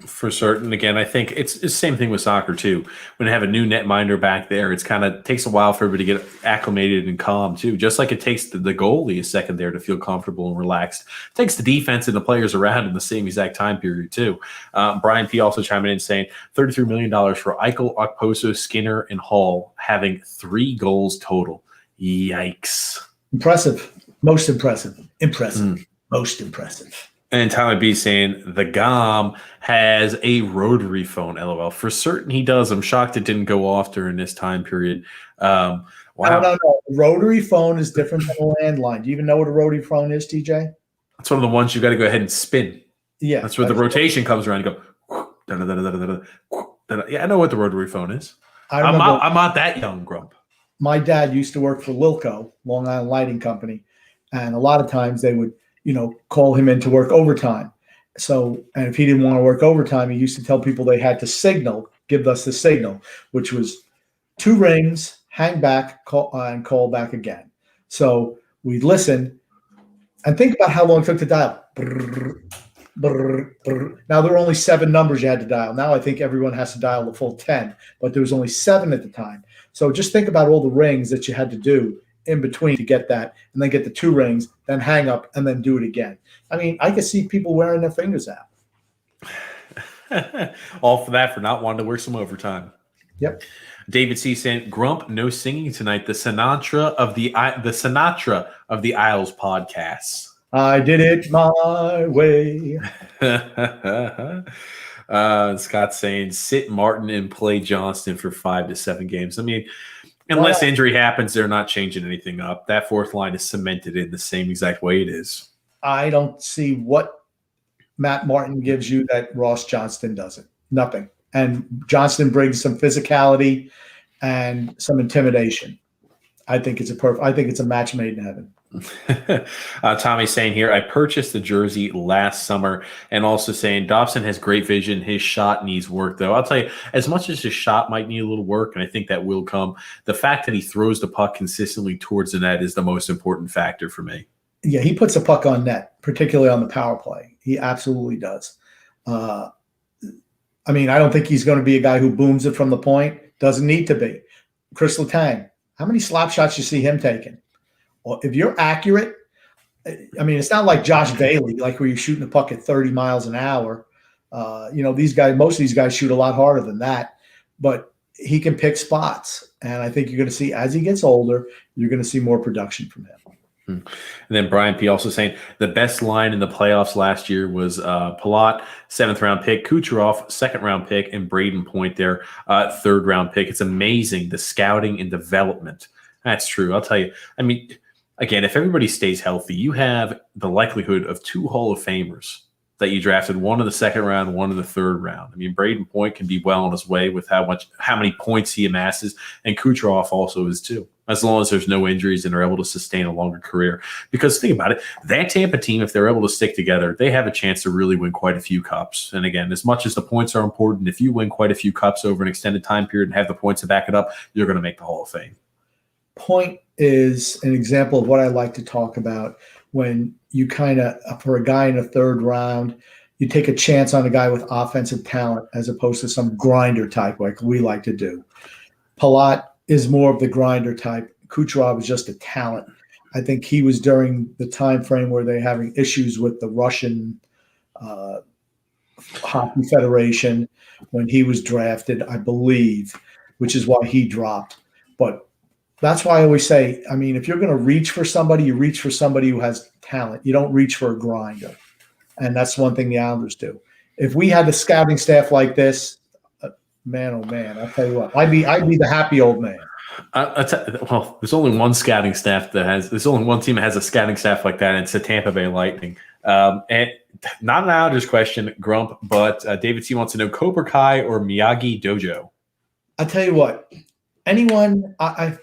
[SPEAKER 1] For certain. Again, I think it's the same thing with soccer too. When you have a new netminder back there, it's kind of takes a while for everybody to get acclimated and calm too. Just like it takes the goalie a second there to feel comfortable and relaxed. It takes the defense and the players around in the same exact time period too. Brian P. also chiming in saying $33 million for Eichel, Okposo, Skinner, and Hall having 3 goals total. Yikes.
[SPEAKER 2] Impressive. Most impressive. Most impressive.
[SPEAKER 1] And Tommy B saying the GOM has a rotary phone. LOL. For certain he does. I'm shocked it didn't go off during this time period. Wow.
[SPEAKER 2] No. Rotary phone is different than a landline. Do you even know what a rotary phone is, TJ?
[SPEAKER 1] That's one of the ones you got to go ahead and spin.
[SPEAKER 2] Yeah.
[SPEAKER 1] That's where the rotation comes around. You go. Yeah, I know what the rotary phone is. I'm not that young, Grump.
[SPEAKER 2] My dad used to work for Wilco, Long Island Lighting Company, and a lot of times they would call him in to work overtime. So, and if he didn't want to work overtime, he used to tell people they had to give us the signal, which was 2 rings, hang back, and call back again. So we'd listen and think about how long it took to dial. Brr, brr, brr. Now there were only 7 numbers you had to dial. Now I think everyone has to dial the full 10, but there was only 7 at the time. So just think about all the rings that you had to do in between to get that, and then get the 2 rings, then hang up, and then do it again. I mean, I could see people wearing their fingers out.
[SPEAKER 1] All for that, for not wanting to work some overtime.
[SPEAKER 2] Yep.
[SPEAKER 1] David C. saying, Grump, no singing tonight. The Sinatra of the Isles podcasts.
[SPEAKER 2] I did it my way.
[SPEAKER 1] Scott saying, sit Martin and play Johnston for 5 to 7 games. I mean, unless injury happens, they're not changing anything up. That fourth line is cemented in the same exact way it is.
[SPEAKER 2] I don't see what Matt Martin gives you that Ross Johnston doesn't. Nothing. And Johnston brings some physicality and some intimidation. I think it's a match made in heaven.
[SPEAKER 1] Tommy's saying here, I purchased the jersey last summer, and also saying Dobson has great vision. His shot needs work, though. I'll tell you, as much as his shot might need a little work, and I think that will come, the fact that he throws the puck consistently towards the net is the most important factor for me.
[SPEAKER 2] Yeah, he puts the puck on net, particularly on the power play. He absolutely does. I don't think he's going to be a guy who booms it from the point. Doesn't need to be. Chris Letang, how many slap shots you see him taking? Well, if you're accurate, it's not like Josh Bailey, like where you're shooting the puck at 30 miles an hour. These guys, most of these guys shoot a lot harder than that, but he can pick spots. And I think you're going to see, as he gets older, you're going to see more production from him.
[SPEAKER 1] And then Brian P. also saying the best line in the playoffs last year was Palat, 7th round pick, Kucherov, 2nd round pick, and Braden Point there, 3rd round pick. It's amazing, the scouting and development. That's true. I'll tell you. Again, if everybody stays healthy, you have the likelihood of 2 Hall of Famers that you drafted, one in the 2nd round, one in the 3rd round. Braden Point can be well on his way with how many points he amasses, and Kucherov also is too, as long as there's no injuries and are able to sustain a longer career. Because think about it, that Tampa team, if they're able to stick together, they have a chance to really win quite a few cups. And again, as much as the points are important, if you win quite a few cups over an extended time period and have the points to back it up, you're going to make the Hall of Fame.
[SPEAKER 2] Point is an example of what I like to talk about when you kind of, for a guy in the third round, you take a chance on a guy with offensive talent as opposed to some grinder type like we like to do. Palat is more of the grinder type. Kucherov is just a talent. I think he was during the time frame where they're having issues with the Russian Hockey Federation when he was drafted, I believe, which is why he dropped. But that's why I always say, I mean, if you're going to reach for somebody, you reach for somebody who has talent. You don't reach for a grinder. And that's one thing the Islanders do. If we had a scouting staff like this, man, oh man, I'll tell you what, I'd be the happy old man.
[SPEAKER 1] Well, there's only one scouting staff there's only one team that has a scouting staff like that, and it's the Tampa Bay Lightning. And not an Islanders question, Grump, but David C wants to know Cobra Kai or Miyagi Dojo.
[SPEAKER 2] I tell you what, anyone, I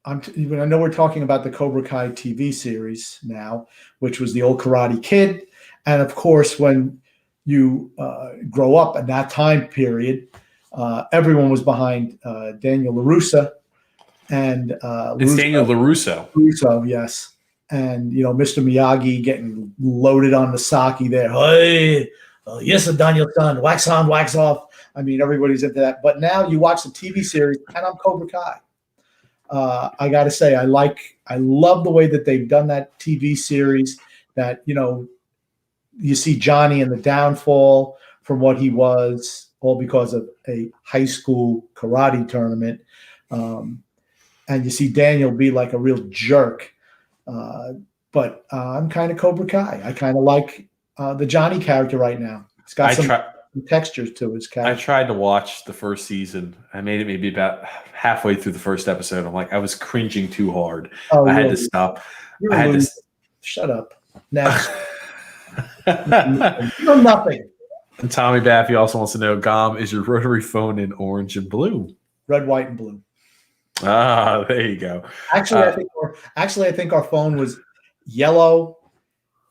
[SPEAKER 2] know we're talking about the Cobra Kai TV series now, which was the old Karate Kid. And of course, when you grow up in that time period, everyone was behind Daniel LaRusso. And
[SPEAKER 1] it's Daniel LaRusso.
[SPEAKER 2] LaRusso, yes. And, you know, Mr. Miyagi getting loaded on the sake there. Hey, yes, Daniel-san, wax on, wax off. I mean, everybody's into that. But now you watch the TV series, and I'm Cobra Kai. I got to say, I love the way that they've done that TV series, that, you know, you see Johnny in the downfall from what he was, all because of a high school karate tournament. And you see Daniel be like a real jerk. But I'm kind of Cobra Kai. I kind of like the Johnny character right now. It's got some textures to his character.
[SPEAKER 1] I tried to watch the first season. I made it maybe about halfway through the first episode. I'm like, I was cringing too hard. I had to stop.
[SPEAKER 2] Shut up. Next. You know nothing.
[SPEAKER 1] And Tommy Baffy also wants to know, Gom, is your rotary phone in orange and blue?
[SPEAKER 2] Red, white, and blue.
[SPEAKER 1] Ah, there you go.
[SPEAKER 2] Actually, I think our phone was yellow,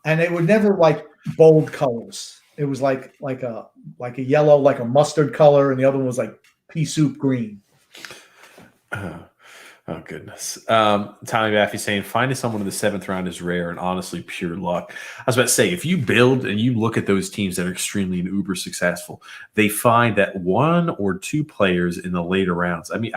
[SPEAKER 2] and it would never like bold colors. It was like a yellow, like a mustard color, and the other one was like pea soup green.
[SPEAKER 1] Oh goodness. Tommy Baffy saying finding someone in the 7th round is rare and honestly pure luck. I was about to say, if you build and you look at those teams that are extremely and uber successful, they find that 1 or 2 players in the later rounds. I mean,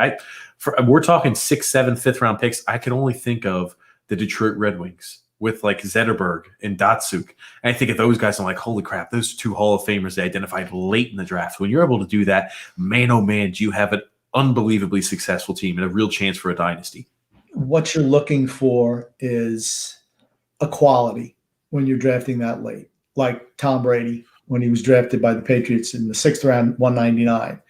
[SPEAKER 1] we're talking 6th, 7th, 5th round picks. I can only think of the Detroit Red Wings with like Zetterberg and Datsuk. And I think of those guys, I'm like, holy crap, those 2 Hall of Famers they identified late in the draft. When you're able to do that, man, oh man, do you have an unbelievably successful team and a real chance for a dynasty.
[SPEAKER 2] What you're looking for is equality when you're drafting that late, like Tom Brady when he was drafted by the Patriots in the 6th round, 199.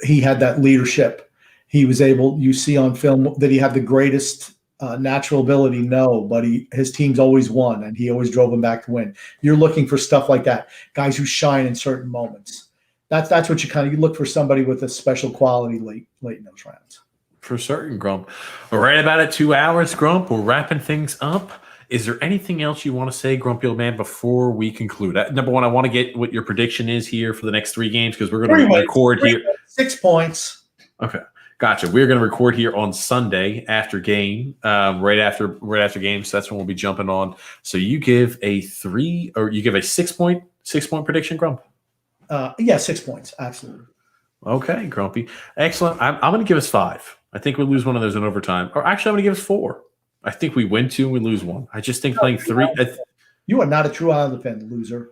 [SPEAKER 2] He had that leadership. He was able, you see on film, that he had the greatest natural ability. No, but his teams always won, and he always drove them back to win. You're looking for stuff like that, guys who shine in certain moments. That's what you look for, somebody with a special quality late in those rounds.
[SPEAKER 1] For certain, Grump. We're right about at 2 hours, Grump. We're wrapping things up. Is there anything else you want to say, Grumpy old man, before we conclude? Number one, I want to get what your prediction is here for the next 3 games, because we're going to record here.
[SPEAKER 2] 6 points.
[SPEAKER 1] Okay. Gotcha. We're going to record here on Sunday after game, right after game. So that's when we'll be jumping on. So you give a 6-point prediction, Grump?
[SPEAKER 2] Yeah, 6 points. Absolutely.
[SPEAKER 1] Okay, Grumpy. Excellent. I'm going to give us 5. I think we lose one of those in overtime. Or actually, I'm going to give us 4. I think we win 2 and we lose 1. I just think playing 3.
[SPEAKER 2] You are not a true Islander fan, loser.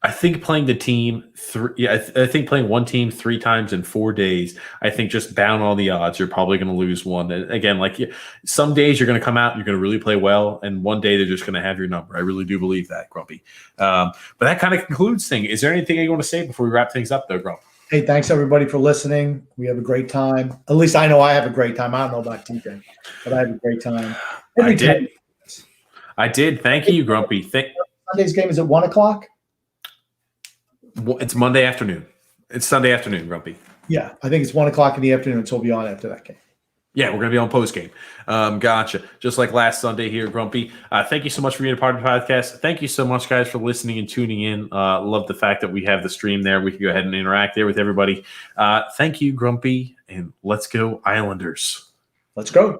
[SPEAKER 1] I think playing the team 3. Yeah, I think playing one team 3 times in 4 days. I think just bound on the odds, you're probably going to lose 1. And again, like some days you're going to come out, you're going to really play well, and one day they're just going to have your number. I really do believe that, Grumpy. But that kind of concludes things. Is there anything you want to say before we wrap things up, though, Grump?
[SPEAKER 2] Hey, thanks everybody for listening. We have a great time. At least I know I have a great time. I don't know about TJ, but I have a great time.
[SPEAKER 1] I did. Thank you, Grumpy.
[SPEAKER 2] Sunday's game is at 1:00.
[SPEAKER 1] It's Monday afternoon. It's Sunday afternoon, Grumpy.
[SPEAKER 2] Yeah, I think it's 1:00 in the afternoon, so we'll be on after that game.
[SPEAKER 1] Yeah, we're going to be on post game. Gotcha. Just like last Sunday here, Grumpy. Thank you so much for being a part of the podcast. Thank you so much, guys, for listening and tuning in. Love the fact that we have the stream there. We can go ahead and interact there with everybody. Thank you, Grumpy, and let's go Islanders.
[SPEAKER 2] Let's go.